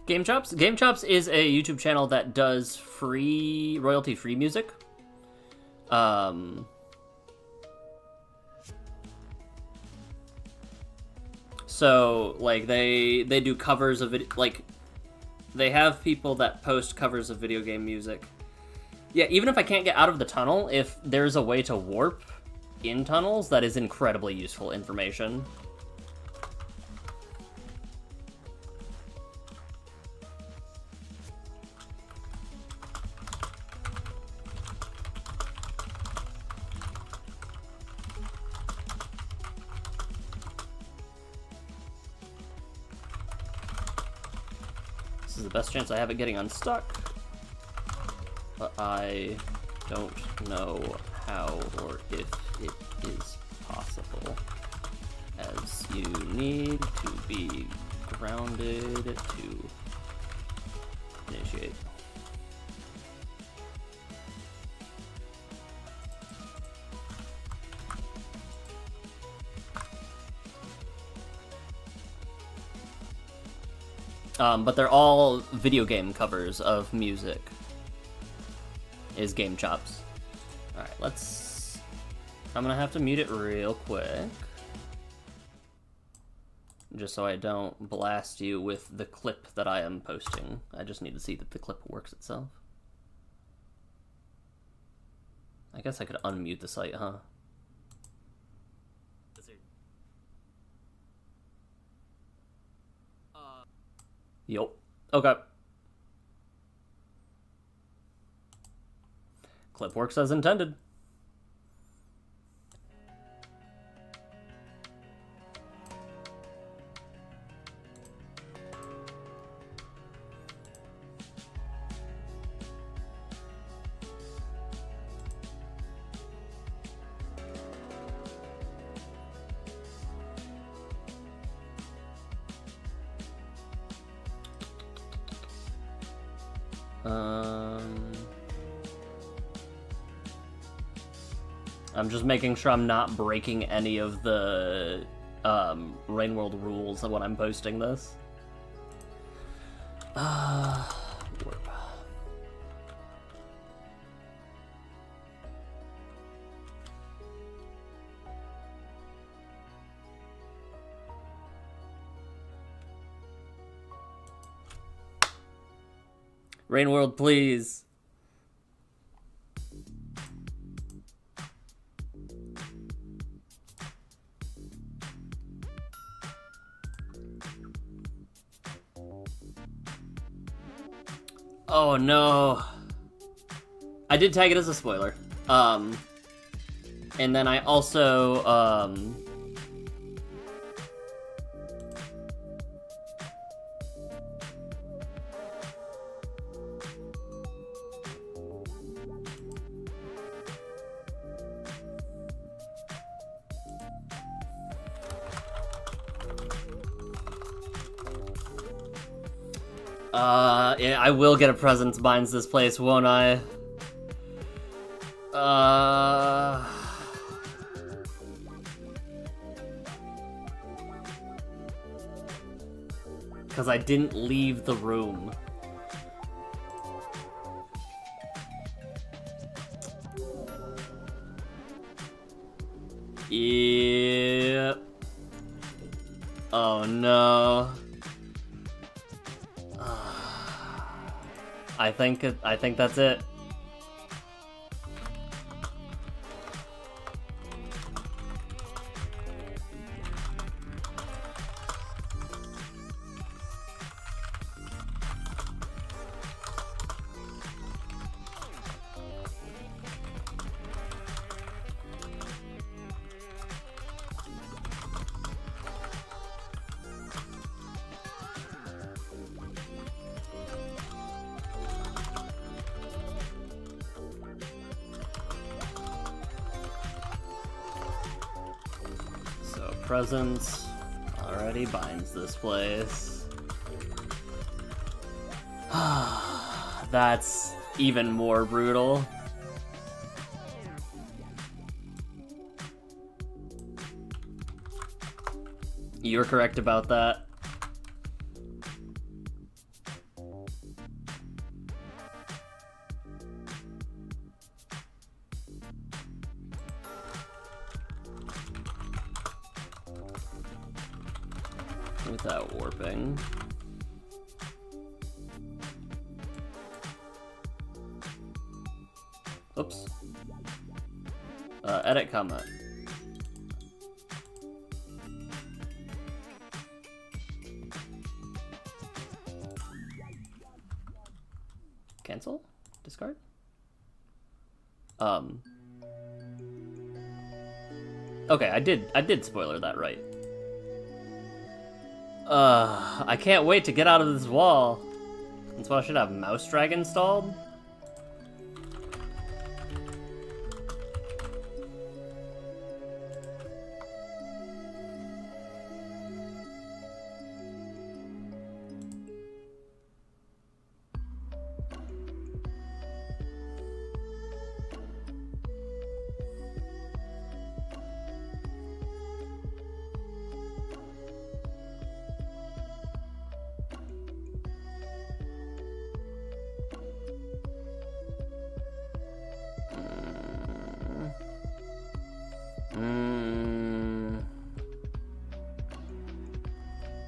Game Chops? Game Chops is a YouTube channel that does free, royalty-free music. So, like, they do covers of it, like, they have people that post covers of video game music. Yeah, even if I can't get out of the tunnel, if there's a way to warp in tunnels, that is incredibly useful information. This is the best chance I have at getting unstuck, but I don't know how or if it is possible, as you need to be grounded to initiate. But they're all video game covers of music. Is Game Chops. Alright, let's... I'm gonna have to mute it real quick. Just so I don't blast you with the clip that I am posting. I just need to see that the clip works itself. I guess I could unmute the site, huh? Yup. Okay. Clip works as intended. I'm just making sure I'm not breaking any of the Rain World rules when I'm posting this. Rain World, please. Oh no. I did tag it as a spoiler. And then I also yeah, I will get a presence binds this place, won't I? Because I didn't leave the room. Yeah. Oh no. I think that's it. Presence already binds this place. That's even more brutal. You're correct about that. Without warping. Oops. Edit comment. Cancel? Discard? Okay, I did spoiler that right. I can't wait to get out of this wall. That's why I should have Mouse Drag installed.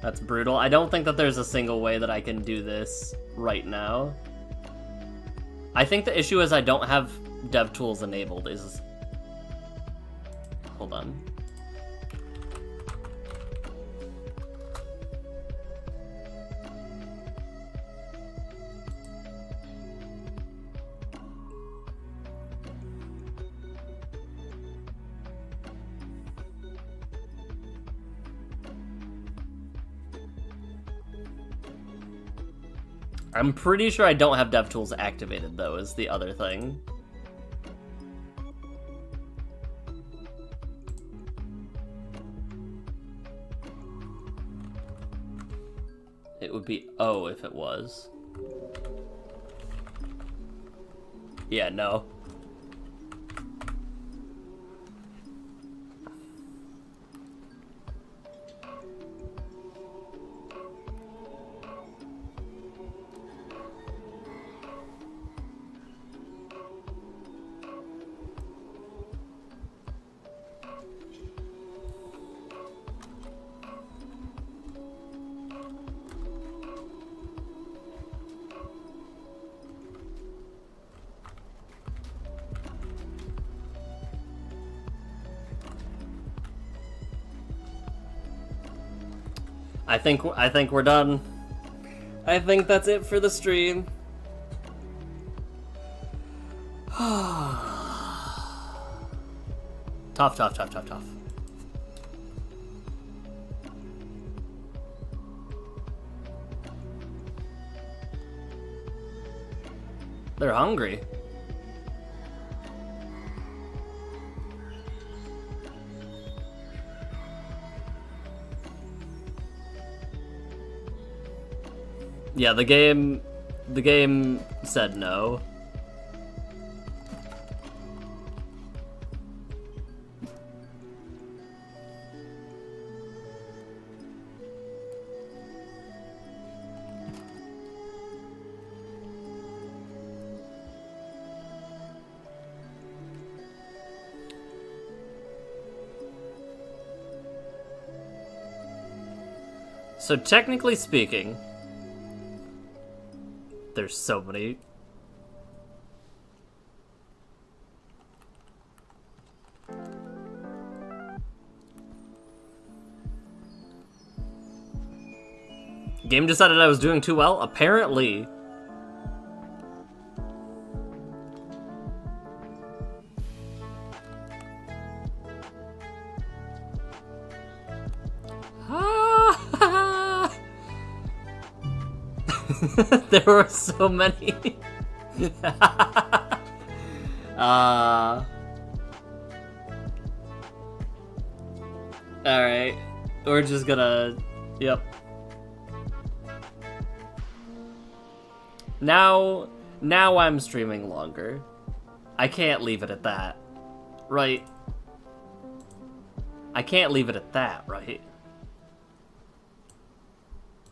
That's brutal. I don't think that there's a single way that I can do this right now. I think the issue is I don't have DevTools enabled. Hold on. I'm pretty sure I don't have DevTools activated, though, is the other thing. It would be O if it was. Yeah, no. I think we're done. I think that's it for the stream. Tough. They're hungry. Yeah, the game said no. So technically speaking, there's so many. Game decided I was doing too well? Apparently. There were so many. Alright. We're just gonna... Yep. Now I'm streaming longer. I can't leave it at that. Right? I can't leave it at that, right?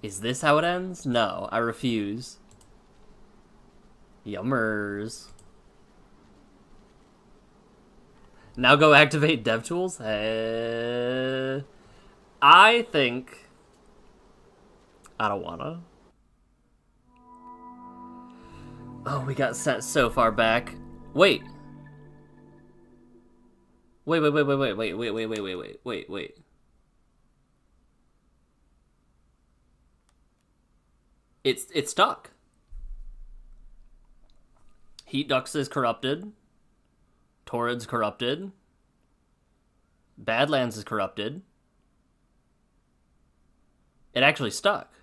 Is this how it ends? No, I refuse. Yummers. Now go activate DevTools? I think... I don't wanna. Oh, we got sent so far back. Wait. Wait. It's stuck. Heat Ducks is corrupted. Torrid's corrupted. Badlands is corrupted. It actually stuck.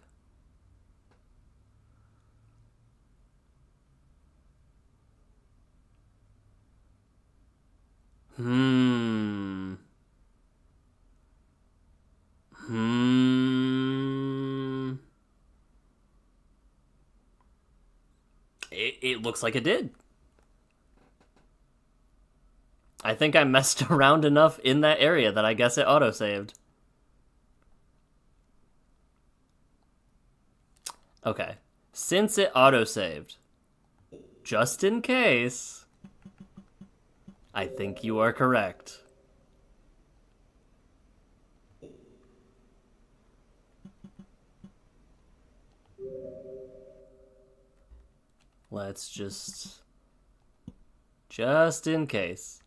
It looks like it did. I think I messed around enough in that area that I guess it autosaved. Okay. Since it autosaved, just in case, I think you are correct. Let's just in case.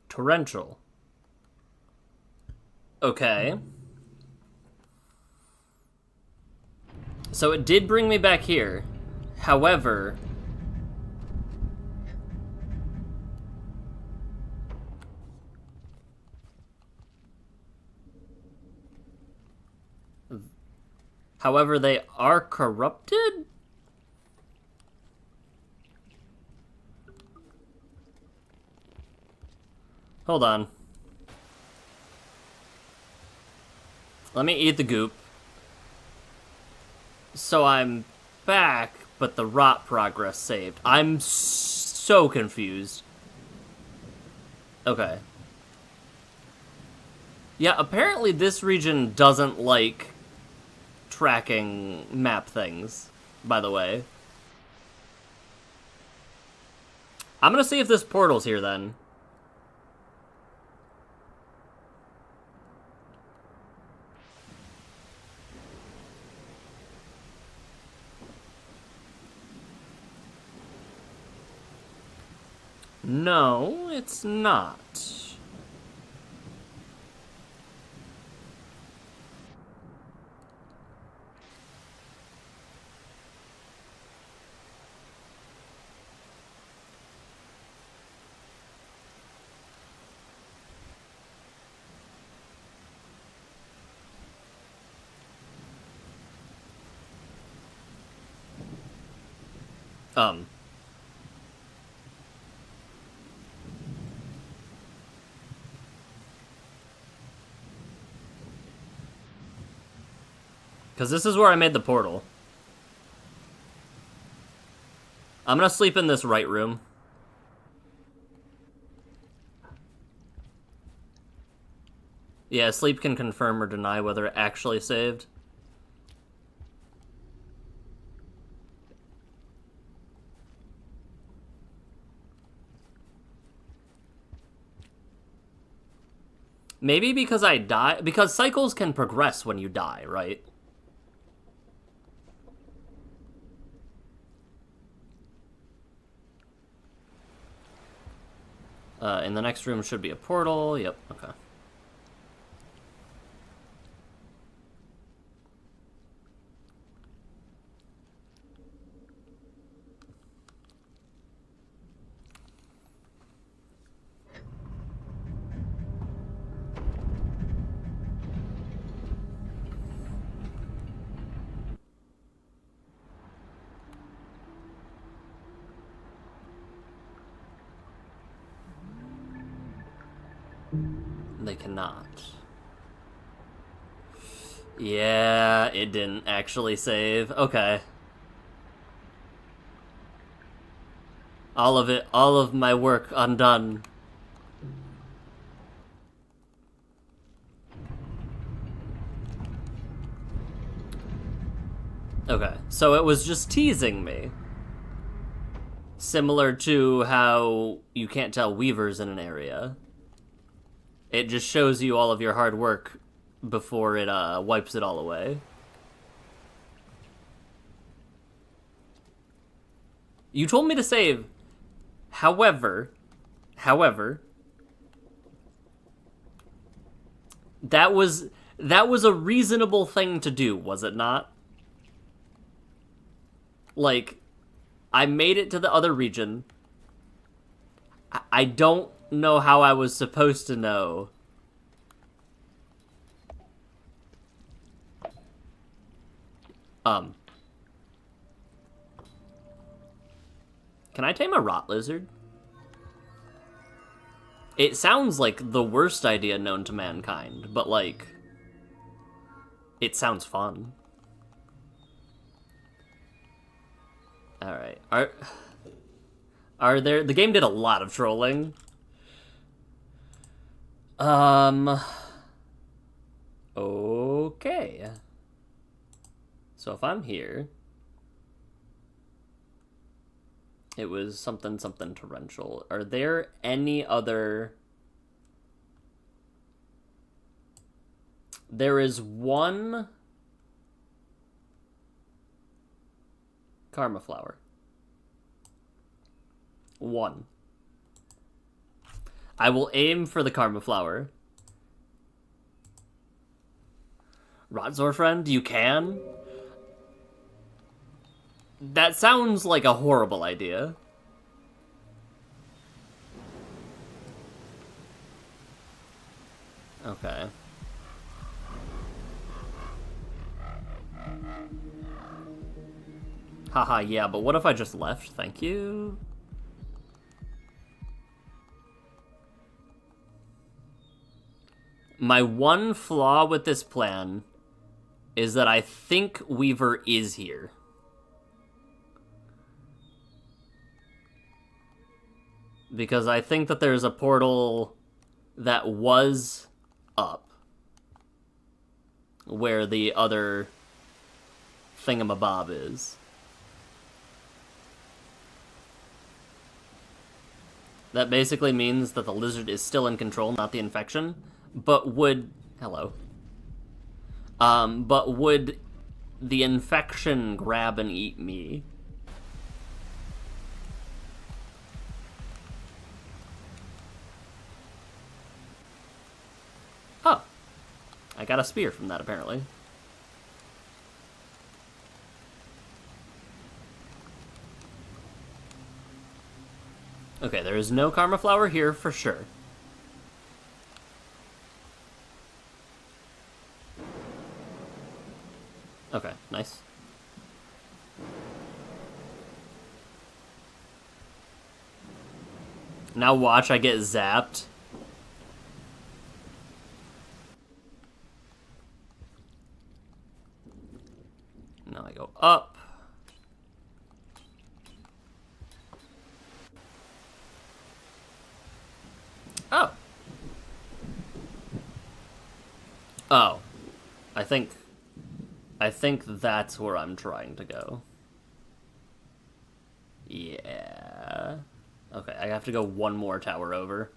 Torrential. Okay. So it did bring me back here. However, they are corrupted? Hold on. Let me eat the goop. So I'm back, but the rot progress saved. I'm so confused. Okay. Yeah, apparently this region doesn't like tracking map things, by the way. I'm gonna see if this portal's here then. No, it's not. Because this is where I made the portal. I'm gonna sleep in this right room. Yeah, sleep can confirm or deny whether it actually saved. Maybe because I die... Because cycles can progress when you die, right? In the next room should be a portal. Yep, okay. They cannot. Yeah, it didn't actually save. Okay. All of it, all of my work undone. Okay, so it was just teasing me. Similar to how you can't tell weavers in an area. It just shows you all of your hard work before it wipes it all away. You told me to save. However, that was a reasonable thing to do, was it not? Like, I made it to the other region. I don't know how I was supposed to know. Can I tame a rot lizard? It sounds like the worst idea known to mankind, but like... It sounds fun. Alright. Are there... The game did a lot of trolling. Okay. So if I'm here... It was something torrential. Are there any other... There is one... Karma flower. One. I will aim for the karma flower. Rotzor friend, you can? That sounds like a horrible idea. Okay. Haha, yeah, but what if I just left? Thank you. My one flaw with this plan is that I think Weaver is here. Because I think that there's a portal that was up where the other thingamabob is. That basically means that the lizard is still in control, not the infection, but would... Hello. But would the infection grab and eat me? Oh. I got a spear from that, apparently. Okay, there is no karma flower here for sure. Okay, nice. Now watch, I get zapped. Now I go up. Oh. Oh. I think that's where I'm trying to go. Yeah. Okay, I have to go one more tower over.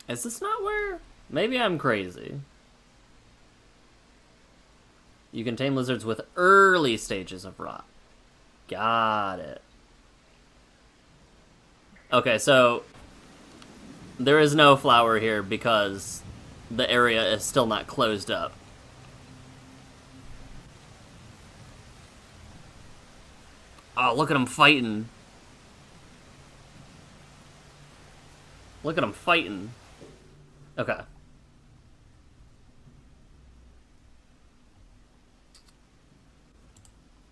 Is this not where? Maybe I'm crazy. You can tame lizards with early stages of rot. Got it. Okay, so there is no flower here because the area is still not closed up. Oh, look at him fighting. Look at him fighting. Okay.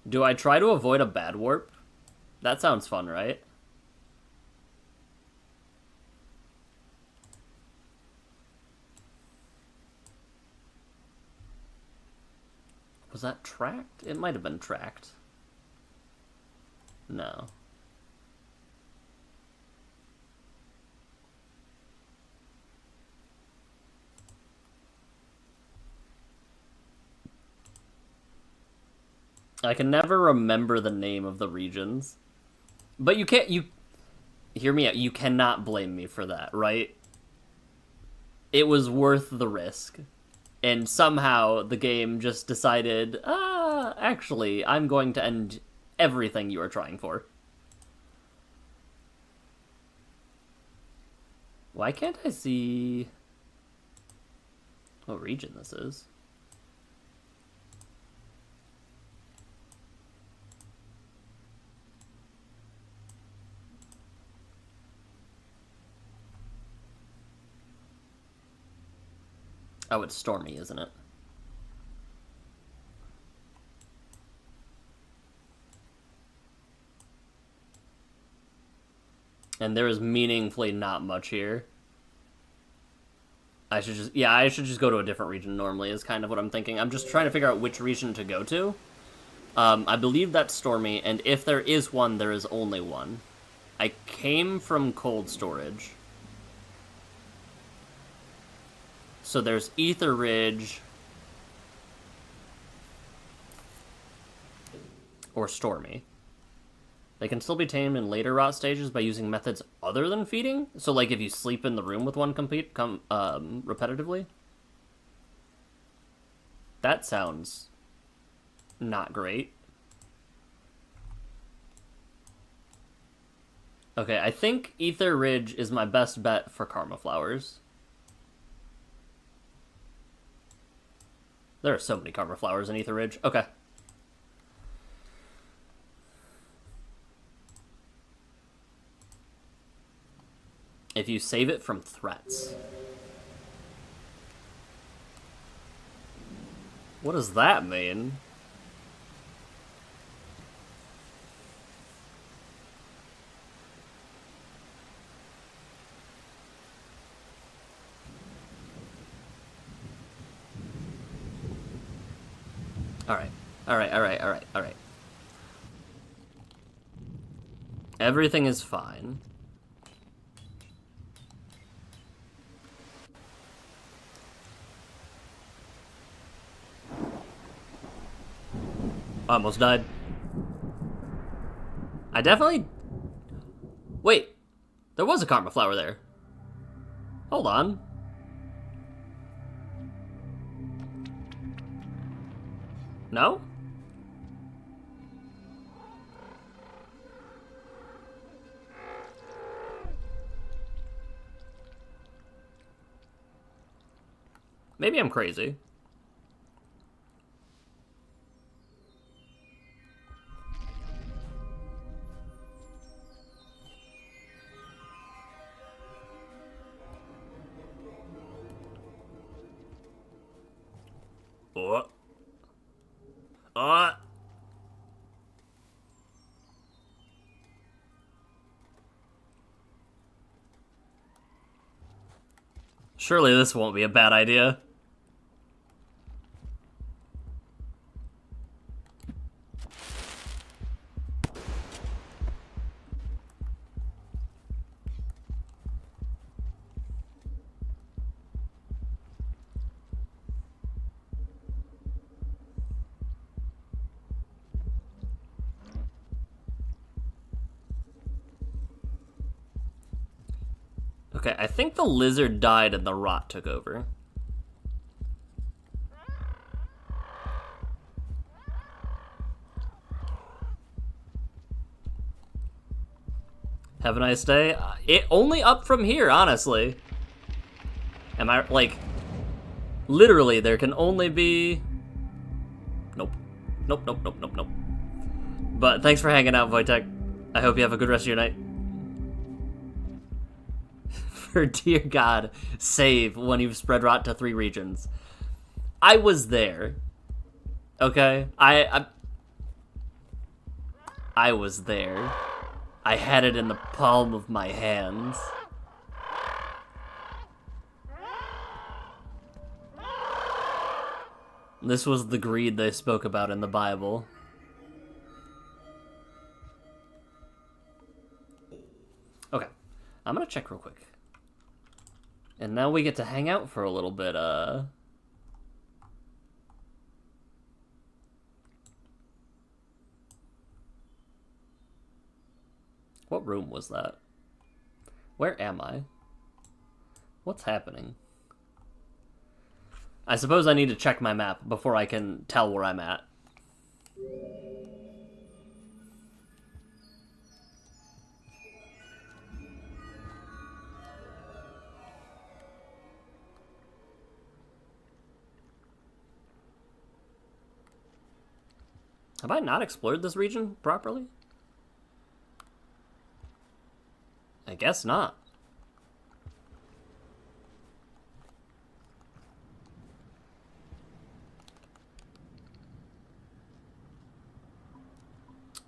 Do I try to avoid a bad warp? That sounds fun, right? Was that tracked? It might have been tracked. No. I can never remember the name of the regions. But you can't, hear me out. You cannot blame me for that, right? It was worth the risk. And somehow the game just decided, actually, I'm going to end everything you are trying for. Why can't I see what region this is? Oh, it's stormy, isn't it? And there is meaningfully not much here. I should just go to a different region normally is kind of what I'm thinking. I'm just trying to figure out which region to go to. I believe that's stormy, and if there is one, there is only one. I came from cold storage. So there's Ether Ridge or Stormy. They can still be tamed in later rot stages by using methods other than feeding. So, like, if you sleep in the room with one repetitively. That sounds not great. Okay, I think Ether Ridge is my best bet for Karma Flowers. There are so many Karma Flowers in Ether Ridge. Okay. If you save it from threats. What does that mean? Alright. Everything is fine. Almost died. I definitely... Wait. There was a Karma Flower there. Hold on. No? Maybe I'm crazy. Surely this won't be a bad idea. Okay, I think the lizard died and the rot took over. Have a nice day. It only up from here, honestly. Am I, like... Literally, there can only be... Nope. Nope. But thanks for hanging out, Wojtek. I hope you have a good rest of your night. For dear God, save when you've spread rot to 3 regions. I was there. Okay? I was there. I had it in the palm of my hands. This was the greed they spoke about in the Bible. Okay. I'm gonna check real quick. And now we get to hang out for a little bit, What room was that? Where am I? What's happening? I suppose I need to check my map before I can tell where I'm at. Have I not explored this region properly? I guess not.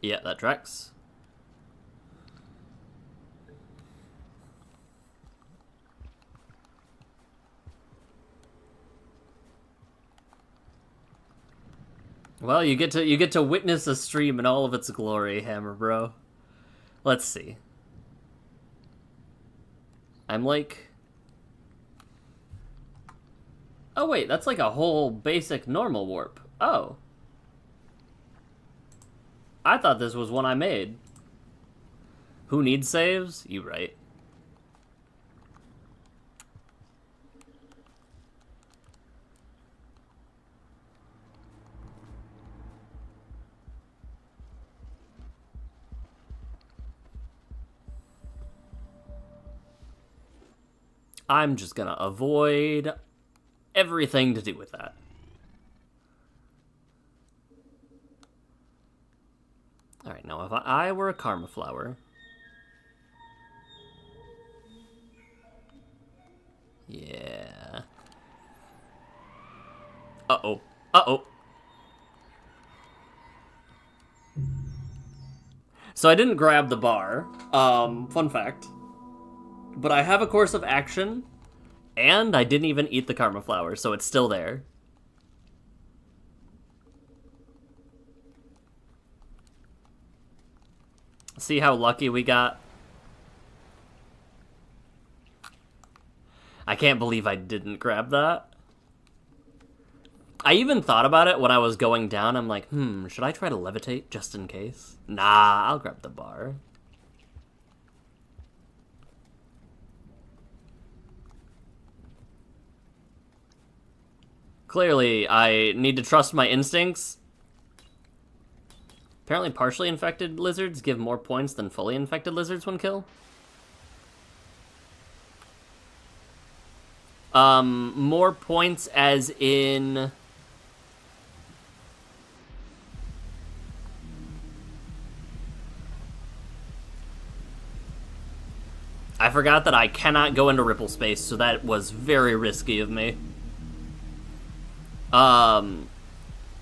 Yeah, that tracks. Well, you get to witness a stream in all of its glory, Hammer Bro. Let's see. I'm like... Oh wait, that's like a whole basic normal warp. Oh. I thought this was one I made. Who needs saves? You right. I'm just gonna avoid everything to do with that. Alright, now if I were a karma flower... Yeah... Uh-oh. Uh-oh. So I didn't grab the bar. Fun fact. But I have a course of action, and I didn't even eat the karma flower, so it's still there. See how lucky we got? I can't believe I didn't grab that. I even thought about it when I was going down. I'm like, should I try to levitate just in case? Nah, I'll grab the bar. Clearly, I need to trust my instincts. Apparently, partially infected lizards give more points than fully infected lizards when killed. More points as in... I forgot that I cannot go into ripple space, so that was very risky of me.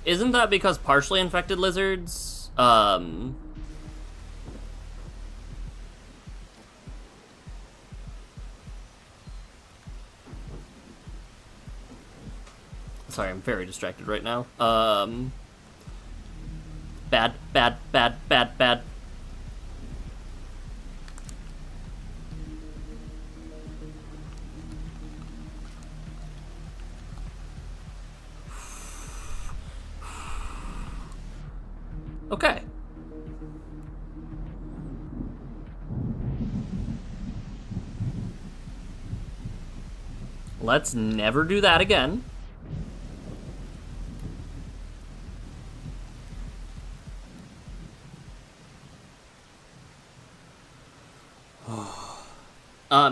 Isn't that because partially infected lizards, sorry, I'm very distracted right now. Bad. Okay. Let's never do that again.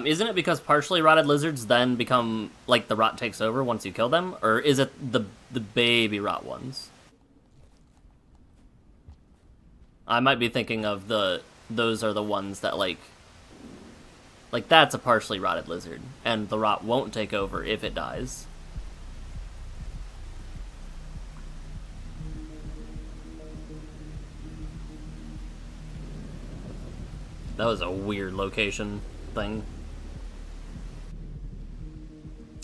Isn't it because partially rotted lizards then become, like, the rot takes over once you kill them? Or is it the baby rot ones? I might be thinking of those are the ones that, like, that's a partially rotted lizard, and the rot won't take over if it dies. That was a weird location thing.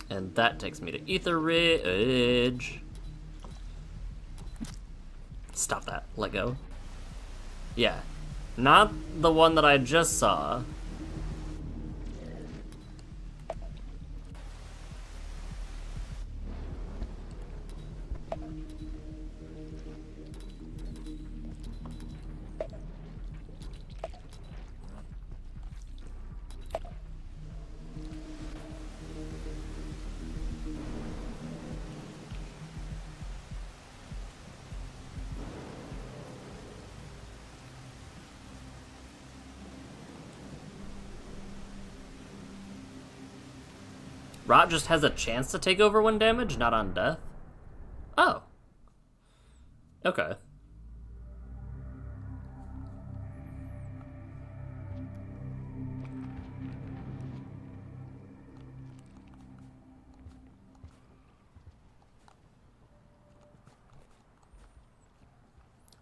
And that takes me to Ether Ridge. Stop that. Let go. Yeah. Not the one that I just saw. Rot just has a chance to take over when damaged, not on death? Oh. Okay.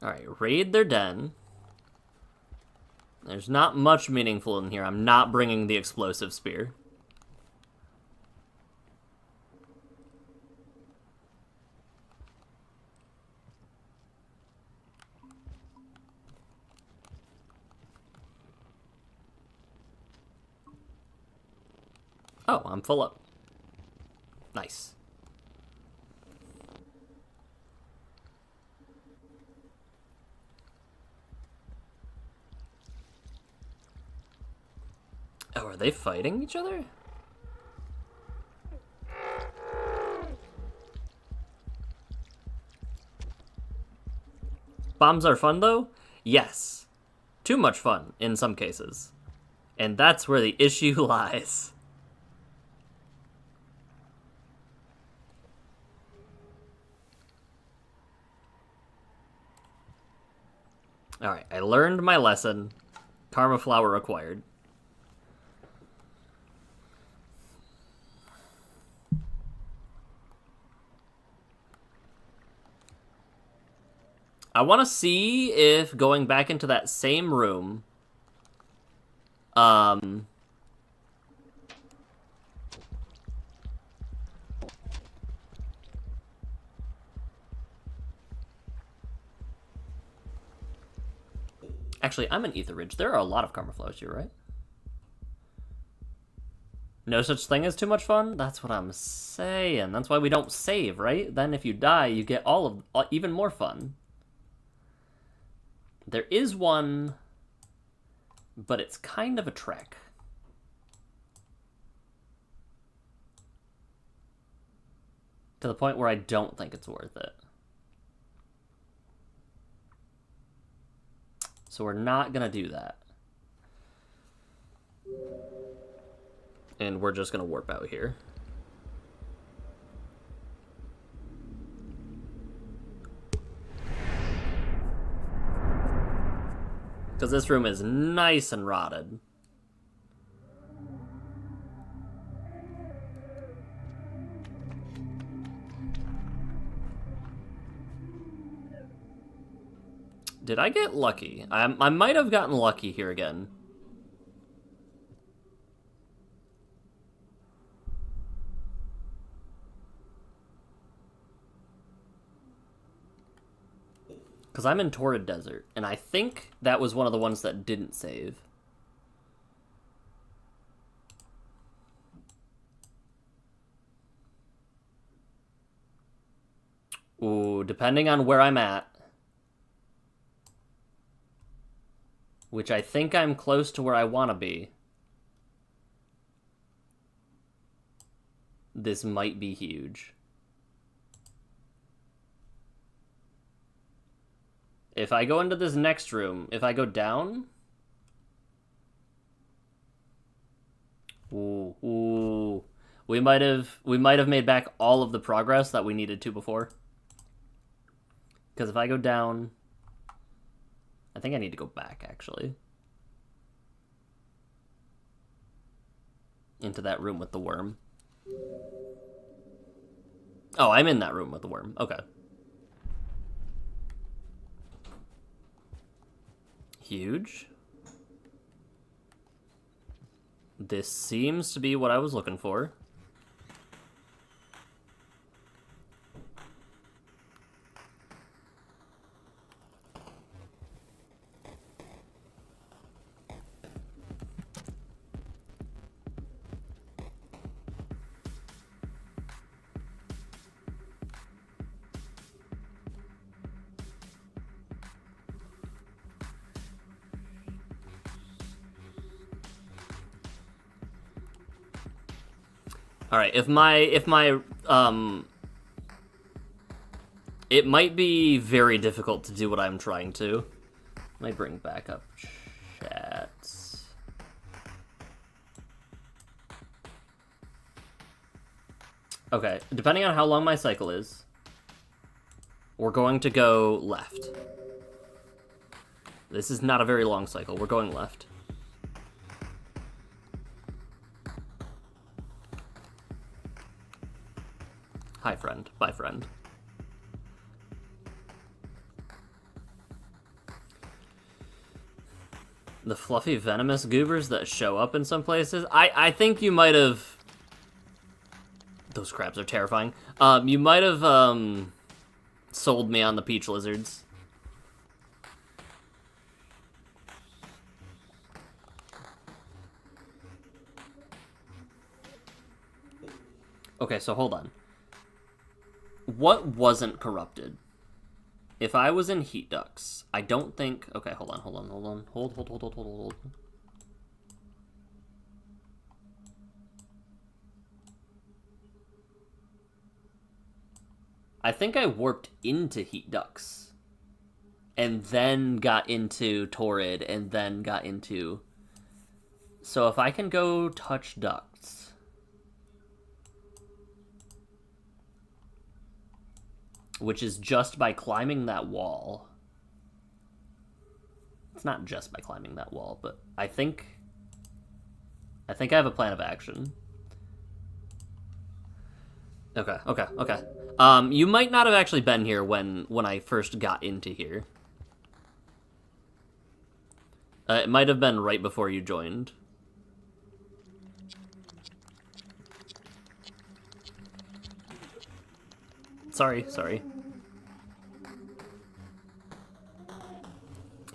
Alright, raid their den. There's not much meaningful in here. I'm not bringing the explosive spear. Oh, I'm full up. Nice. Oh, are they fighting each other? Bombs are fun, though? Yes. Too much fun, in some cases. And that's where the issue lies. Alright, I learned my lesson. Karma flower required. I want to see if going back into that same room, actually, I'm in Ether Ridge. There are a lot of Karma Flowers here, right? No such thing as too much fun? That's what I'm saying. That's why we don't save, right? Then if you die, you get all of even more fun. There is one, but it's kind of a trek. To the point where I don't think it's worth it. So we're not gonna do that. And we're just gonna warp out here. Because this room is nice and rotted. Did I get lucky? I might have gotten lucky here again. Because I'm in Torrid Desert, and I think that was one of the ones that didn't save. Ooh, depending on where I'm at. Which I think I'm close to where I want to be. This might be huge. If I go into this next room, if I go down... Ooh. We might have made back all of the progress that we needed to before. Because if I go down... I think I need to go back, actually. Into that room with the worm. Oh, I'm in that room with the worm. Okay. Huge. This seems to be what I was looking for. All right, if my it might be very difficult to do what I'm trying to. Let me bring back up chats. Okay, depending on how long my cycle is, we're going to go left. This is not a very long cycle. We're going left. Hi, friend. Bye, friend. The fluffy venomous goobers that show up in some places. I think you might have... Those crabs are terrifying. You might have sold me on the peach lizards. Okay, so hold on. What wasn't corrupted? If I was in heat ducts, I don't think... Okay, hold on. Hold. I think I warped into heat ducts. And then got into torrid, and then got into... So if I can go touch ducts... Which is just by climbing that wall. It's not just by climbing that wall, but I think I have a plan of action. Okay. You might not have actually been here when I first got into here. It might have been right before you joined. Sorry.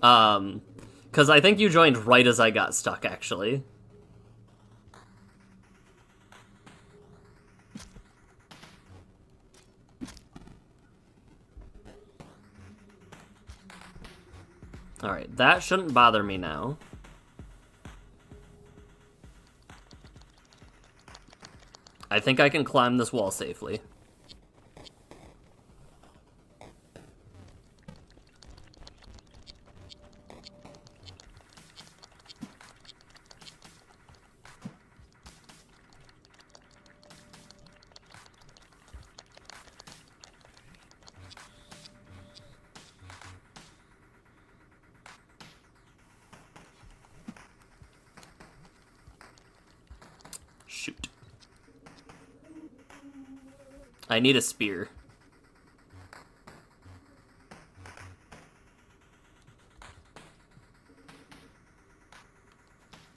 Because I think you joined right as I got stuck, actually. Alright, that shouldn't bother me now. I think I can climb this wall safely. Shoot. I need a spear.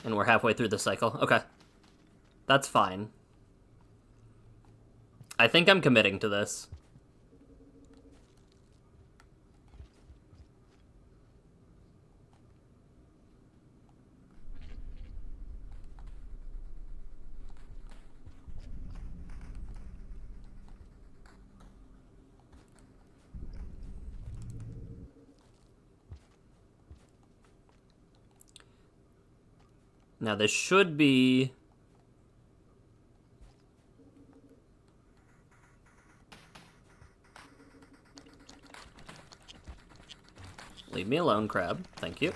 And we're halfway through the cycle. Okay. That's fine. I think I'm committing to this. Now, this should be... Leave me alone, crab. Thank you.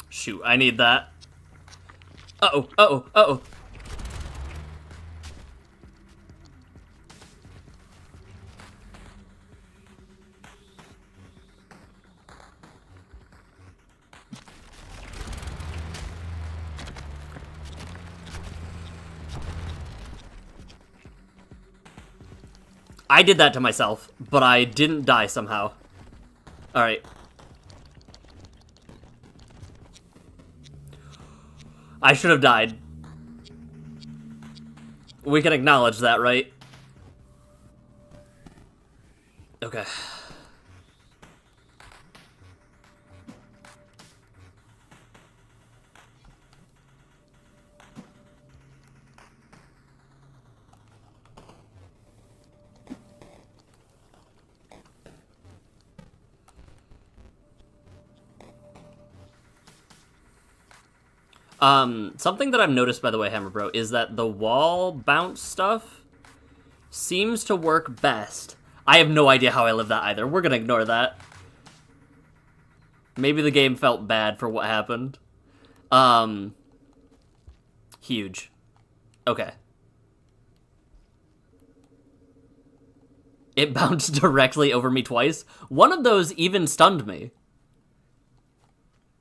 Shoot, I need that. Uh-oh. I did that to myself, but I didn't die somehow. Alright. I should have died. We can acknowledge that, right? Okay. Something that I've noticed, by the way, Hammer Bro, is that the wall bounce stuff seems to work best. I have no idea how I lived that either. We're gonna ignore that. Maybe the game felt bad for what happened. Huge. Okay. It bounced directly over me twice. One of those even stunned me.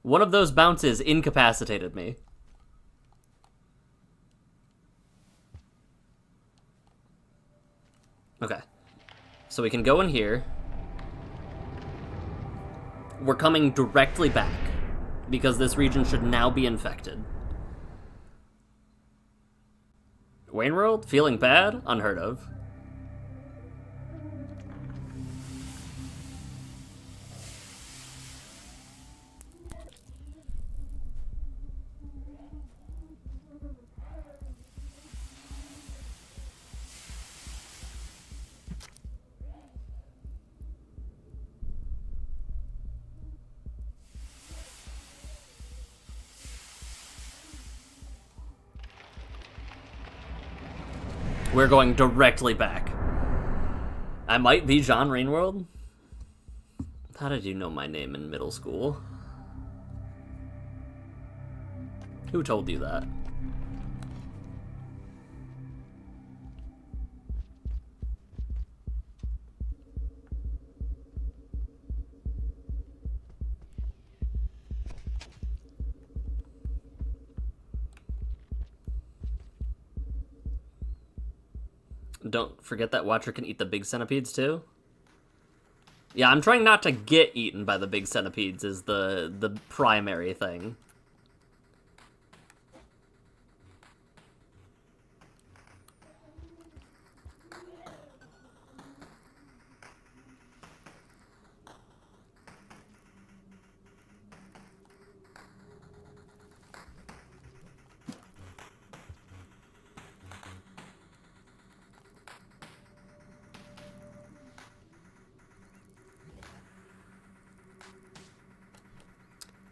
One of those bounces incapacitated me. Okay. So we can go in here. We're coming directly back, because this region should now be infected. Wayne World? Feeling bad? Unheard of. We're going directly back. I might be John Rainworld. How did you know my name in middle school? Who told you that? Don't forget that Watcher can eat the big centipedes too. Yeah, I'm trying not to get eaten by the big centipedes is the primary thing.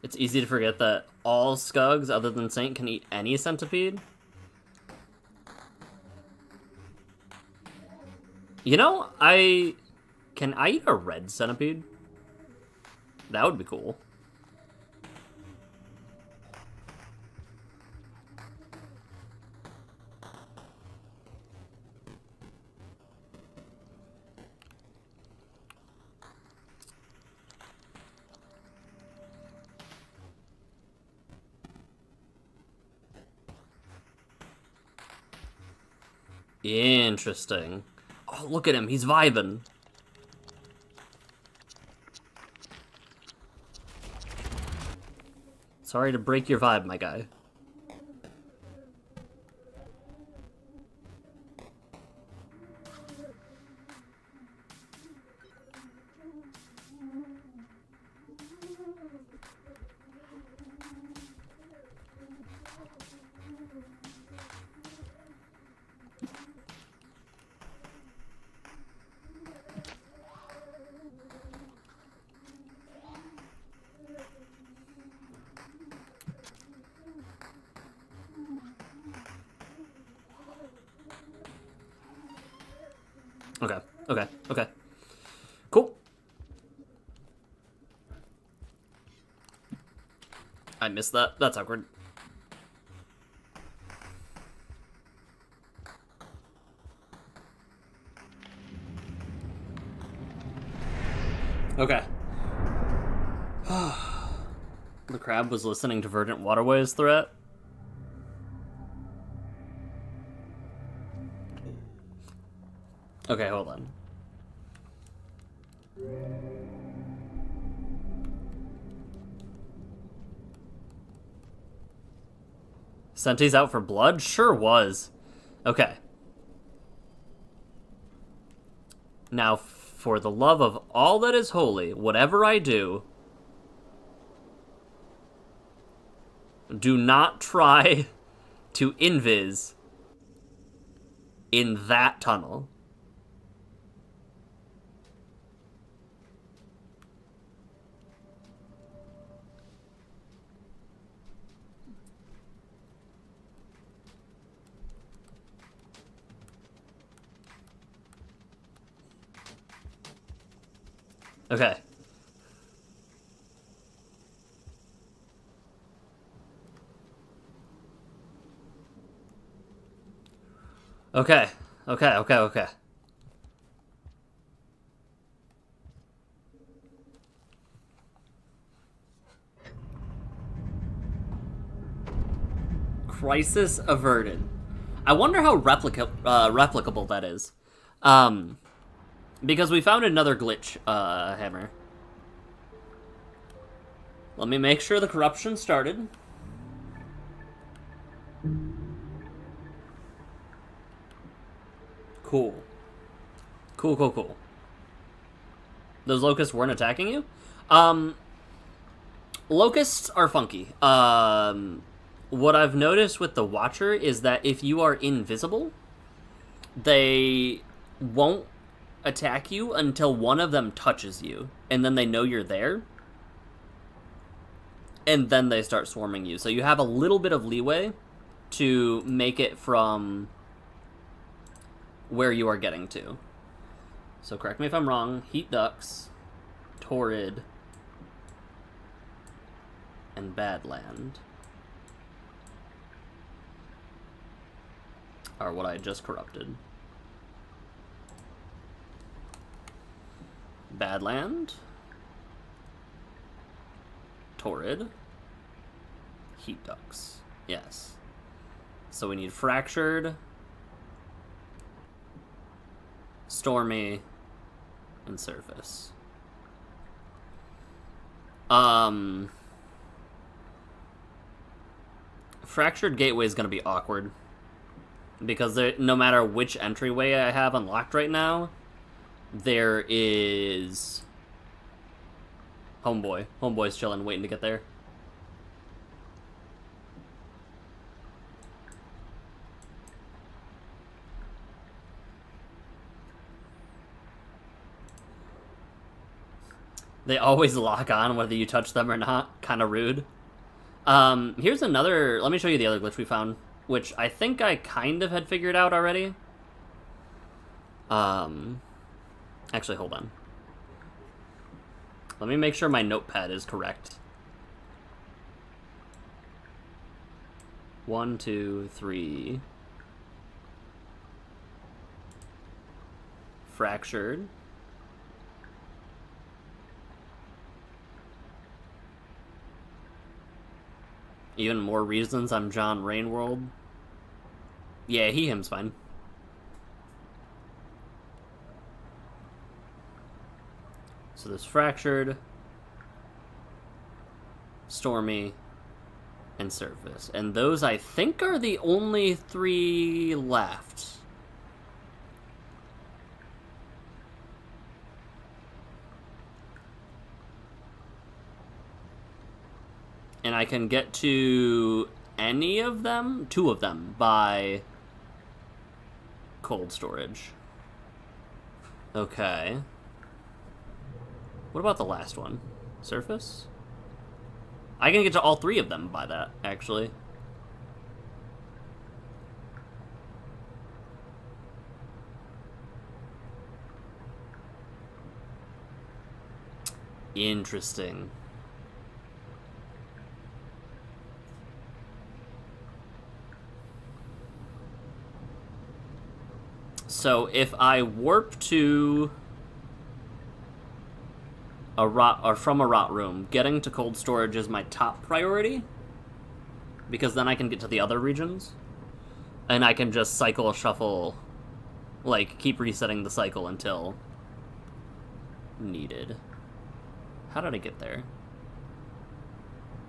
It's easy to forget that all Skugs other than Saint can eat any centipede. You know, can I eat a red centipede? That would be cool. Interesting. Oh, look at him. He's vibing. Sorry to break your vibe, my guy. Okay. Cool. I missed that. That's awkward. Okay. The crab was listening to Verdant Waterways threat. Okay, hold on. Senti's out for blood? Sure was. Okay. Now, for the love of all that is holy, whatever I do, do not try to invis in that tunnel. Okay. Okay. Okay. Crisis averted. I wonder how replicable that is. Because we found another glitch, Hammer. Let me make sure the corruption started. Cool. Cool. Those locusts weren't attacking you? Locusts are funky. What I've noticed with the Watcher is that if you are invisible, they won't attack you until one of them touches you, and then they know you're there, and then they start swarming you. So you have a little bit of leeway to make it from where you are getting to. So correct me if I'm wrong. Heat ducts, torrid, and badland are what I just corrupted. Badland, torrid, heat ducts. Yes. So we need fractured, stormy, and surface. Fractured gateway is going to be awkward because no matter which entryway I have unlocked right now, there is Homeboy. Homeboy's chilling, waiting to get there. They always lock on whether you touch them or not. Kind of rude. Here's another... Let me show you the other glitch we found, which I think I kind of had figured out already. Actually, hold on. Let me make sure my notepad is correct. 1, 2, 3. Fractured. Even more reasons I'm John Rainworld. Yeah, him's fine. So there's fractured, stormy, and surface. And those, I think, are the only 3 left. And I can get to any of them, 2 of them, by cold storage. Okay. What about the last one? Surface? I can get to all 3 of them by that, actually. Interesting. So if I warp to a rot, or from a rot room, getting to cold storage is my top priority, because then I can get to the other regions, and I can just cycle shuffle, like keep resetting the cycle until needed. How did I get there?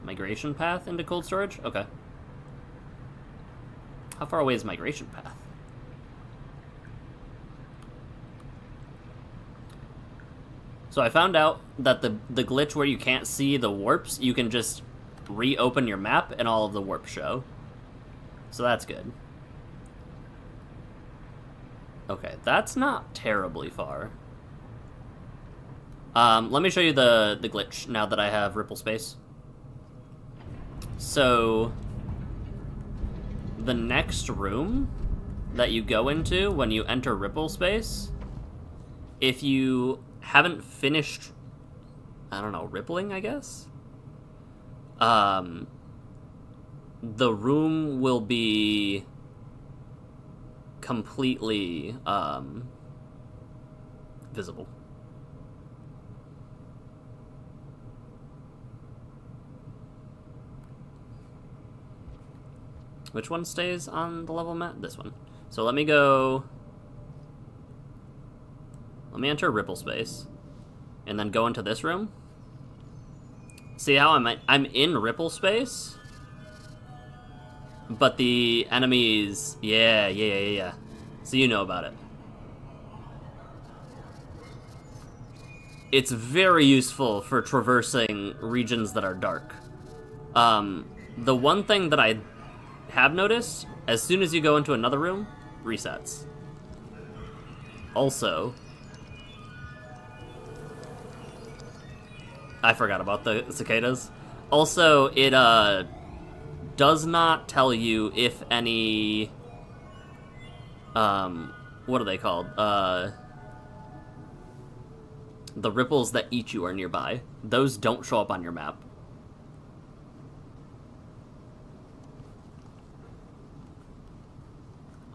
Migration path into cold storage? Okay. How far away is migration path? So I found out that the glitch where you can't see the warps, you can just reopen your map and all of the warps show. So that's good. Okay, that's not terribly far. Let me show you the glitch now that I have ripple space. So the next room that you go into when you enter ripple space, if you haven't finished I don't know, rippling, I guess? The room will be completely visible. Which one stays on the level map? This one. So let me go... Let me enter Ripple Space. And then go into this room. See how I'm in Ripple Space? But the enemies... Yeah. So you know about it. It's very useful for traversing regions that are dark. The one thing that I have noticed, as soon as you go into another room, resets. Also, I forgot about the cicadas. Also, it does not tell you if any what are they called? The ripples that eat you are nearby. Those don't show up on your map.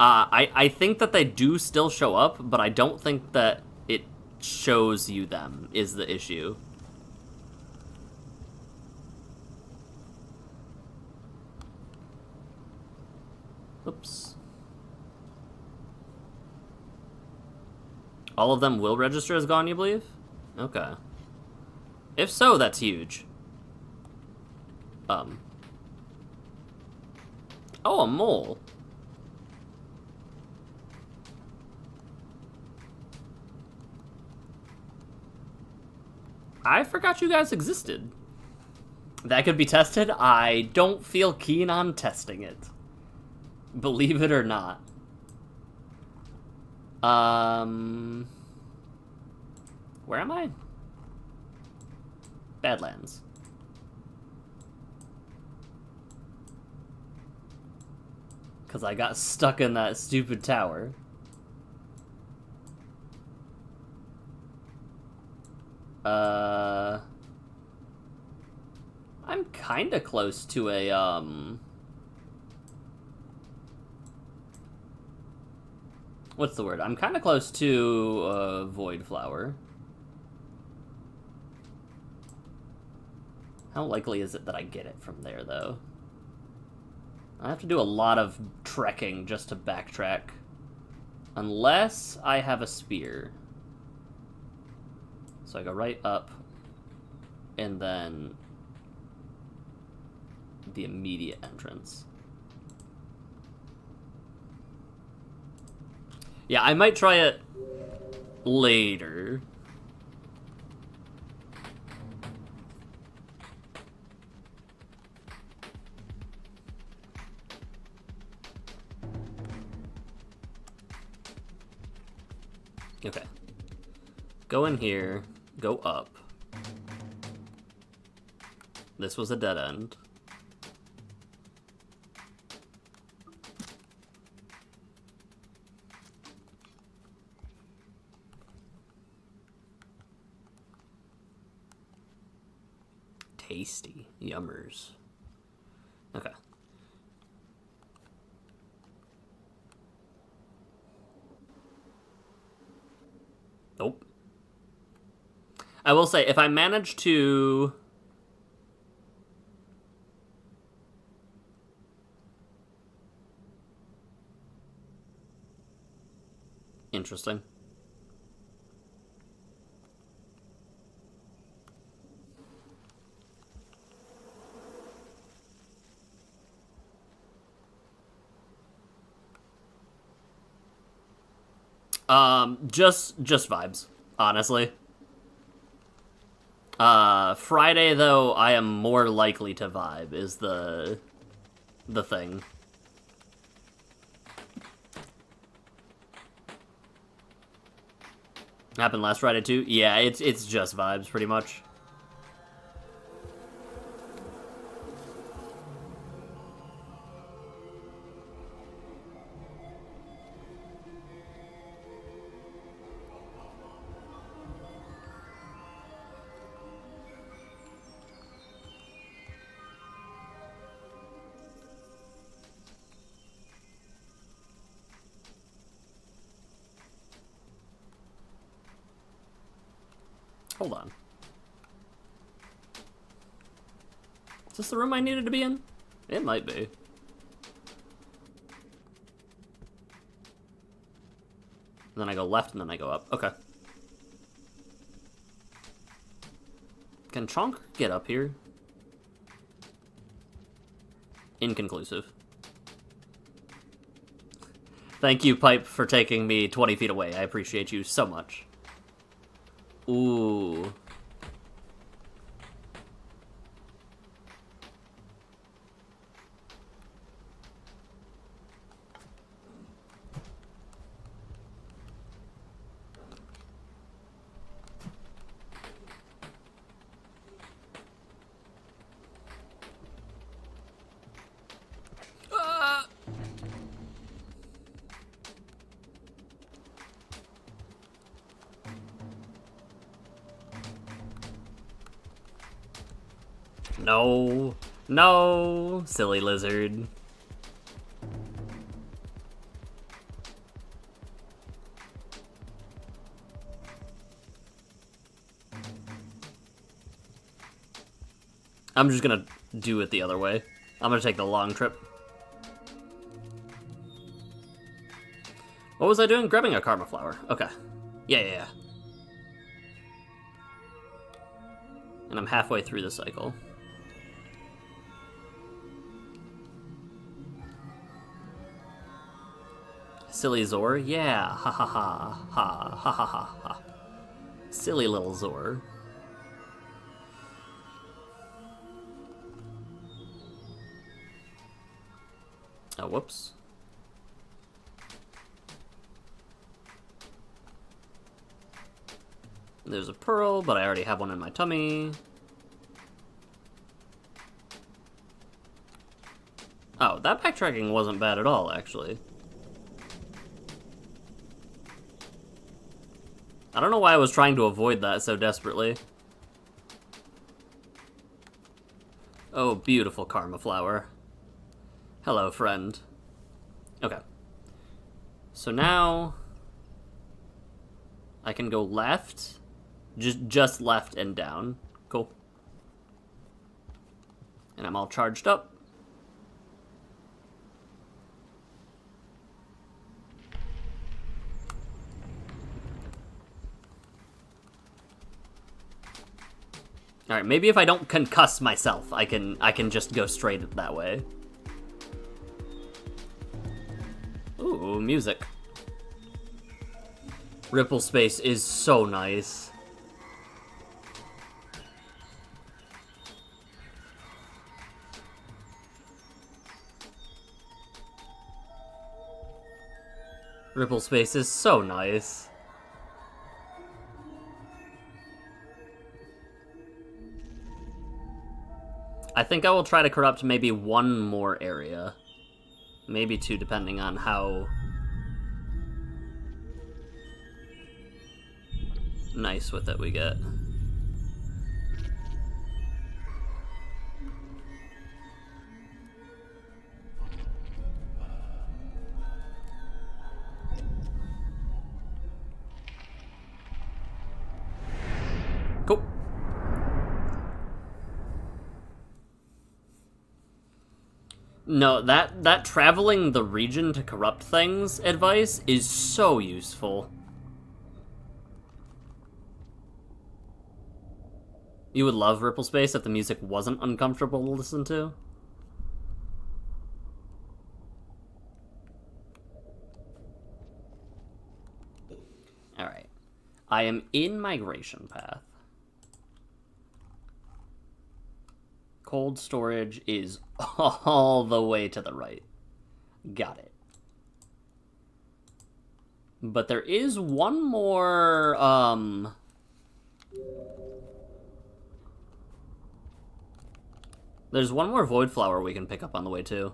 I think that they do still show up, but I don't think that it shows you them is the issue. Oops. All of them will register as gone, you believe? Okay. If so, that's huge. Oh, a mole. I forgot you guys existed. That could be tested. I don't feel keen on testing it. Believe it or not. Where am I? Badlands. Because I got stuck in that stupid tower. I'm kinda close to a, what's the word? I'm kinda close to a void flower. How likely is it that I get it from there, though? I have to do a lot of trekking just to backtrack. Unless I have a spear. So I go right up, and then the immediate entrance. Yeah, I might try it later. Okay. Go in here. Go up. This was a dead end. Tasty. Yummers. Okay. Nope. I will say, if I manage to... Interesting. Just vibes, honestly. Friday, though, I am more likely to vibe, is the thing. Happened last Friday, too? Yeah, it's just vibes, pretty much. Hold on. Is this the room I needed to be in? It might be. And then I go left, and then I go up. Okay. Can Chonk get up here? Inconclusive. Thank you, Pipe, for taking me 20 feet away. I appreciate you so much. Ooh. No. No. Silly lizard. I'm just gonna do it the other way. I'm gonna take the long trip. What was I doing? Grabbing a karma flower. Okay. Yeah. And I'm halfway through the cycle. Silly Zor? Yeah. Ha ha ha. Ha ha ha ha ha. Silly little Zor. Oh, whoops. There's a pearl, but I already have one in my tummy. Oh, that backtracking wasn't bad at all, actually. I don't know why I was trying to avoid that so desperately. Oh, beautiful karma flower. Hello, friend. Okay. So now I can go left. Just left and down. Cool. And I'm all charged up. All right, maybe if I don't concuss myself, I can just go straight that way. Ooh, music. Ripple space is so nice. Ripple space is so nice. I think I will try to corrupt maybe one more area. Maybe two, depending on how nice with it we get. Cool. No, that traveling the region to corrupt things advice is so useful. You would love Ripple Space if the music wasn't uncomfortable to listen to. Alright. I am in migration path. Cold storage is all the way to the right. Got it. But there is one more, there's one more void flower we can pick up on the way, too.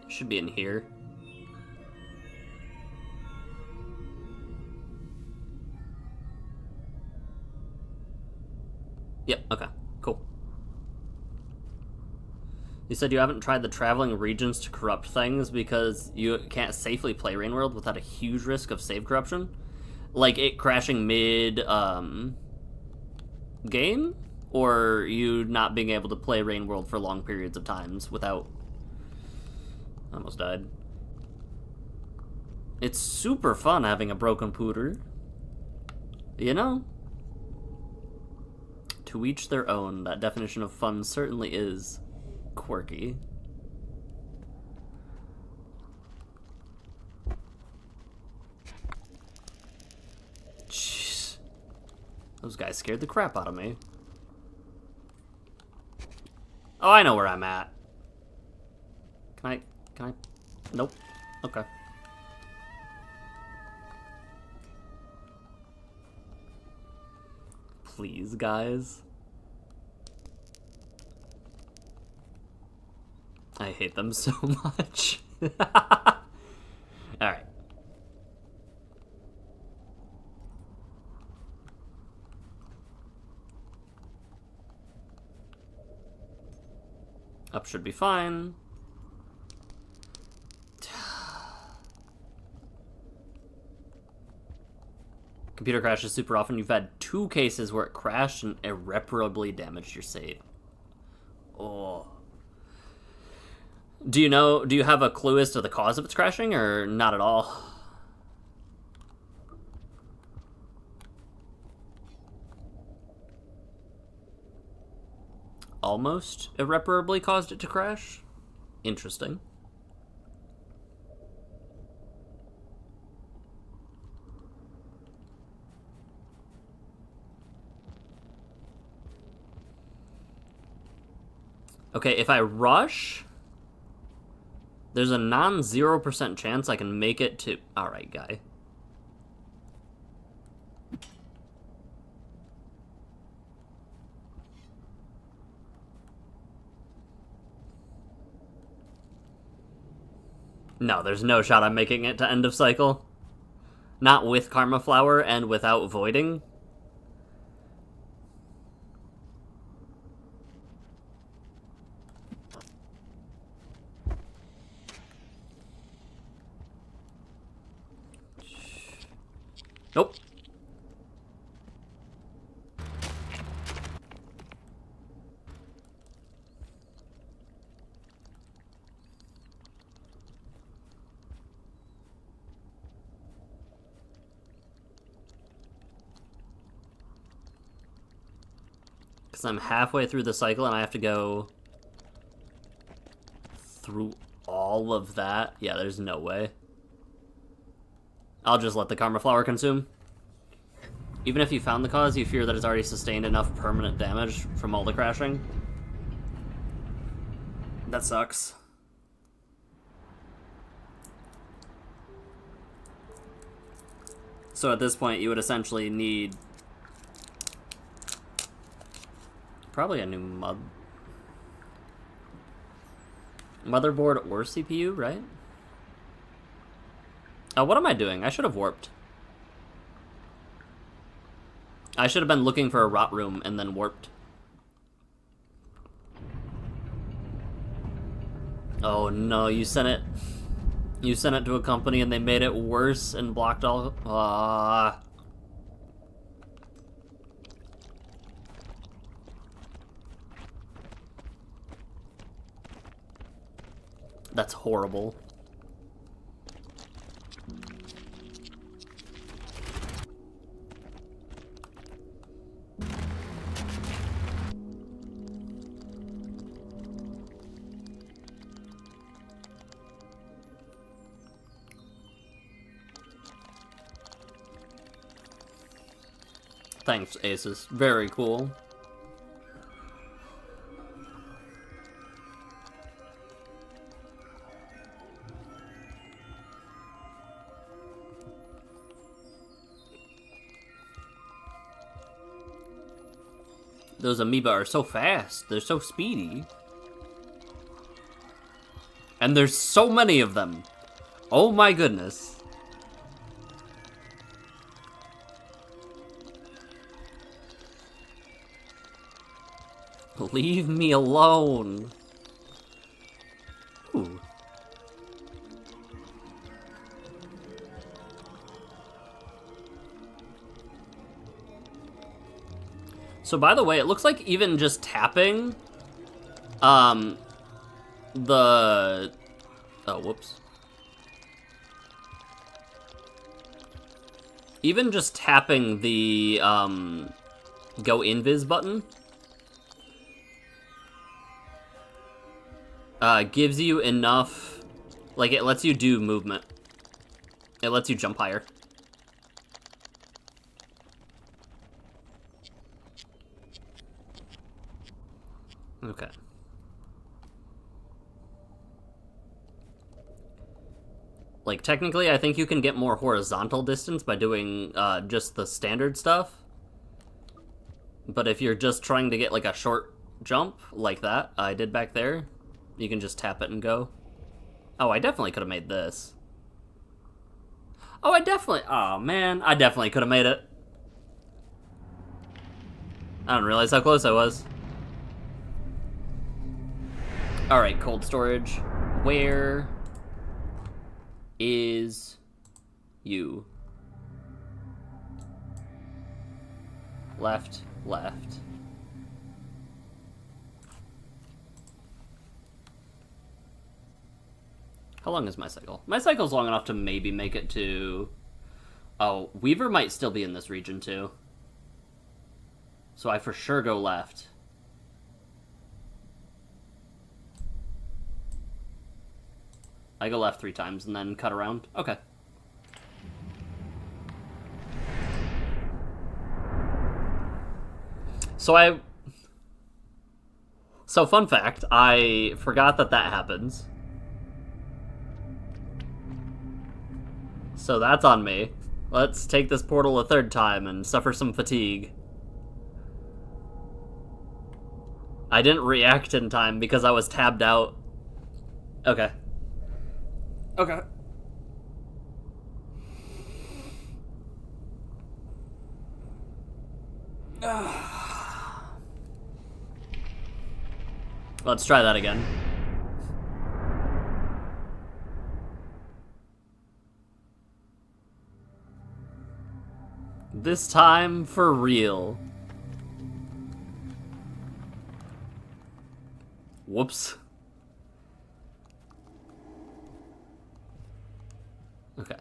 Should be in here. Yep, okay, cool. You said you haven't tried the traveling regions to corrupt things because you can't safely play Rain World without a huge risk of save corruption? Like it crashing mid, game? Or you not being able to play Rain World for long periods of times without... I almost died. It's super fun having a broken pooter. You know? To each their own. That definition of fun certainly is quirky. Jeez. Those guys scared the crap out of me. Oh, I know where I'm at. Can I? Nope. Okay. Please, guys. I hate them so much. Alright. Up should be fine. Computer crashes super often. You've had 2 cases where it crashed and irreparably damaged your save. Oh. Do you have a clue as to the cause of its crashing, or not at all? Almost irreparably caused it to crash? Interesting. Okay, if I rush, there's a non-0% chance I can make it to... Alright, guy. No, there's no shot I'm making it to end of cycle. Not with Karma Flower and without voiding. Nope. Because I'm halfway through the cycle and I have to go through all of that. Yeah, there's no way. I'll just let the Karma Flower consume. Even if you found the cause, you fear that it's already sustained enough permanent damage from all the crashing. That sucks. So at this point, you would essentially need... probably a new motherboard or CPU, right? What am I doing? I should have warped. I should have been looking for a rot room and then warped. Oh no, you sent it. You sent it to a company and they made it worse and blocked all... That's horrible. Thanks, Aces. Very cool. Those amoeba are so fast. They're so speedy. And there's so many of them. Oh my goodness. Leave me alone. Ooh. So by the way, it looks like even just tapping, oh, whoops. Even just tapping the, go invis button, gives you enough, like, it lets you do movement. It lets you jump higher. Okay. Like, technically, I think you can get more horizontal distance by doing, just the standard stuff. But if you're just trying to get, like, a short jump, like that I did back there, you can just tap it and go. Oh, I definitely could have made this. Oh, man, I definitely could have made it. I didn't realize how close I was. Alright, cold storage. Where is you? Left, left. How long is my cycle? My cycle's long enough to maybe make it to... Oh, Weaver might still be in this region too. So I for sure go left. I go left 3 times and then cut around. Okay. So fun fact, I forgot that happens. So that's on me. Let's take this portal a 3rd time and suffer some fatigue. I didn't react in time because I was tabbed out. Okay. Okay. Let's try that again. This time for real. Whoops. Okay.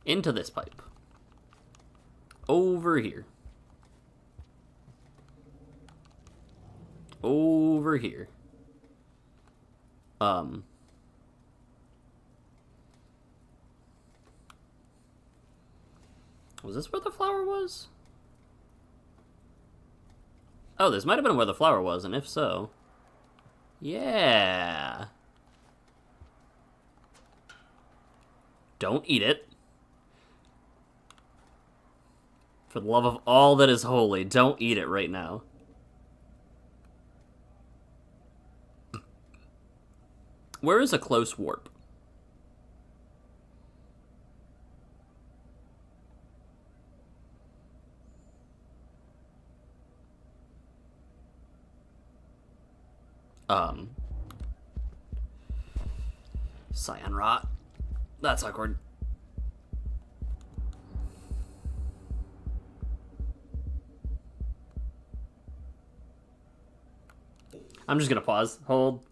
Into this pipe. Over here. Over here. Was this where the flower was? Oh, this might have been where the flower was, and if so... Yeah. Don't eat it. For the love of all that is holy, don't eat it right now. Where is a close warp? Cyan rot. That's awkward. I'm just gonna pause. Hold.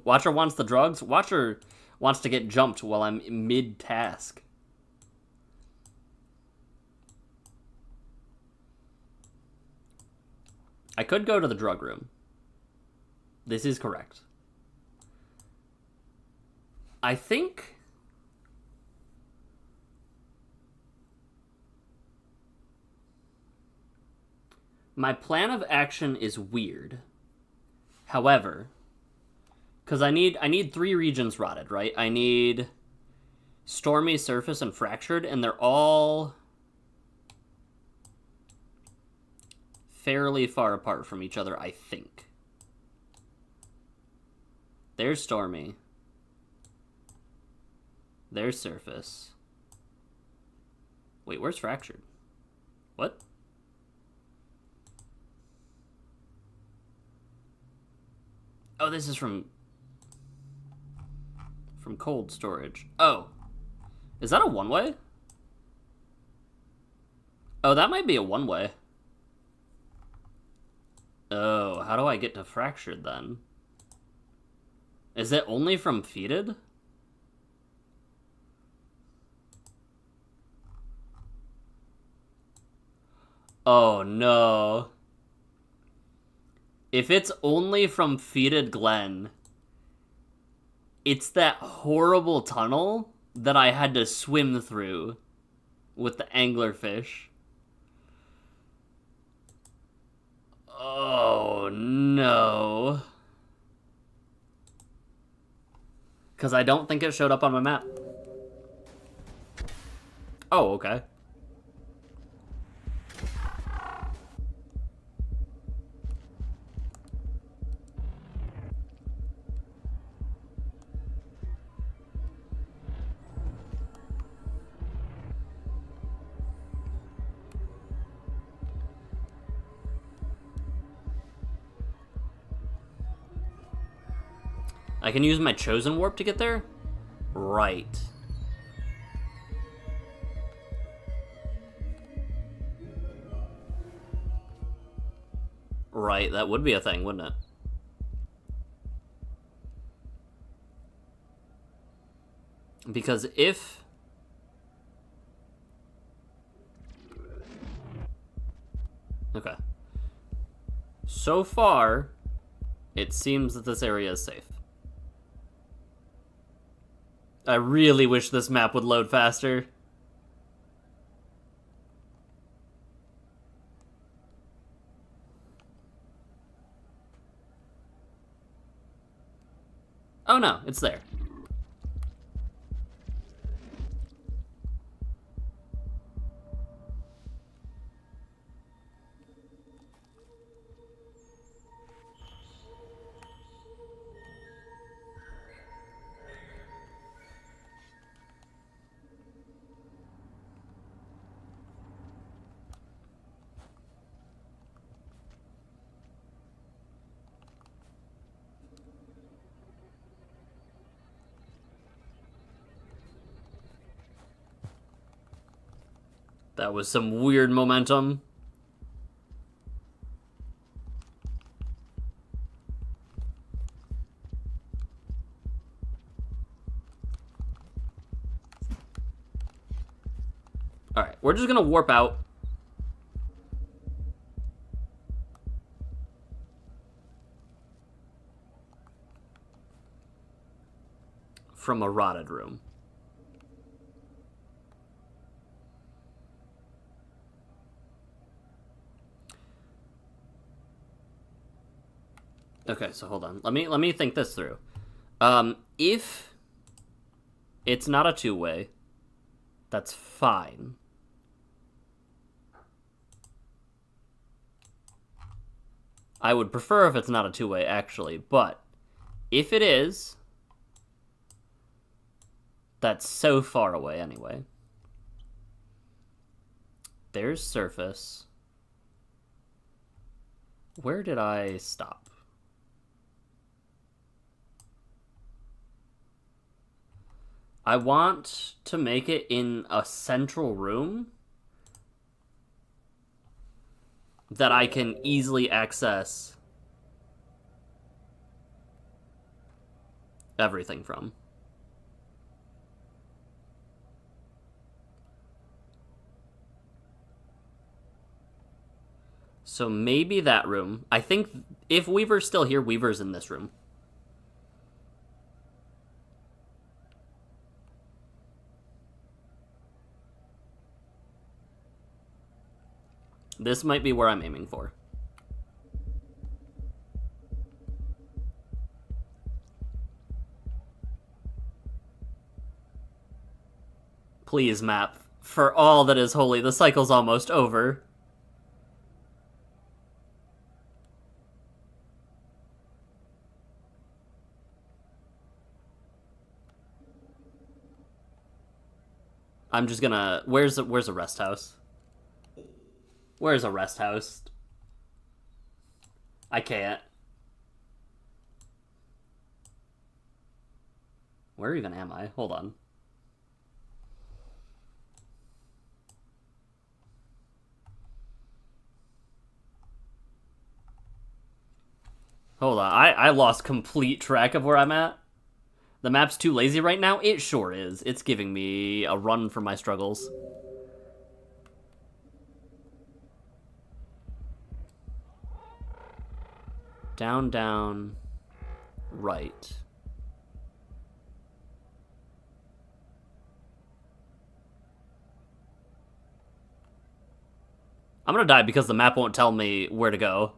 Watcher wants the drugs. Watcher wants to get jumped while I'm mid-task. I could go to the drug room. This is correct. I think... my plan of action is weird. However... because I need 3 regions rotted, right? I need Stormy, Surface, and Fractured, and they're all fairly far apart from each other, I think. There's Stormy. There's surface. Wait, where's fractured? What? Oh, this is from cold storage. Oh. Is that a one-way? Oh, that might be a one-way. Oh, how do I get to fractured then? Is it only from feeded? Oh no. If it's only from feeded Glen, it's that horrible tunnel that I had to swim through with the anglerfish. Oh no. Because I don't think it showed up on my map. Oh, okay. I can use my chosen warp to get there? Right. Right, that would be a thing, wouldn't it? Because if... Okay. So far, it seems that this area is safe. I really wish this map would load faster. Oh no, it's there. That was some weird momentum. Alright, we're just gonna warp out. From a rotted room. Okay, so hold on. Let me think this through. If it's not a two-way, that's fine. I would prefer if it's not a two-way, actually, but if it is, that's so far away anyway. There's surface. Where did I stop? I want to make it in a central room that I can easily access everything from. So maybe that room. I think if Weaver's still here, Weaver's in this room. This might be where I'm aiming for. Please, map. For all that is holy, the cycle's almost over. I'm just gonna... Where's a rest house? Where's a rest house? I can't. Where even am I? Hold on. Hold on. I lost complete track of where I'm at. The map's too lazy right now? It sure is. It's giving me a run for my struggles. Down, down, right. I'm gonna die because the map won't tell me where to go.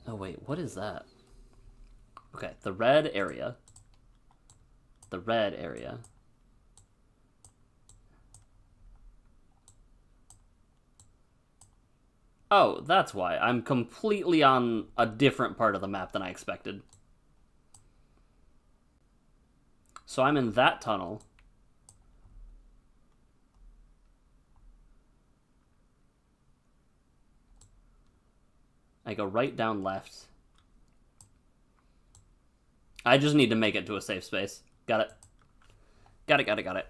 Oh wait, what is that? Okay, the red area. The red area. Oh, that's why. I'm completely on a different part of the map than I expected. So I'm in that tunnel. I go right, down, left. I just need to make it to a safe space. Got it. Got it.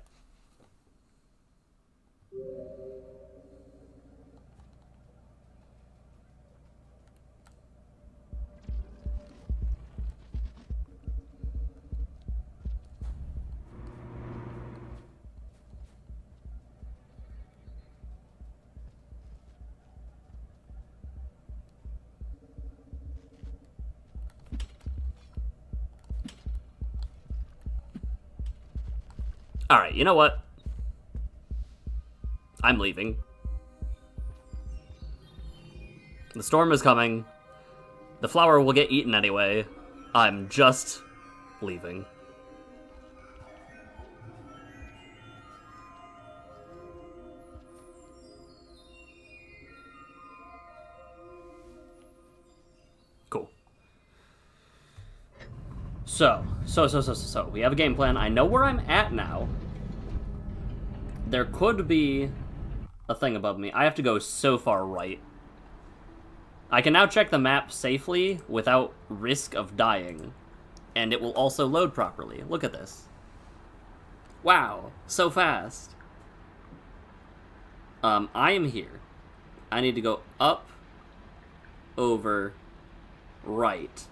Alright, you know what? I'm leaving. The storm is coming. The flower will get eaten anyway. I'm just leaving. Cool. So, we have a game plan. I know where I'm at now. There could be a thing above me. I have to go so far right. I can now check the map safely without risk of dying. And it will also load properly. Look at this. Wow, so fast. I am here. I need to go up, over, right,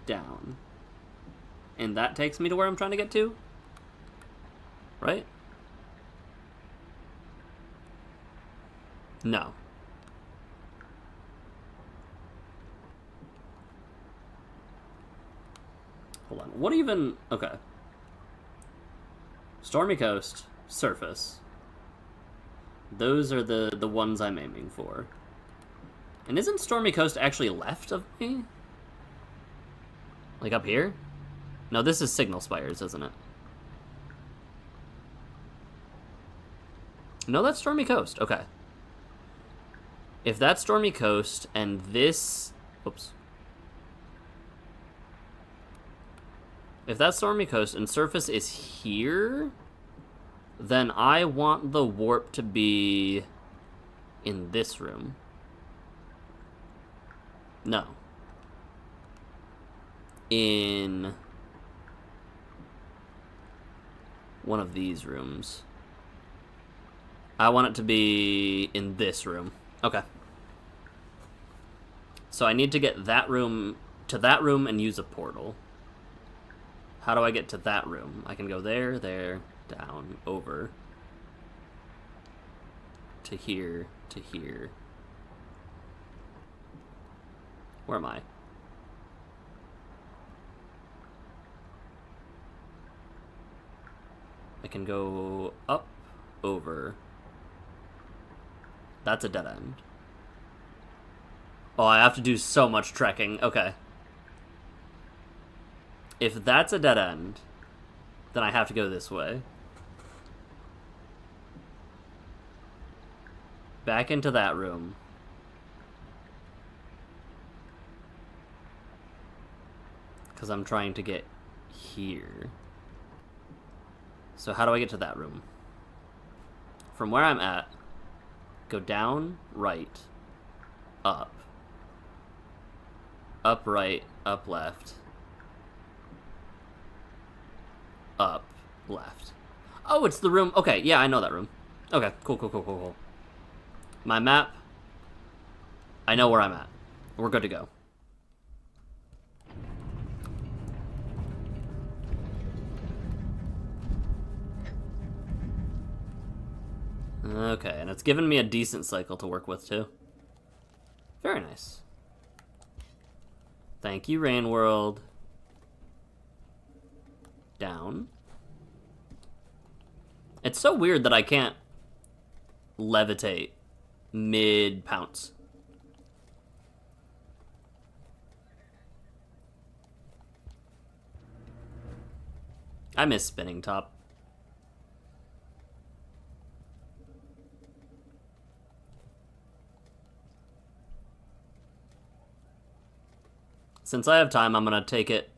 down. And that takes me to where I'm trying to get to? Right? No. Hold on. What even... Okay. Stormy Coast, surface. Those are the ones I'm aiming for. And isn't Stormy Coast actually left of me? Like up here? No, this is Signal Spires, isn't it? No, that's Stormy Coast. Okay. If that's Stormy Coast and this... Oops. If that's Stormy Coast and surface is here, then I want the warp to be in this room. No. In one of these rooms. I want it to be in this room. Okay. So I need to get that room to that room and use a portal. How do I get to that room? I can go there, there, down, over, to here, to here. Where am I? I can go up, over. That's a dead end. Oh, I have to do so much trekking. Okay. If that's a dead end, then I have to go this way. Back into that room. Because I'm trying to get here. So how do I get to that room? From where I'm at, go down, right, up. Up, right, up, left. Up, left. Oh, it's the room. Okay, yeah, I know that room. Okay, cool. My map. I know where I'm at. We're good to go. Okay, and it's given me a decent cycle to work with, too. Very nice. Thank you, Rain World. Down. It's so weird that I can't levitate mid-pounce. I miss spinning top. Since I have time, I'm gonna take it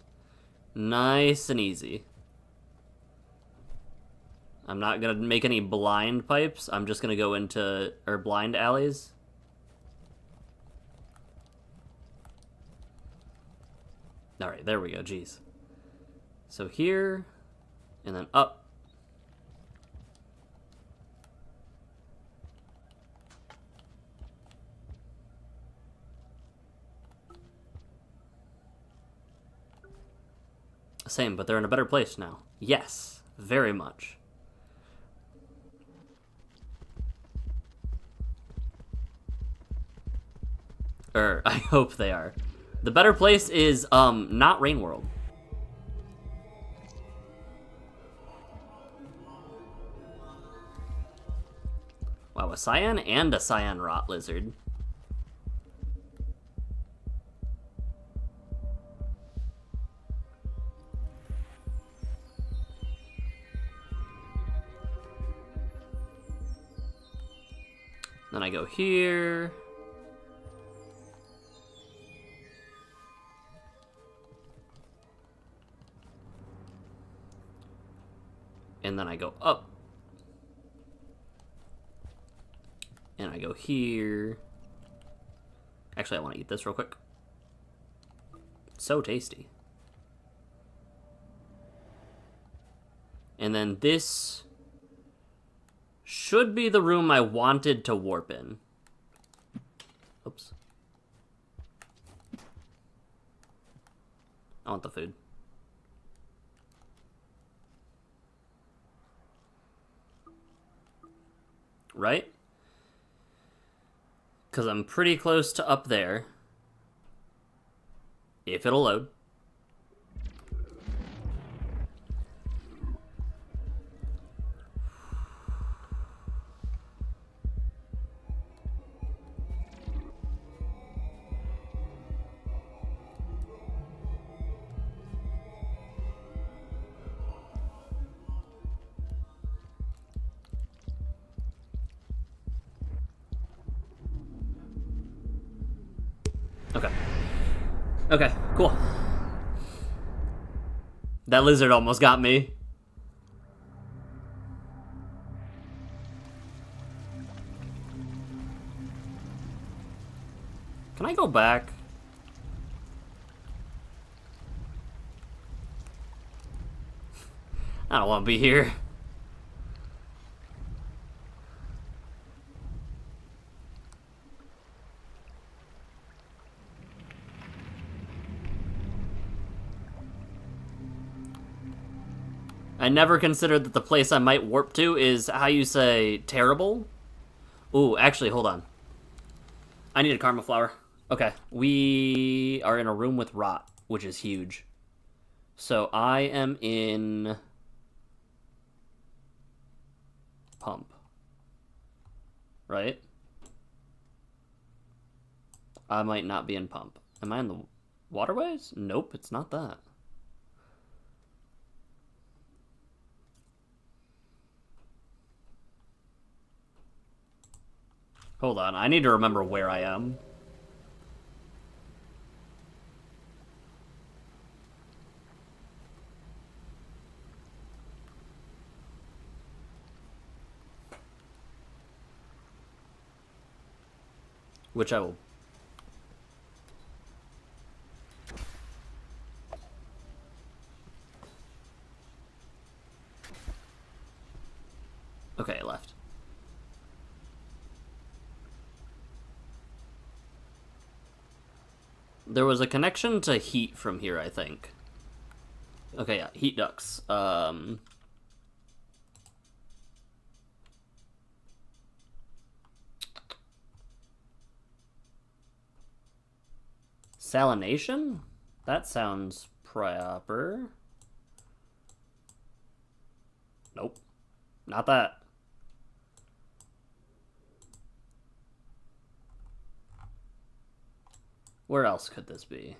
nice and easy. I'm not gonna make any blind pipes. I'm just gonna go into, or blind alleys. Alright, there we go, jeez. So here, and then up. Same, but they're in a better place now. Yes, very much. I hope they are. The better place is, not Rain World. Wow, a cyan and a cyan rot lizard. Then I go here. And then I go up. And I go here. Actually, I want to eat this real quick. So tasty. And then this should be the room I wanted to warp in. Oops. I want the food. Right? Because I'm pretty close to up there. If it'll load. Okay, cool. That lizard almost got me. Can I go back? I don't want to be here. I never considered that the place I might warp to is, how you say, terrible? Ooh, actually, hold on. I need a karma flower. Okay, we are in a room with rot, which is huge. So I am in pump. Right? I might not be in pump. Am I in the waterways? Nope, it's not that. Hold on, I need to remember where I am. which I will... Okay, it left. There was a connection to heat from here, I think. Okay, yeah, heat ducts. Salination? That sounds proper. Nope. Not that. Where else could this be?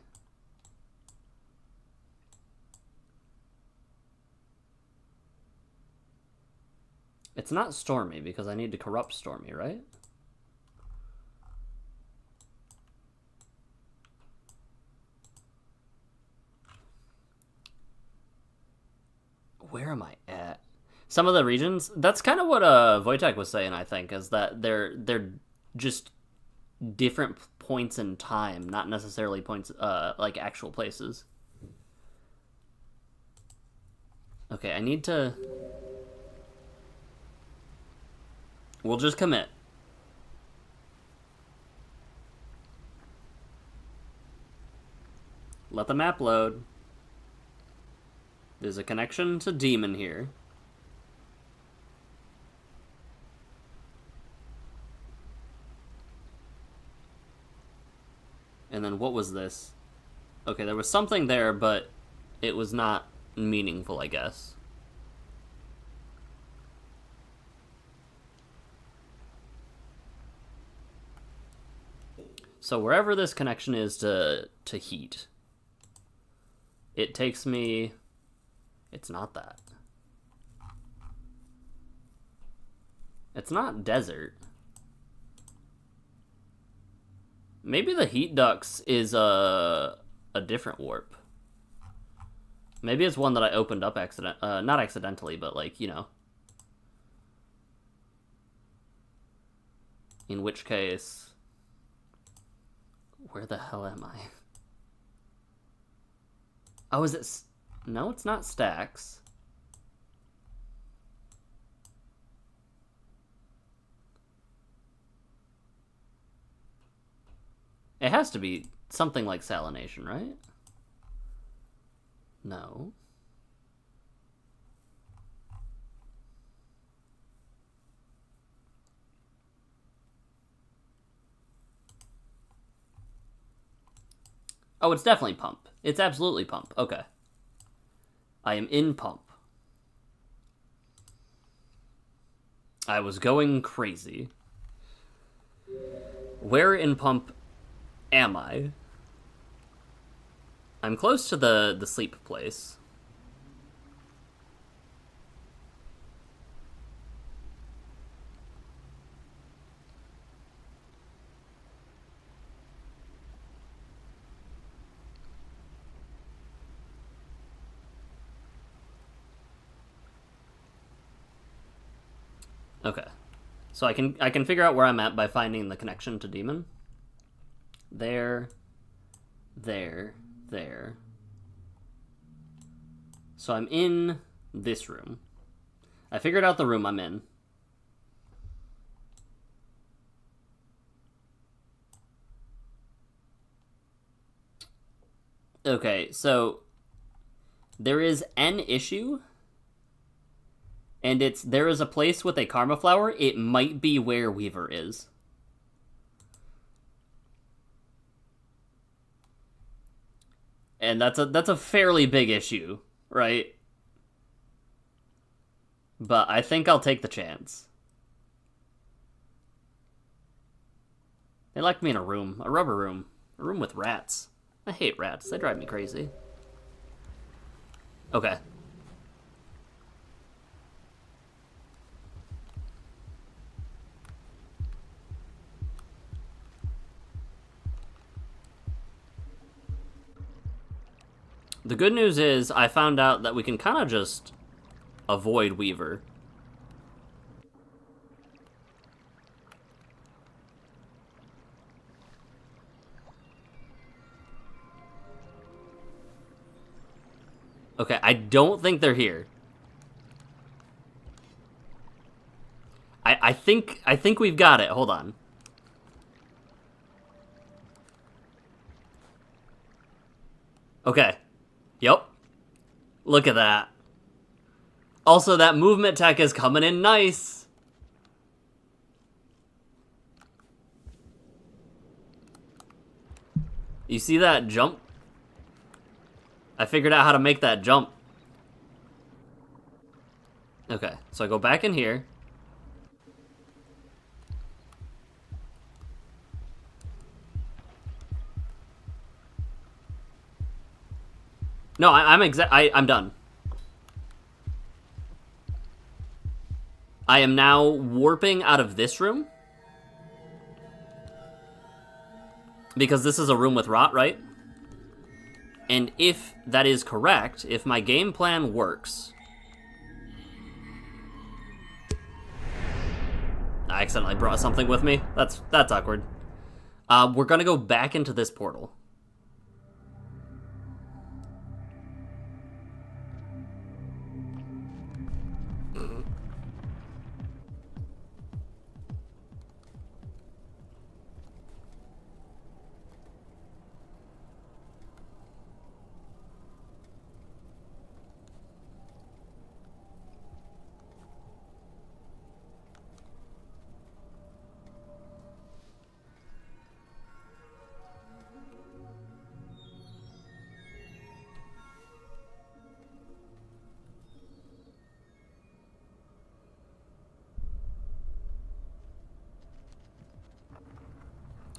It's not Stormy, because I need to corrupt Stormy, right? Where am I at? Some of the regions, that's kind of what Wojtek was saying, I think, is that they're just different points in time, not necessarily points, like actual places. Okay, I need to... We'll just commit. Let the map load. There's a connection to Demon here. And then what was this? Okay, there was something there, but it was not meaningful, I guess. So wherever this connection is to heat, it takes me... It's not that. It's not desert. Maybe the heat ducts is a different warp. Maybe it's one that I opened up not accidentally, but like, you know. In which case, where the hell am I? Oh, is it... No, it's not stacks. It has to be something like salination, right? No. Oh, it's definitely pump. It's absolutely pump. Okay. I am in pump. I was going crazy. Where in pump am I? I'm close to the sleep place. Okay. So I can figure out where I'm at by finding the connection to Demon. There. So I'm in this room. I figured out the room I'm in. Okay, so there is an issue, and it's there is a place with a karma flower. It might be where Weaver is. And that's a fairly big issue, right? But I think I'll take the chance. They locked me in a room, a rubber room, a room with rats. I hate rats. They drive me crazy. Okay. The good news is I found out that we can kind of just avoid Weaver. Okay, I don't think they're here. I think we've got it. Hold on. Okay. Yep. Look at that. Also, that movement tech is coming in nice. You see that jump? I figured out how to make that jump. Okay, so I go back in here. No, I'm done. I am now warping out of this room. Because this is a room with rot, right? And if that is correct, if my game plan works... I accidentally brought something with me. That's awkward. We're gonna go back into this portal.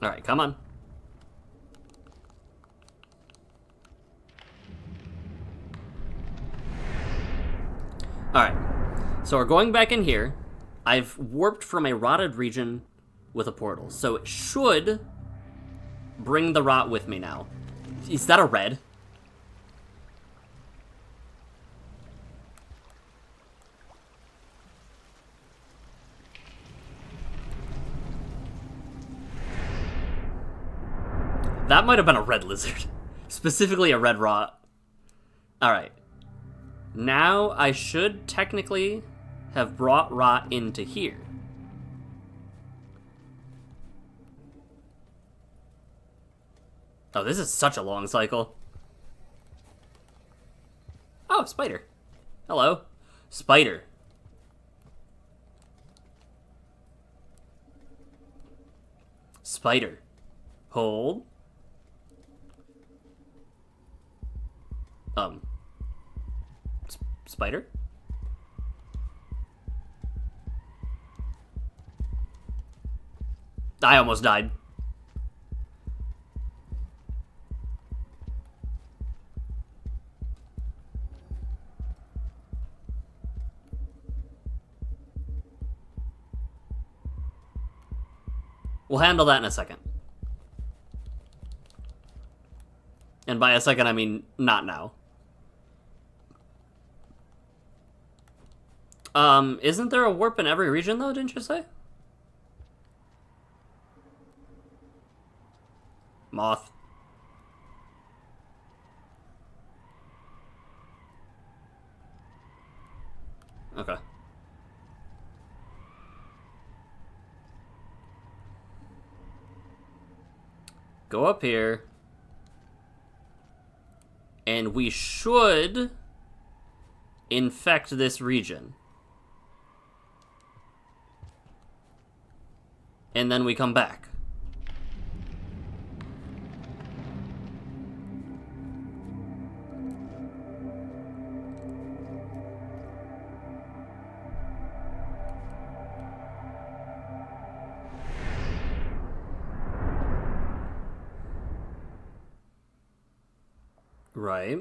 Alright, come on. Alright, so we're going back in here. I've warped from a rotted region with a portal, so it should bring the rot with me now. Is that a red? That might have been a red lizard. Specifically a red rot. Alright. Now I should technically have brought rot into here. Oh, this is such a long cycle. Oh, spider. Hello. Spider. Spider. Hold. Spider? I almost died. We'll handle that in a second. And by a second, I mean not now. Isn't there a warp in every region, though, didn't you say? Moth. Okay. Go up here. And we should infect this region. And then we come back. Right.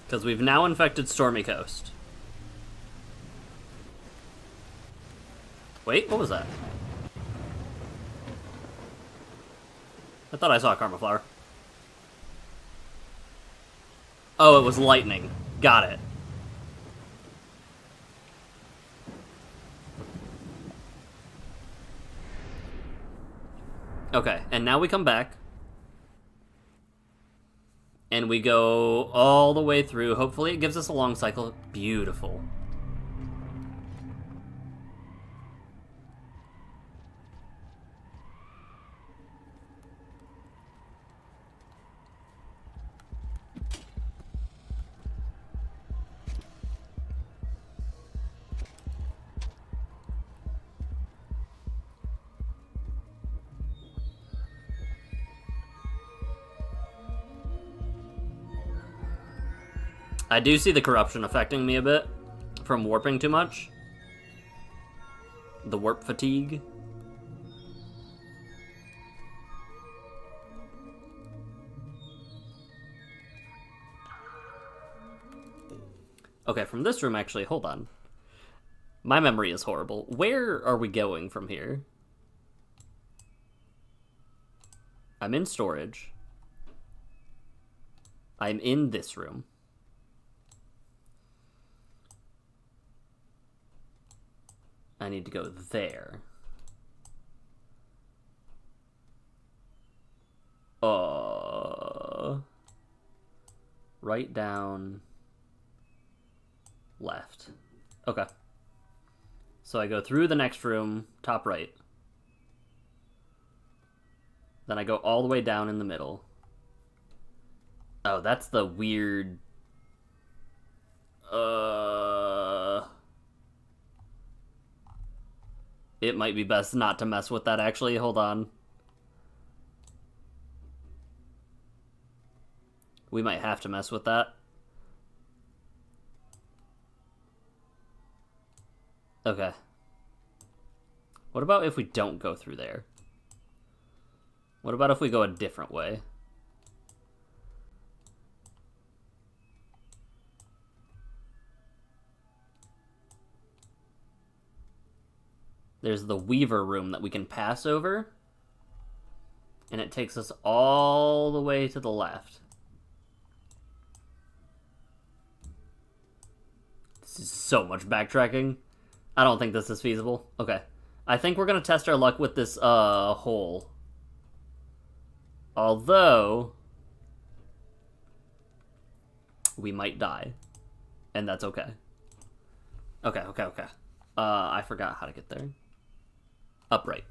Because we've now infected Stormy Coast. Wait, what was that? I thought I saw a Karma Flower. Oh, it was lightning. Got it. Okay, and now we come back. And we go all the way through. Hopefully it gives us a long cycle. Beautiful. I do see the corruption affecting me a bit from warping too much. The warp fatigue. Okay, from this room, actually, hold on. My memory is horrible. Where are we going from here? I'm in storage. I'm in this room. I need to go there. Right down. Left. Okay. So I go through the next room, top right. Then I go all the way down in the middle. Oh, that's the weird... It might be best not to mess with that, actually. Hold on. We might have to mess with that. Okay. What about if we don't go through there? What about if we go a different way? There's the Weaver room that we can pass over. And it takes us all the way to the left. This is so much backtracking. I don't think this is feasible. Okay. I think we're going to test our luck with this hole. Although... we might die. And that's okay. Okay. I forgot how to get there. Upright.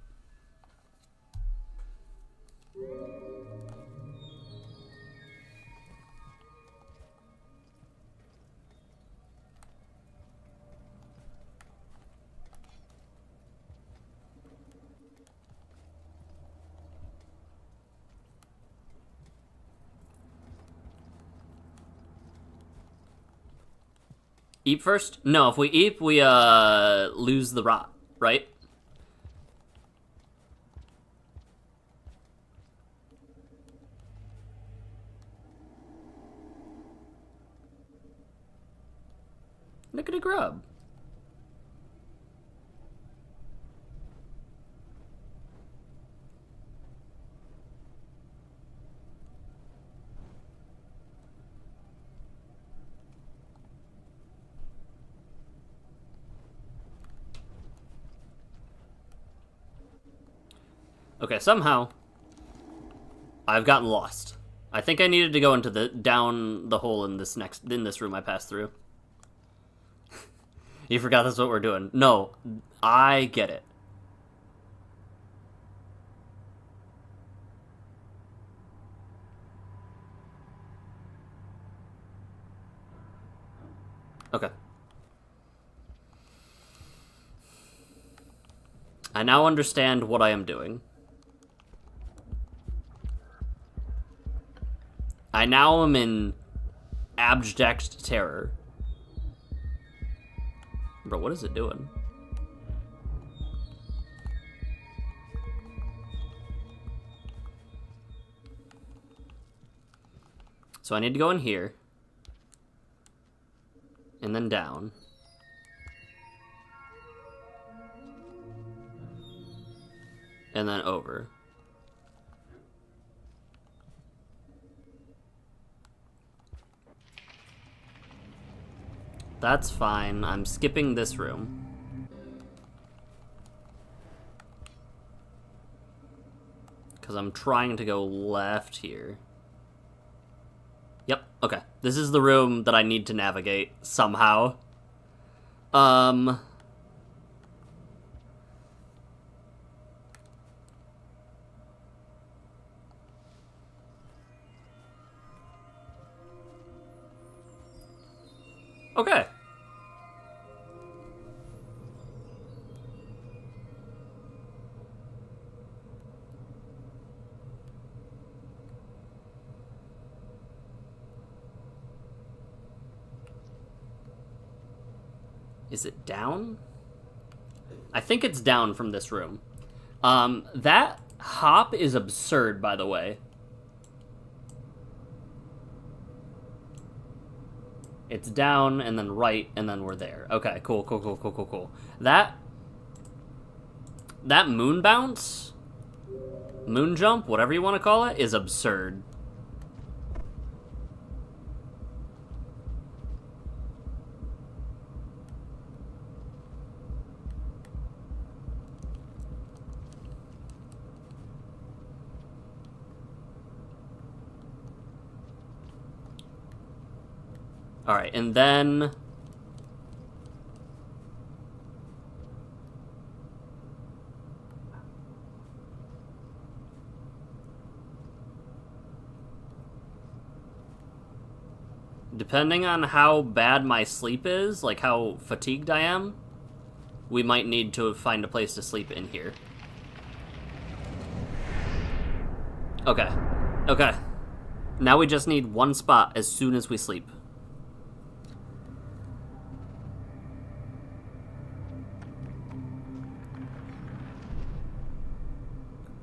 Eat first? No, if we eat, we lose the rot, right? Look at a grub. Okay, somehow I've gotten lost. I think I needed to go into down the hole in this room I passed through. You forgot that's what we're doing. No, I get it. Okay. I now understand what I am doing. I now am in abject terror. Bro, what is it doing? So I need to go in here. And then down. And then over. That's fine. I'm skipping this room. because I'm trying to go left here. Yep, okay. This is the room that I need to navigate somehow. Okay. Is it down? I think it's down from this room. That hop is absurd, by the way. It's down, and then right, and then we're there. Okay, cool. That moon bounce? Moon jump? Whatever you want to call it, is absurd. Alright, and then... depending on how bad my sleep is, like how fatigued I am, we might need to find a place to sleep in here. Okay. Okay. Now we just need one spot as soon as we sleep.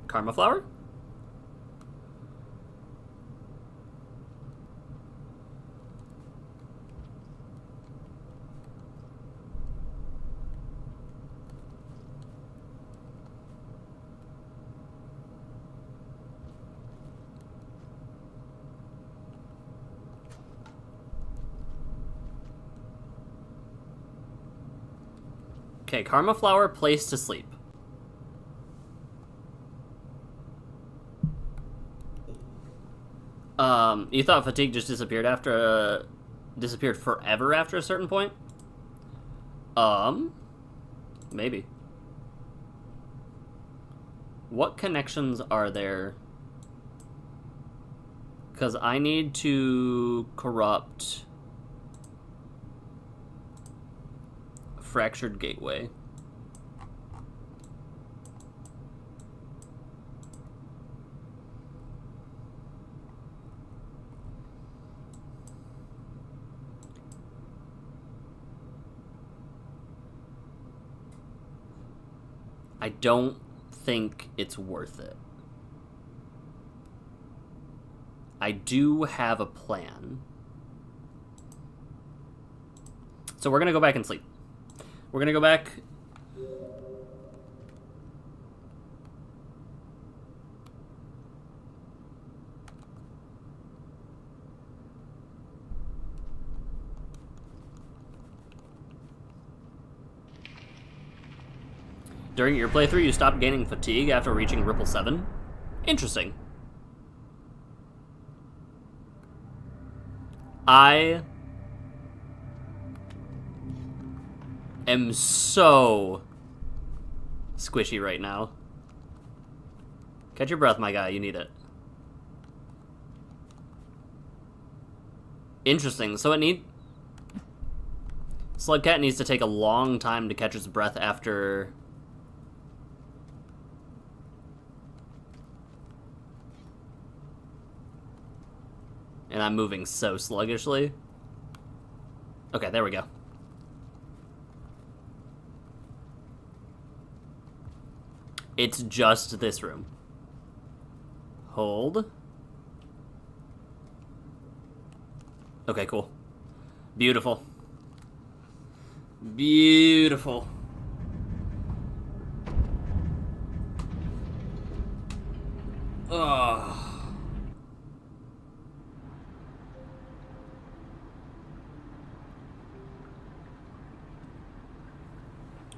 Karma flower? Okay, Karma Flower, place to sleep. You thought fatigue just disappeared after, disappeared forever after a certain point? Maybe. What connections are there? Because I need to corrupt Fractured Gateway. I don't think it's worth it. I do have a plan. So we're gonna go back and sleep. We're gonna go back. During your playthrough, you stopped gaining fatigue after reaching Ripple 7? Interesting. I am so squishy right now. Catch your breath, my guy. You need it. Interesting. So Slugcat needs to take a long time to catch its breath after... And I'm moving so sluggishly. Okay, there we go. It's just this room. Hold. Okay, cool. Beautiful. Beautiful. Ugh.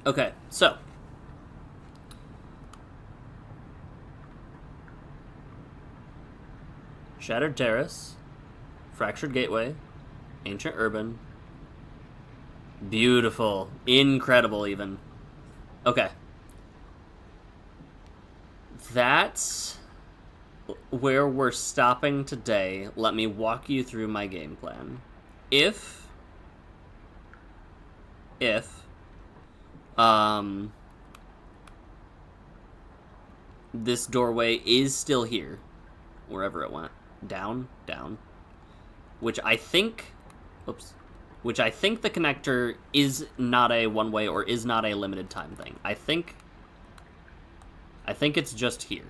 Okay, so Shattered Terrace, Fractured Gateway, Ancient Urban. Beautiful. Incredible, even. Okay. That's where we're stopping today. Let me walk you through my game plan. If this doorway is still here, wherever it went, down, which I think, which I think the connector is not a one-way or is not a limited time thing. I think it's just here.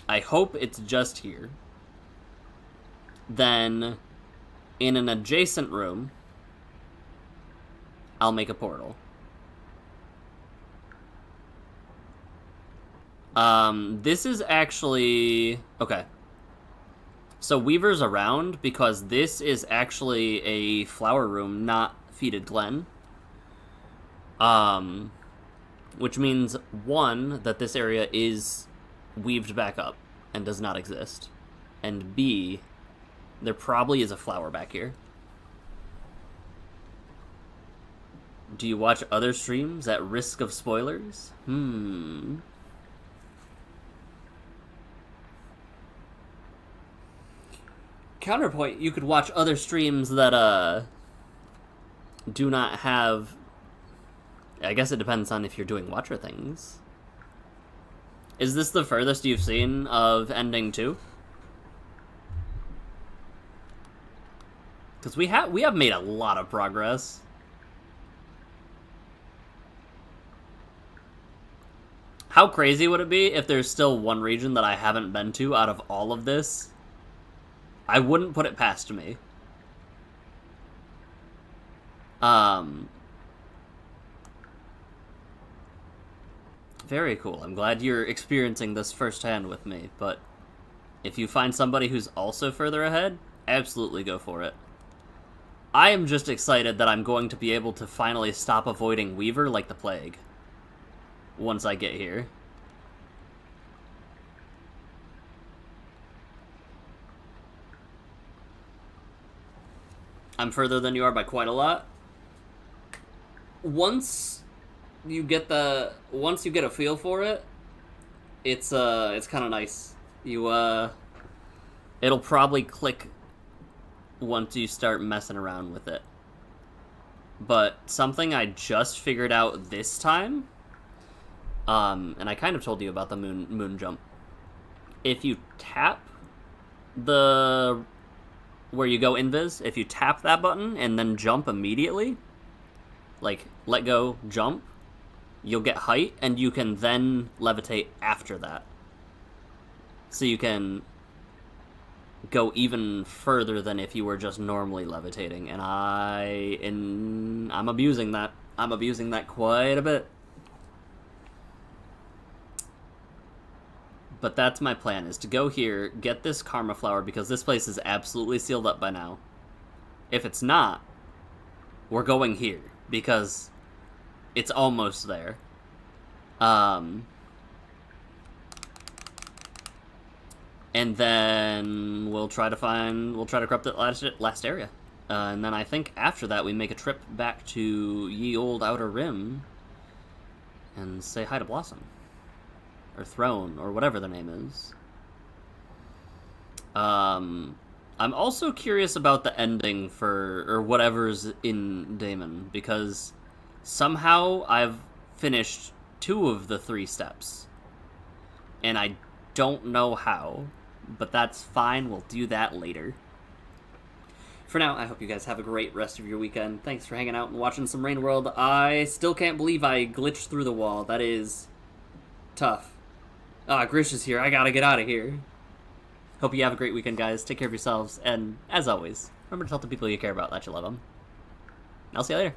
I hope it's just here. Then, in an adjacent room, I'll make a portal. This is actually... Okay. So Weaver's around because this is actually a flower room, not Fetid Glen. Which means, one, that this area is weaved back up and does not exist. And B, there probably is a flower back here. Do you watch other streams at risk of spoilers? Counterpoint, you could watch other streams that, do not have... I guess it depends on if you're doing Watcher things. Is this the furthest you've seen of Ending 2? Because we have made a lot of progress. How crazy would it be if there's still one region that I haven't been to out of all of this? I wouldn't put it past me. Very cool. I'm glad you're experiencing this firsthand with me, but if you find somebody who's also further ahead, absolutely go for it. I am just excited that I'm going to be able to finally stop avoiding Weaver like the plague once I get here. I'm further than you are by quite a lot. Once you get a feel for it, it's kind of nice. It'll probably click once you start messing around with it. But something I just figured out this time, and I kind of told you about the moon jump. If you tap where you go invis, if you tap that button and then jump immediately, like let go, jump, you'll get height, and you can then levitate after that. So you can go even further than if you were just normally levitating, and I'm abusing that. I'm abusing that quite a bit. But that's my plan, is to go here, get this Karma Flower, because this place is absolutely sealed up by now. If it's not, we're going here, because it's almost there. And then we'll try to corrupt that last area. And then I think after that we make a trip back to Ye Olde Outer Rim and say hi to Blossom. Or Throne, or whatever their name is. I'm also curious about the ending or whatever's in Daemon, because somehow I've finished 2 of the 3 steps. And I don't know how, but that's fine, we'll do that later. For now, I hope you guys have a great rest of your weekend. Thanks for hanging out and watching some Rain World. I still can't believe I glitched through the wall. That is tough. Grish is here. I gotta get out of here. Hope you have a great weekend, guys. Take care of yourselves, and as always, remember to tell the people you care about that you love them. I'll see you later.